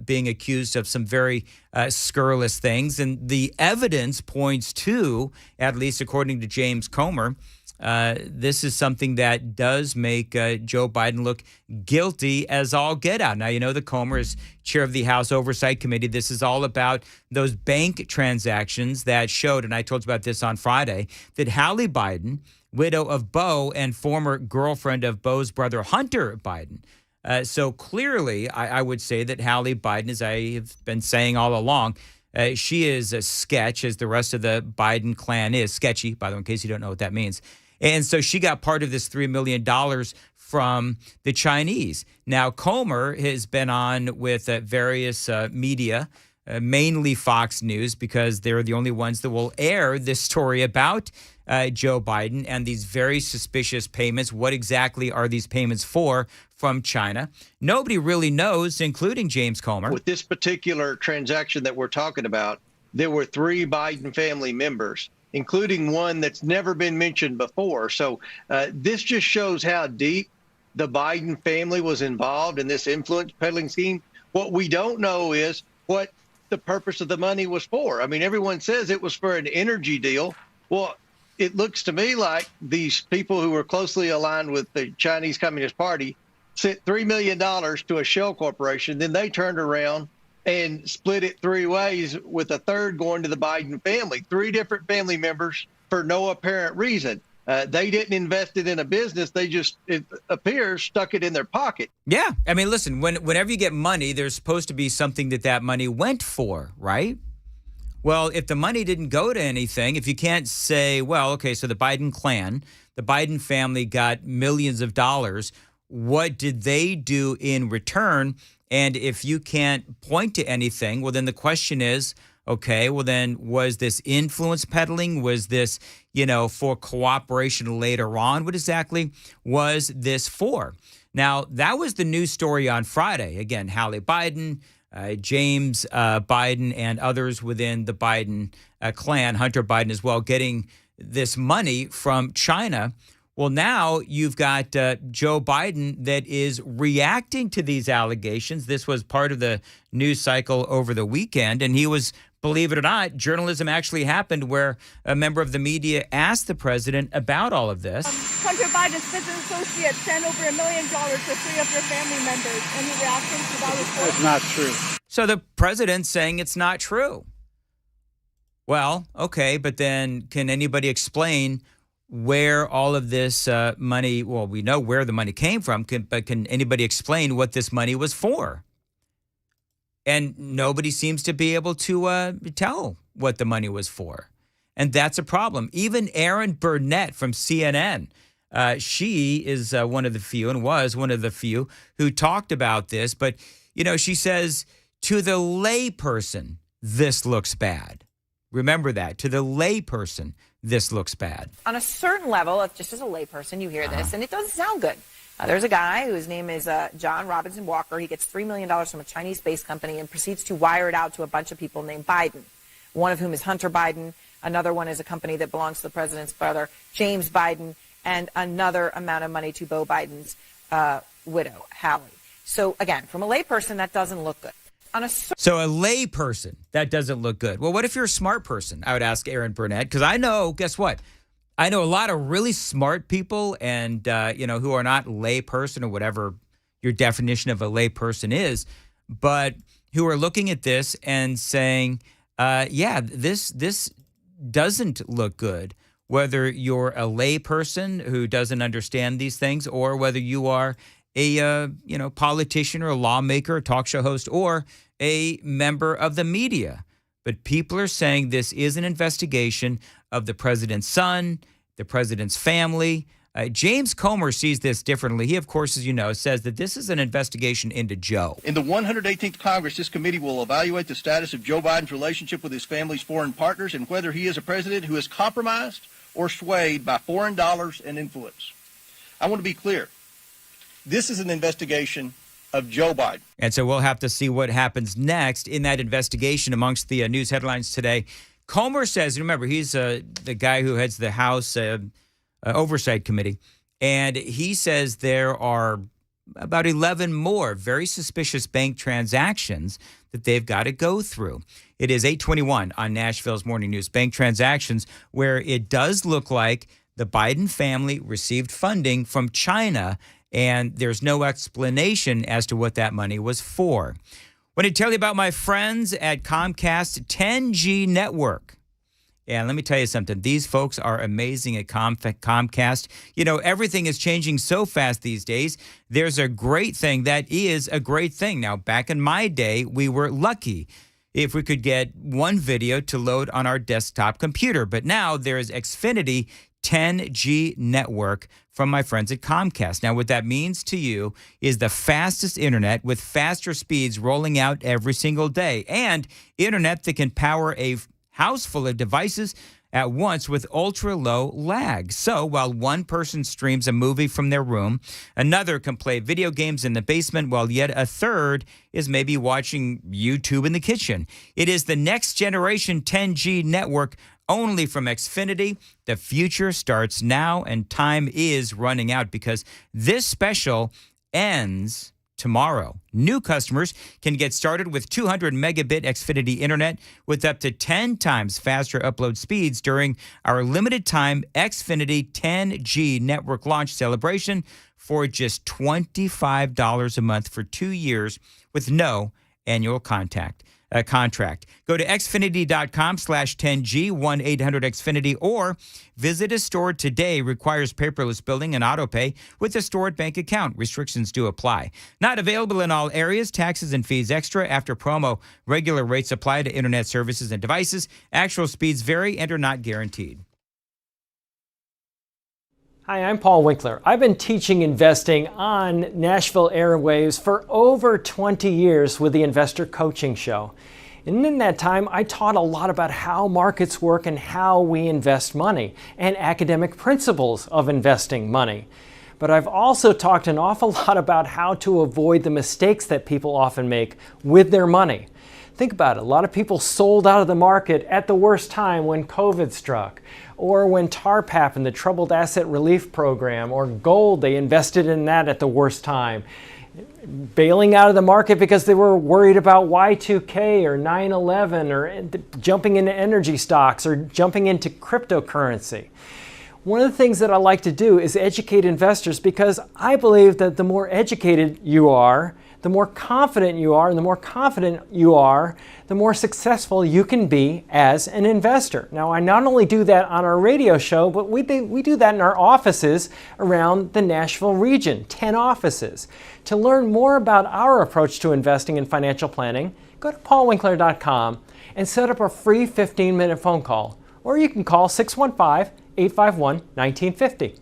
being accused of some very scurrilous things. And the evidence points to, at least according to James Comer, this is something that does make Joe Biden look guilty as all get out. Now, the Comer is chair of the House Oversight Committee. This is all about those bank transactions that showed, and I told you about this on Friday, that Hallie Biden, widow of Beau and former girlfriend of Beau's brother Hunter Biden, so clearly, I would say that Hallie Biden, as I have been saying all along, she is a sketch, as the rest of the Biden clan is. Sketchy, by the way, in case you don't know what that means. And so she got part of this $3 million from the Chinese. Now, Comer has been on with various media, mainly Fox News, because they're the only ones that will air this story about Joe Biden and these very suspicious payments. What exactly are these payments for from China? Nobody really knows, including James Comer. With this particular transaction that we're talking about, there were 3 Biden family members, including one that's never been mentioned before. So this just shows how deep the Biden family was involved in this influence peddling scheme. What we don't know is what the purpose of the money was for. I mean, everyone says it was for an energy deal. Well, it looks to me like these people who were closely aligned with the Chinese Communist Party sent $3 million to a shell corporation. Then they turned around and split it 3 ways, with a third going to the Biden family. 3 different family members for no apparent reason. They didn't invest it in a business. They just, it appears, stuck it in their pocket. Yeah. I mean, listen, whenever you get money, there's supposed to be something that money went for, right? Well, if the money didn't go to anything, if you can't say, well, okay, so the Biden clan, the Biden family got millions of dollars, what did they do in return? And if you can't point to anything, well, then the question is, okay, well, then was this influence peddling? Was this, for cooperation later on? What exactly was this for? Now, that was the news story on Friday. Again, Hallie Biden, James Biden, and others within the Biden clan, Hunter Biden as well, getting this money from China. Well, now you've got Joe Biden that is reacting to these allegations. This was part of the news cycle over the weekend, and he was, believe it or not, journalism actually happened where a member of the media asked the president about all of this. Hunter Biden's business associates sent over $1 million to 3 of their family members. Any reaction to that report? It's not true. So the president's saying it's not true. Well, okay, but then can anybody explain where all of this money, well, we know where the money came from, but can anybody explain what this money was for? And nobody seems to be able to tell what the money was for. And that's a problem. Even Erin Burnett from CNN, she is one of the few, and was one of the few, who talked about this. But, she says, to the layperson, this looks bad. Remember that. To the layperson, this looks bad. On a certain level, just as a layperson, you hear this, and it doesn't sound good. There's a guy whose name is John Robinson Walker. He gets $3 million from a Chinese-based company and proceeds to wire it out to a bunch of people named Biden, one of whom is Hunter Biden. Another one is a company that belongs to the president's brother, James Biden, and another amount of money to Beau Biden's widow, Hallie. So, again, from a layperson, that doesn't look good. So a lay person, that doesn't look good. Well, what if you're a smart person? I would ask Erin Burnett, because I know, guess what? I know a lot of really smart people and, who are not lay person or whatever your definition of a lay person is, but who are looking at this and saying, this doesn't look good. whether you're a lay person who doesn't understand these things, or whether you are a politician or a lawmaker, a talk show host, or a member of the media. But people are saying this is an investigation of the president's son, the president's family. James Comer sees this differently. He, of course, as you know, says that this is an investigation into Joe. In the 118th Congress, this committee will evaluate the status of Joe Biden's relationship with his family's foreign partners and whether he is a president who is compromised or swayed by foreign dollars and influence. I want to be clear. This is an investigation of Joe Biden. And so we'll have to see what happens next in that investigation. Amongst the news headlines today, Comer says, remember, he's the guy who heads the House Oversight Committee, and he says there are about 11 more very suspicious bank transactions that they've got to go through. It is 8:21 on Nashville's Morning News. Bank transactions where it does look like the Biden family received funding from China, and there's no explanation as to what that money was for. I want to tell you about my friends at Comcast 10G Network. And let me tell you something. These folks are amazing at Comcast. You know, everything is changing so fast these days. There's a great thing that is a great thing. Now, back in my day, we were lucky if we could get one video to load on our desktop computer. But now there is Xfinity 10G network from my friends at Comcast. Now, what that means to you is the fastest internet with faster speeds rolling out every single day, and internet that can power a house full of devices at once with ultra-low lag. So while one person streams a movie from their room, another can play video games in the basement, while yet a third is maybe watching YouTube in the kitchen. It is the next generation 10G network only from Xfinity. The future starts now, and time is running out because this special ends tomorrow. New customers can get started with 200 megabit Xfinity internet with up to 10 times faster upload speeds during our limited time Xfinity 10G network launch celebration for just $25 a month for 2 years with no annual contract. Go to xfinity.com/10G, 1-800-XFINITY, or visit a store today. Requires paperless billing and autopay with a stored bank account. Restrictions do apply. Not available in all areas. Taxes and fees extra after promo. Regular rates apply to internet services and devices. Actual speeds vary and are not guaranteed. Hi, I'm Paul Winkler. I've been teaching investing on Nashville airwaves for over 20 years with the Investor Coaching Show. And in that time, I taught a lot about how markets work and how we invest money and academic principles of investing money. But I've also talked an awful lot about how to avoid the mistakes that people often make with their money. Think about it. A lot of people sold out of the market at the worst time when COVID struck, or when TARPAP and the Troubled Asset Relief Program, or gold, they invested in that at the worst time. Bailing out of the market because they were worried about Y2K or 9/11, or jumping into energy stocks, or jumping into cryptocurrency. One of the things that I like to do is educate investors, because I believe that the more educated you are, the more confident you are, and the more confident you are, the more successful you can be as an investor. Now, I not only do that on our radio show, but we do that in our offices around the Nashville region, 10 offices. To learn more about our approach to investing and financial planning, go to paulwinkler.com and set up a free 15-minute phone call. Or you can call 615-851-1950.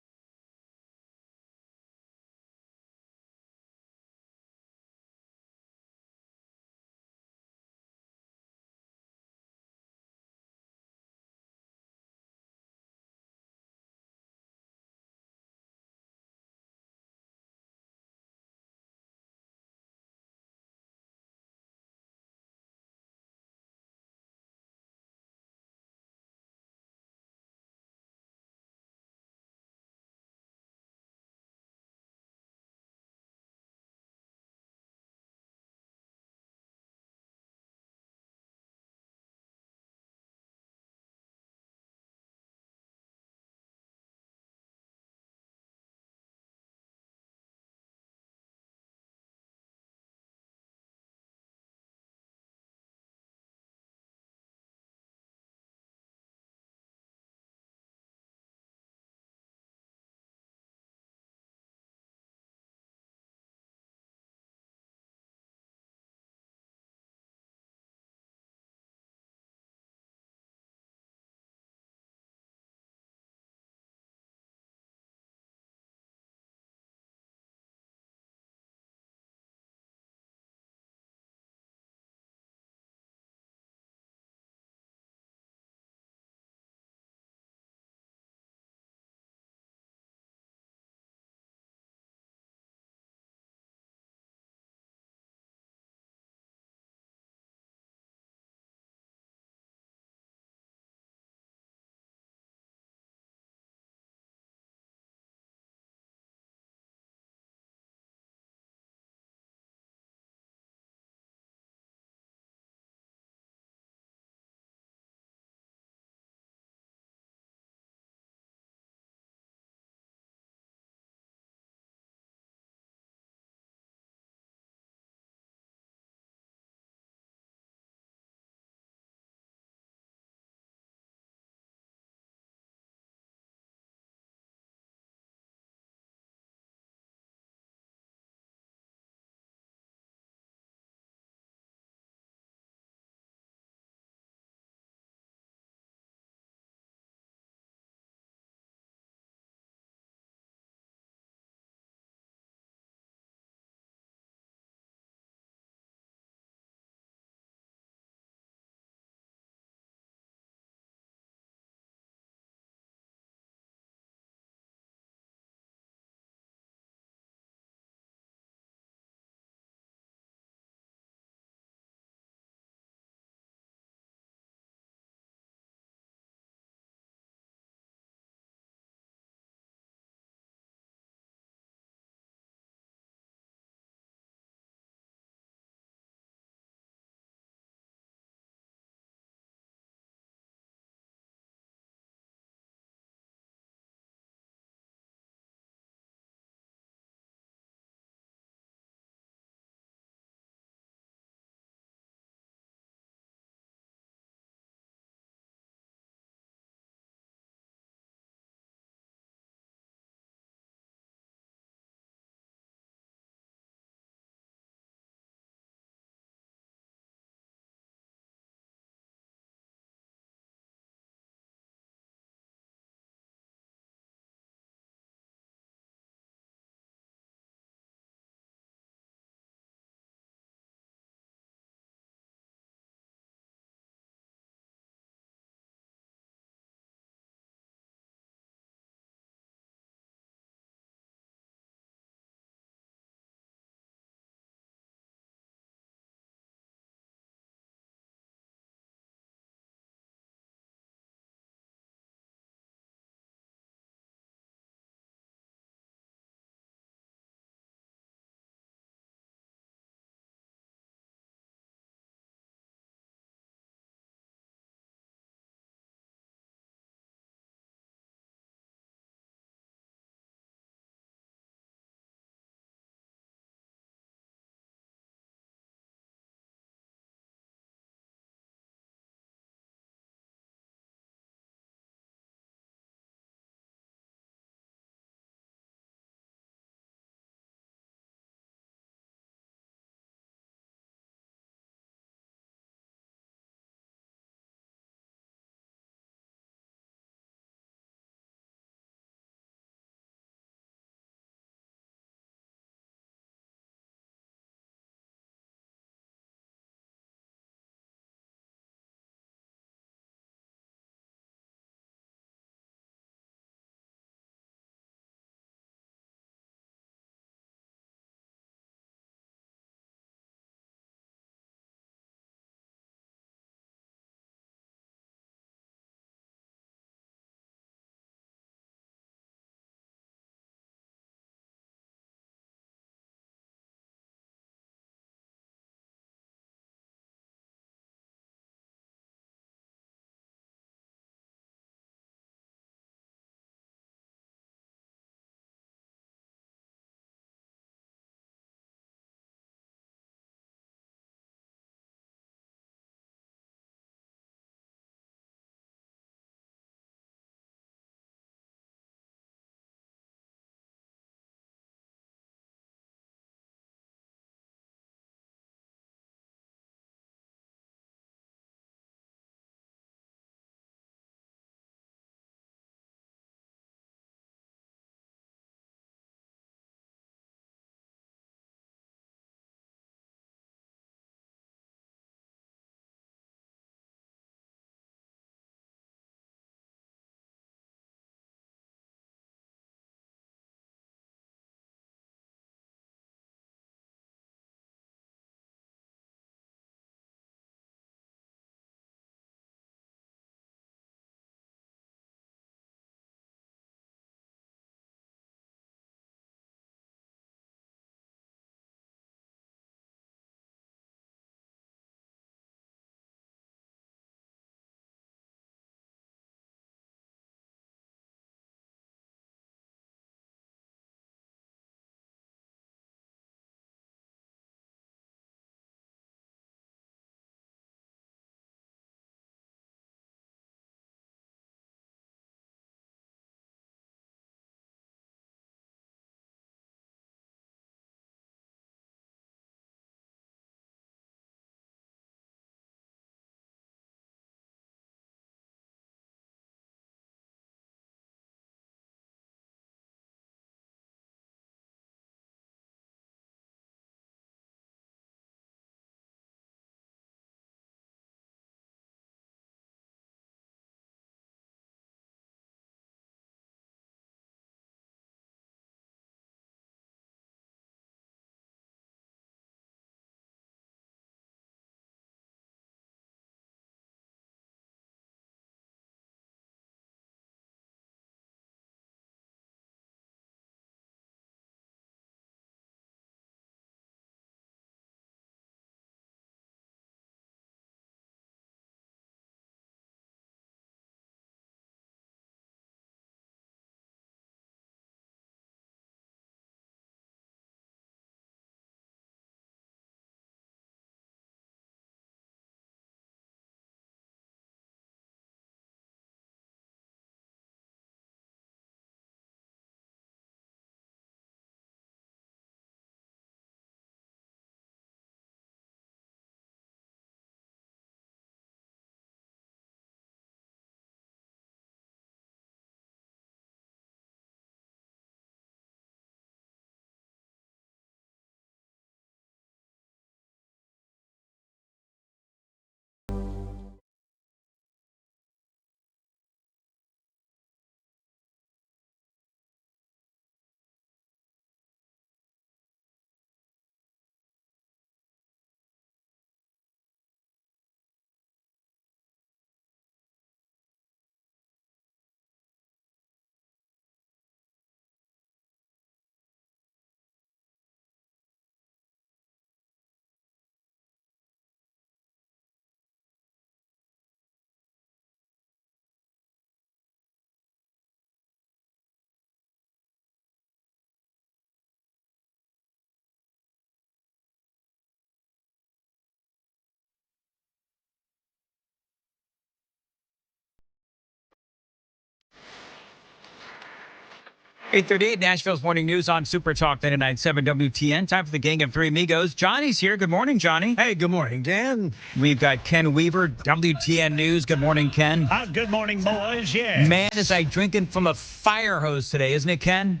8:38, Nashville's Morning News on Super Talk 99.7 WTN. Time for the Gang of Three Amigos. Johnny's here. Good morning, Johnny. Hey, good morning, Dan. We've got Ken Weaver, WTN News. Good morning, Ken. Good morning, boys. Yeah. Man, is like drinking from a fire hose today, isn't it, Ken?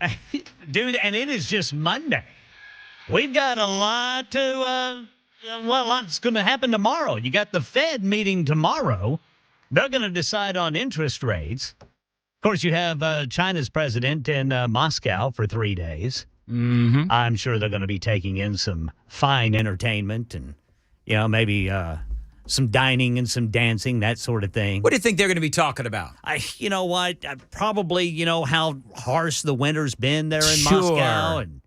Dude, and it is just Monday. We've got a lot to, lots going to happen tomorrow. You got the Fed meeting tomorrow. They're going to decide on interest rates. Of course, you have China's president in Moscow for 3 days. Mm-hmm. I'm sure they're going to be taking in some fine entertainment and, maybe some dining and some dancing, that sort of thing. What do you think they're going to be talking about? You know what? Probably, how harsh the winter's been there in Moscow. And,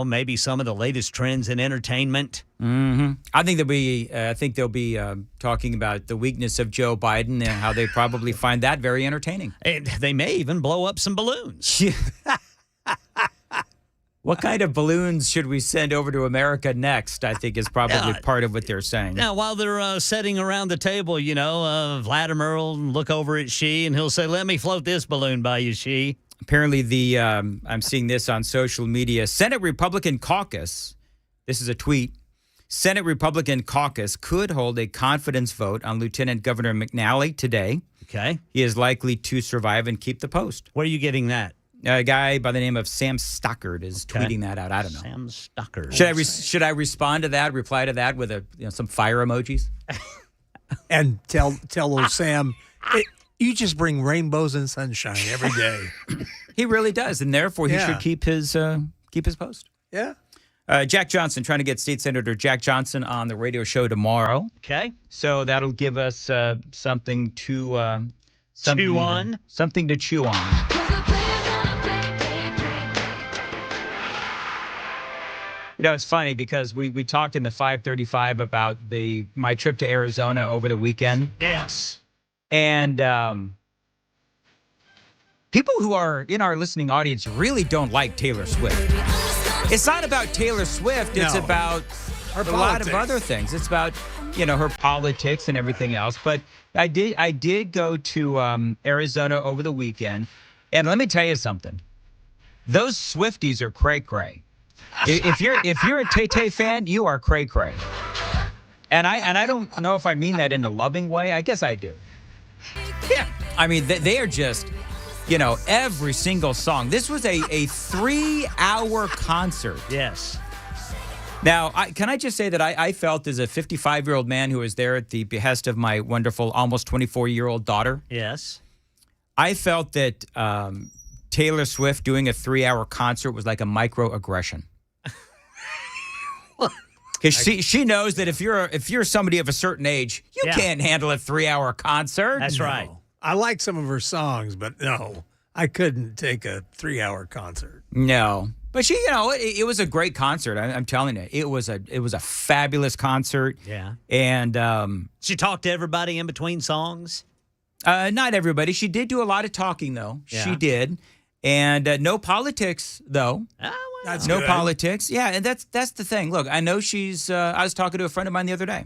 maybe some of the latest trends in entertainment. Mm-hmm. I think they'll be talking about the weakness of Joe Biden and how they probably find that very entertaining. And they may even blow up some balloons. What kind of balloons should we send over to America next, I think is probably part of what they're saying. Now, while they're sitting around the table, Vladimir will look over at Xi and he'll say, let me float this balloon by you, Xi. Apparently, I'm seeing this on social media. Senate Republican caucus, this is a tweet, Senate Republican caucus could hold a confidence vote on Lieutenant Governor McNally today. Okay. He is likely to survive and keep the post. Where are you getting that? A guy by the name of Sam Stockard is tweeting that out. I don't know. Sam Stockard. Should I respond to that, reply to that with some fire emojis? And tell old Sam, you just bring rainbows and sunshine every day. He really does, and therefore he should keep his post. Yeah. Jack Johnson, trying to get State Senator Jack Johnson on the radio show tomorrow. Okay. So that'll give us something to chew on. Something to chew on. It's funny because we talked in the 535 about my trip to Arizona over the weekend. Yes. And people who are in our listening audience really don't like Taylor Swift. It's not about Taylor Swift. It's about a lot of other things. It's about, her politics and everything else. But I did go to Arizona over the weekend. And let me tell you something. Those Swifties are cray-cray. If you're a Tay-Tay fan, you are cray-cray. And I don't know if I mean that in a loving way. I guess I do. Yeah. I mean, they are just, every single song. This was a 3-hour concert. Yes. Now, can I just say that I felt as a 55-year-old man who was there at the behest of my wonderful, almost 24-year-old daughter. Yes. I felt that Taylor Swift doing a 3-hour concert was like a microaggression. Because she knows that if you're somebody of a certain age, you can't handle a 3-hour concert. That's right. I like some of her songs, but no, I couldn't take a 3-hour concert. No, but she, it was a great concert. I'm telling you, it was a fabulous concert. Yeah. And she talked to everybody in between songs. Not everybody. She did do a lot of talking, though. Yeah. She did, and no politics, though. Oh, well. That's no good. politics. Yeah, and that's the thing. Look, I know she's. I was talking to a friend of mine the other day.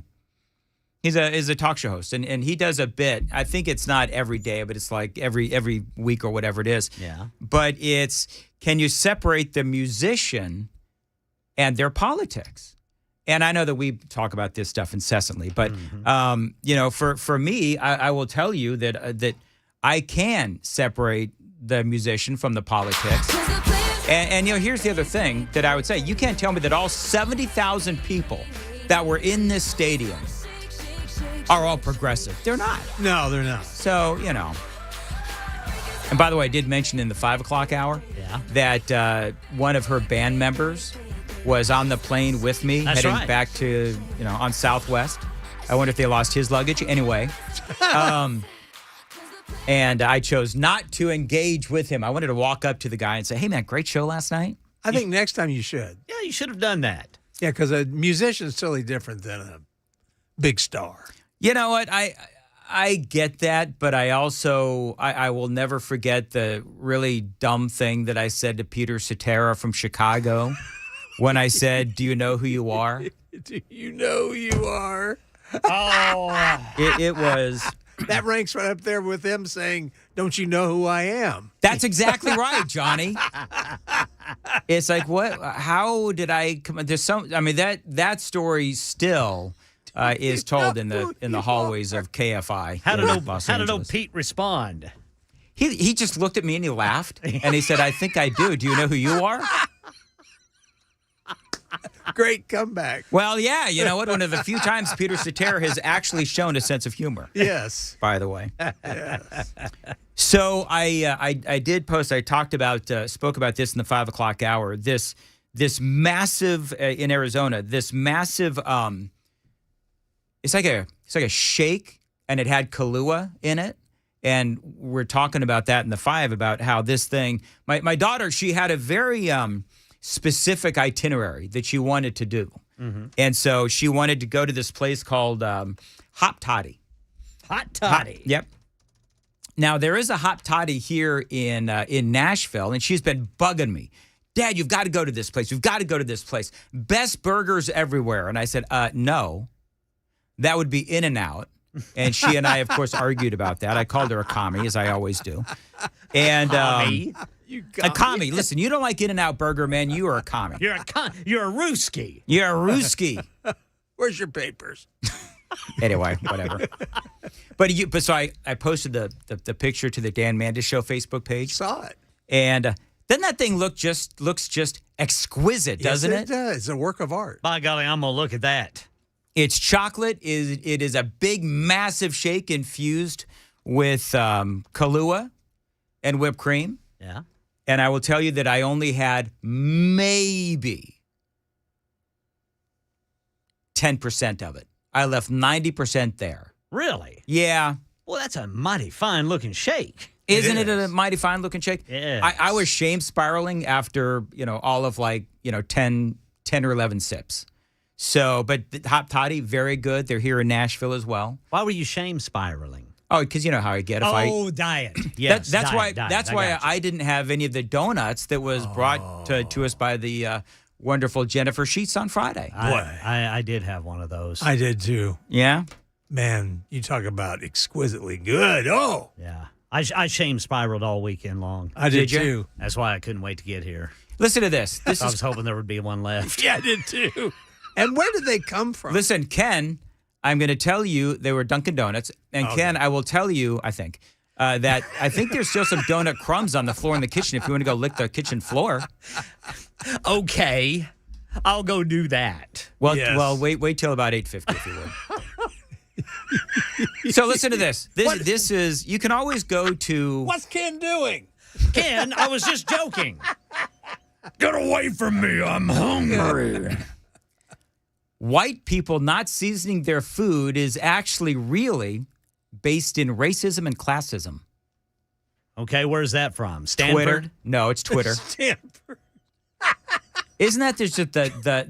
He's a talk show host, and he does a bit. I think it's not every day, but it's like every week or whatever it is. Yeah. But it's, can you separate the musician and their politics? And I know that we talk about this stuff incessantly, but for me, I will tell you that I can separate the musician from the politics. And here's the other thing that I would say. You can't tell me that all 70,000 people that were in this stadium are all progressive. They're not. No, they're not. So, And by the way, I did mention in the 5 o'clock hour that one of her band members was on the plane with me heading back to, on Southwest. I wonder if they lost his luggage. Anyway. And I chose not to engage with him. I wanted to walk up to the guy and say, hey, man, great show last night. I think next time you should. Yeah, you should have done that. Yeah, because a musician is totally different than a big star. You know what? I get that, but I also, I will never forget the really dumb thing that I said to Peter Cetera from Chicago when I said, do you know who you are? Do you know who you are? Oh. It was... That ranks right up there with them saying, "Don't you know who I am?" That's exactly right, Johnny. It's like, what? How did I come? There's some. I mean, that story still is told in the hallways of KFI. How did Los old Angeles. Pete respond? He just looked at me and he laughed and he said, "I think I do. Do you know who you are?" Great comeback. Well, yeah, you know what? One of the few times Peter Cetera has actually shown a sense of humor. Yes. By the way. Yes. So I did post. I spoke about this in the 5 o'clock hour. This massive in Arizona. This massive. It's like a shake, and it had Kahlua in it. And we're talking about that in the 5 about how this thing. My daughter, she had a very specific itinerary that she wanted to do. Mm-hmm. And so she wanted to go to this place called Hop Toddy. Hot toddy. Yep. Now, there is a Hop Toddy here in Nashville, and she's been bugging me. Dad, you've got to go to this place. You've got to go to this place. Best burgers everywhere. And I said, no, that would be In-N-Out. And she and I, of course, argued about that. I called her a commie, as I always do. And Commie? A commie. Listen, you don't like In-N-Out Burger, man. You are a commie. You're a Rooski. You're a Rooski. Where's your papers? Anyway, whatever. But so I posted the picture to the Dan Mandis Show Facebook page. Saw it. And doesn't that thing looks just exquisite, doesn't Yes, it does. It's a work of art. By golly, I'm going to look at that. It's chocolate. It is a big, massive shake infused with Kahlua and whipped cream. Yeah. And I will tell you that I only had maybe 10% of it. I left 90% there. Really? Yeah. Well, that's a mighty fine-looking shake. Isn't it a mighty fine-looking shake? Yes. I was shame spiraling after, all of 10 or 11 sips. So, but Hop Toddy, very good. They're here in Nashville as well. Why were you shame spiraling? Oh, because you know how I get. Diet. Yes, that's diet, why. diet. That's why I didn't have any of the donuts that was brought to us by the wonderful Jennifer Sheets on Friday. I did have one of those. I did too. Yeah. Man, you talk about exquisitely good. Oh. Yeah. I shame spiraled all weekend long. I did too. That's why I couldn't wait to get here. Listen to this. I was hoping there would be one left. Yeah, I did too. And where did they come from? Listen, Ken, I'm going to tell you they were Dunkin' Donuts. And Ken, I will tell you, I think, that I think there's still some donut crumbs on the floor in the kitchen if you want to go lick the kitchen floor. Okay. I'll go do that. Well, wait till about 8:50 if you would. So listen to this. This is, you can always go to. What's Ken doing? Ken, I was just joking. Get away from me. I'm hungry. White people not seasoning their food is actually really based in racism and classism. Okay, where's that from? Stanford? Twitter? No, it's Twitter. Stanford. Isn't that just the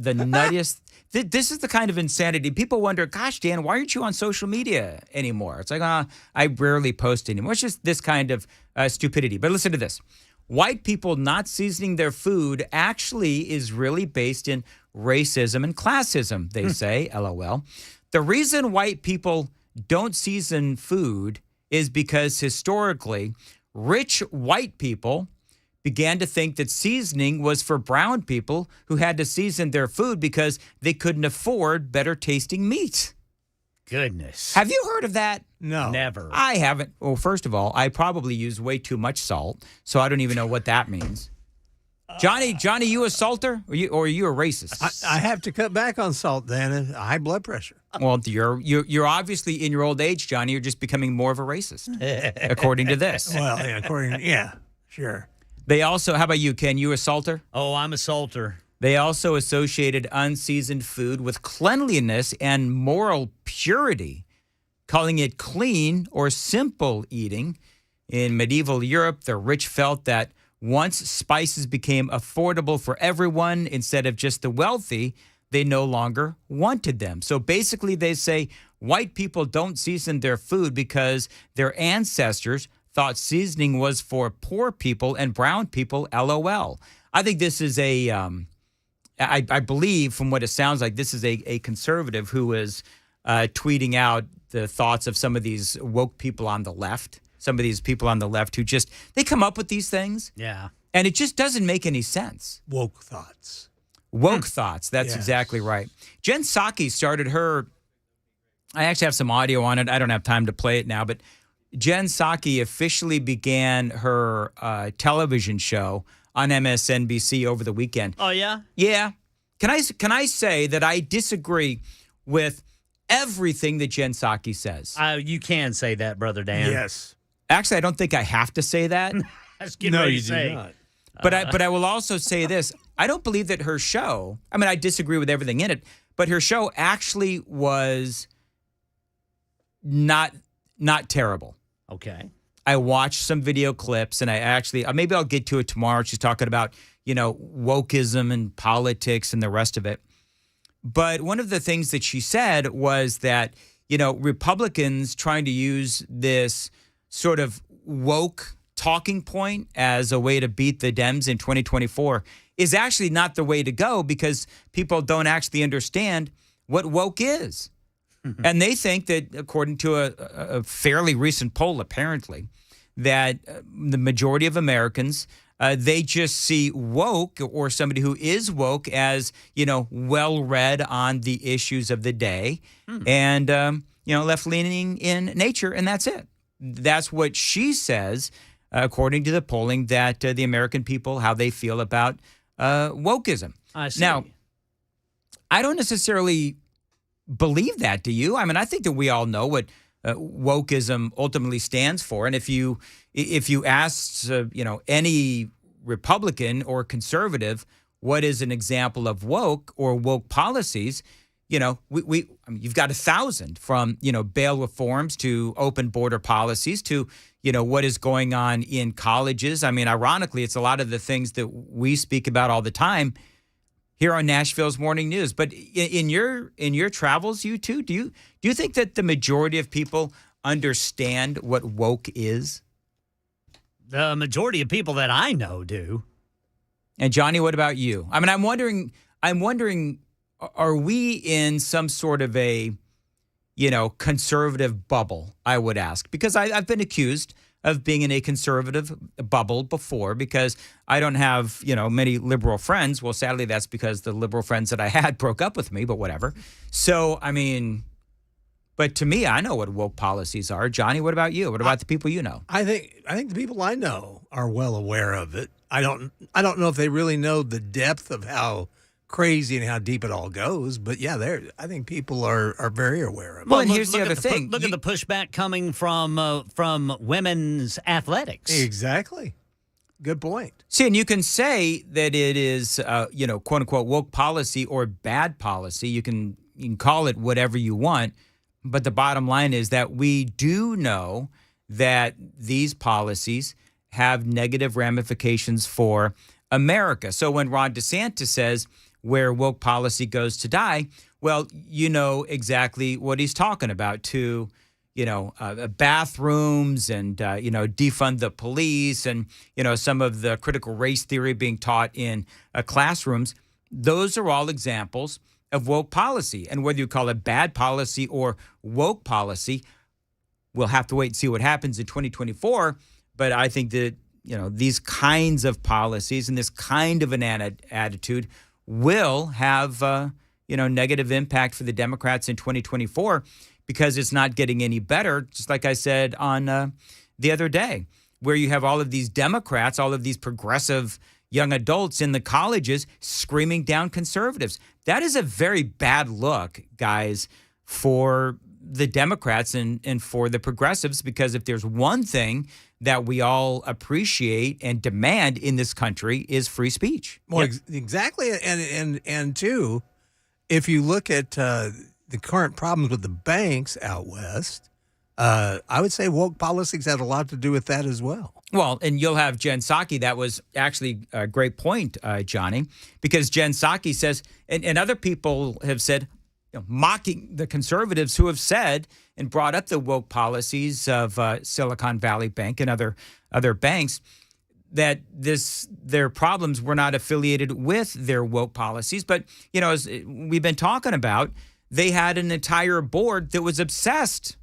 nuttiest? This is the kind of insanity. People wonder, gosh, Dan, why aren't you on social media anymore? It's like, I rarely post anymore. It's just this kind of stupidity. But listen to this. White people not seasoning their food actually is really based in racism and classism, they say, LOL. The reason white people don't season food is because historically, rich white people began to think that seasoning was for brown people who had to season their food because they couldn't afford better tasting meat. Goodness. Have you heard of that? No. Never. I haven't. Well, first of all, I probably use way too much salt, so I don't even know what that means. Johnny, you a salter or are you a racist? I have to cut back on salt, Dan. High blood pressure. Well, you're obviously in your old age, Johnny. You're just becoming more of a racist, according to this. Well, yeah, sure. They also, how about you, Ken? You a salter? Oh, I'm a salter. They also associated unseasoned food with cleanliness and moral purity, calling it clean or simple eating. In medieval Europe, the rich felt that once spices became affordable for everyone instead of just the wealthy, they no longer wanted them. So basically, they say white people don't season their food because their ancestors thought seasoning was for poor people and brown people, LOL. I think this is I believe from what it sounds like, this is a conservative who is tweeting out the thoughts of some of these woke people on the left. Some of these people on the left who just, they come up with these things. Yeah. And it just doesn't make any sense. Woke thoughts. Woke thoughts. That's exactly right. Jen Psaki started her, I actually have some audio on it. I don't have time to play it now, but Jen Psaki officially began her television show on MSNBC over the weekend. Oh, yeah? Yeah. Can I say that I disagree with everything that Jen Psaki says? You can say that, Brother Dan. Yes. Actually, I don't think I have to say that. I was getting ready to say. not. But I will also say this. I don't believe that her show, I mean, I disagree with everything in it, but her show actually was not terrible. Okay. I watched some video clips, and I actually, maybe I'll get to it tomorrow. She's talking about, wokeism and politics and the rest of it. But one of the things that she said was that, Republicans trying to use this sort of woke talking point as a way to beat the Dems in 2024 is actually not the way to go, because people don't actually understand what woke is. And they think that, according to a fairly recent poll, apparently, that the majority of Americans, they just see woke, or somebody who is woke, as, well-read on the issues of the day and, left-leaning in nature, and that's it. That's what she says, according to the polling, that the American people, how they feel about wokeism. I see. Now, I don't necessarily believe that, do you? I mean, I think that we all know what wokeism ultimately stands for. And if you ask, any Republican or conservative, what is an example of woke or woke policies, you've got 1,000, from, bail reforms to open border policies to, what is going on in colleges. I mean, ironically, it's a lot of the things that we speak about all the time here on Nashville's Morning News. But in your travels, you too, do you think that the majority of people understand what woke is? The majority of people that I know do. And Johnny, what about you? I mean, I'm wondering, are we in some sort of a, conservative bubble, I would ask? Because I've been accused of being in a conservative bubble before, because I don't have, many liberal friends. Well, sadly, that's because the liberal friends that I had broke up with me, but whatever. So, I mean, but to me, I know what woke policies are. Johnny, what about you? What about the people you know? I think the people I know are well aware of it. I don't know if they really know the depth of how crazy and how deep it all goes, but yeah, I think people are very aware of it. Well, and here's the other thing. Look at the pushback coming from women's athletics. Exactly. Good point. See, and you can say that it is, quote unquote, woke policy or bad policy. You can call it whatever you want, but the bottom line is that we do know that these policies have negative ramifications for America. So when Ron DeSantis says where woke policy goes to die, well, you know exactly what he's talking about, to, bathrooms and, defund the police and, some of the critical race theory being taught in classrooms. Those are all examples of woke policy. And whether you call it bad policy or woke policy, we'll have to wait and see what happens in 2024. But I think that, these kinds of policies and this kind of an attitude will have, negative impact for the Democrats in 2024, because it's not getting any better. Just like I said on the other day, where you have all of these Democrats, all of these progressive young adults in the colleges screaming down conservatives. That is a very bad look, guys, for the Democrats and for the progressives, because if there's one thing that we all appreciate and demand in this country is free speech. Well, exactly. And two, if you look at the current problems with the banks out west, I would say woke policies had a lot to do with that as well. Well, and you'll have Jen Psaki. That was actually a great point, Johnny, because Jen Psaki says, and other people have said, mocking the conservatives who have said and brought up the woke policies of Silicon Valley Bank and other banks, that their problems were not affiliated with their woke policies. But, as we've been talking about, they had an entire board that was obsessed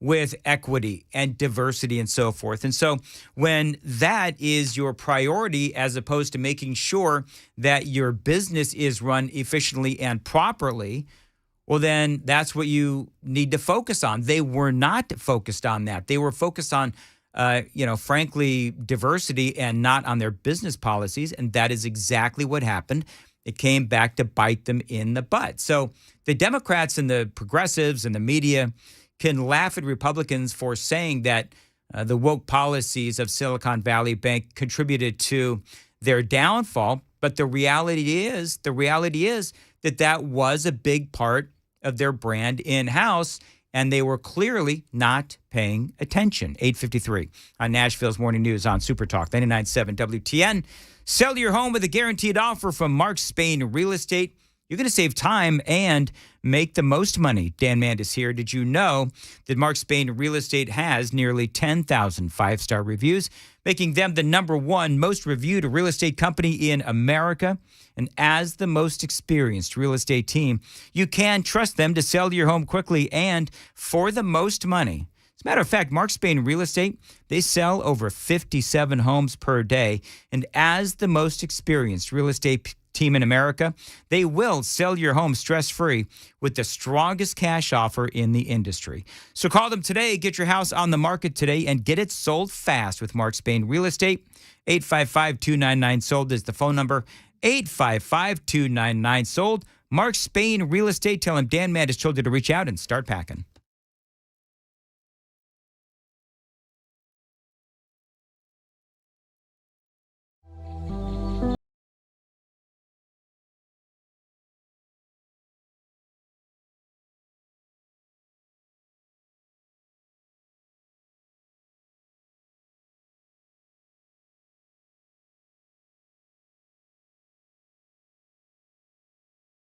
with equity and diversity and so forth. And so when that is your priority, as opposed to making sure that your business is run efficiently and properly, well, then that's what you need to focus on. They were not focused on that. They were focused on, frankly, diversity and not on their business policies. And that is exactly what happened. It came back to bite them in the butt. So the Democrats and the progressives and the media can laugh at Republicans for saying that the woke policies of Silicon Valley Bank contributed to their downfall. But the reality is that that was a big part of their brand in-house, and they were clearly not paying attention. 8:53 on Nashville's Morning News on Super Talk 99.7 WTN. Sell your home with a guaranteed offer from Mark Spain Real Estate. You're going to save time and make the most money. Dan Mandis here. Did you know that Mark Spain Real Estate has nearly 10,000 five-star reviews, making them the #1 most reviewed real estate company in America? And as the most experienced real estate team, you can trust them to sell your home quickly and for the most money. As a matter of fact, Mark Spain Real Estate, they sell over 57 homes per day. And as the most experienced real estate team in America, they will sell your home stress-free with the strongest cash offer in the industry. So call them today, get your house on the market today, and get it sold fast with Mark Spain Real Estate. 855-299-SOLD is the phone number. 855-299-SOLD. Mark Spain Real Estate. Tell him Dan Mandis told you to reach out and start packing.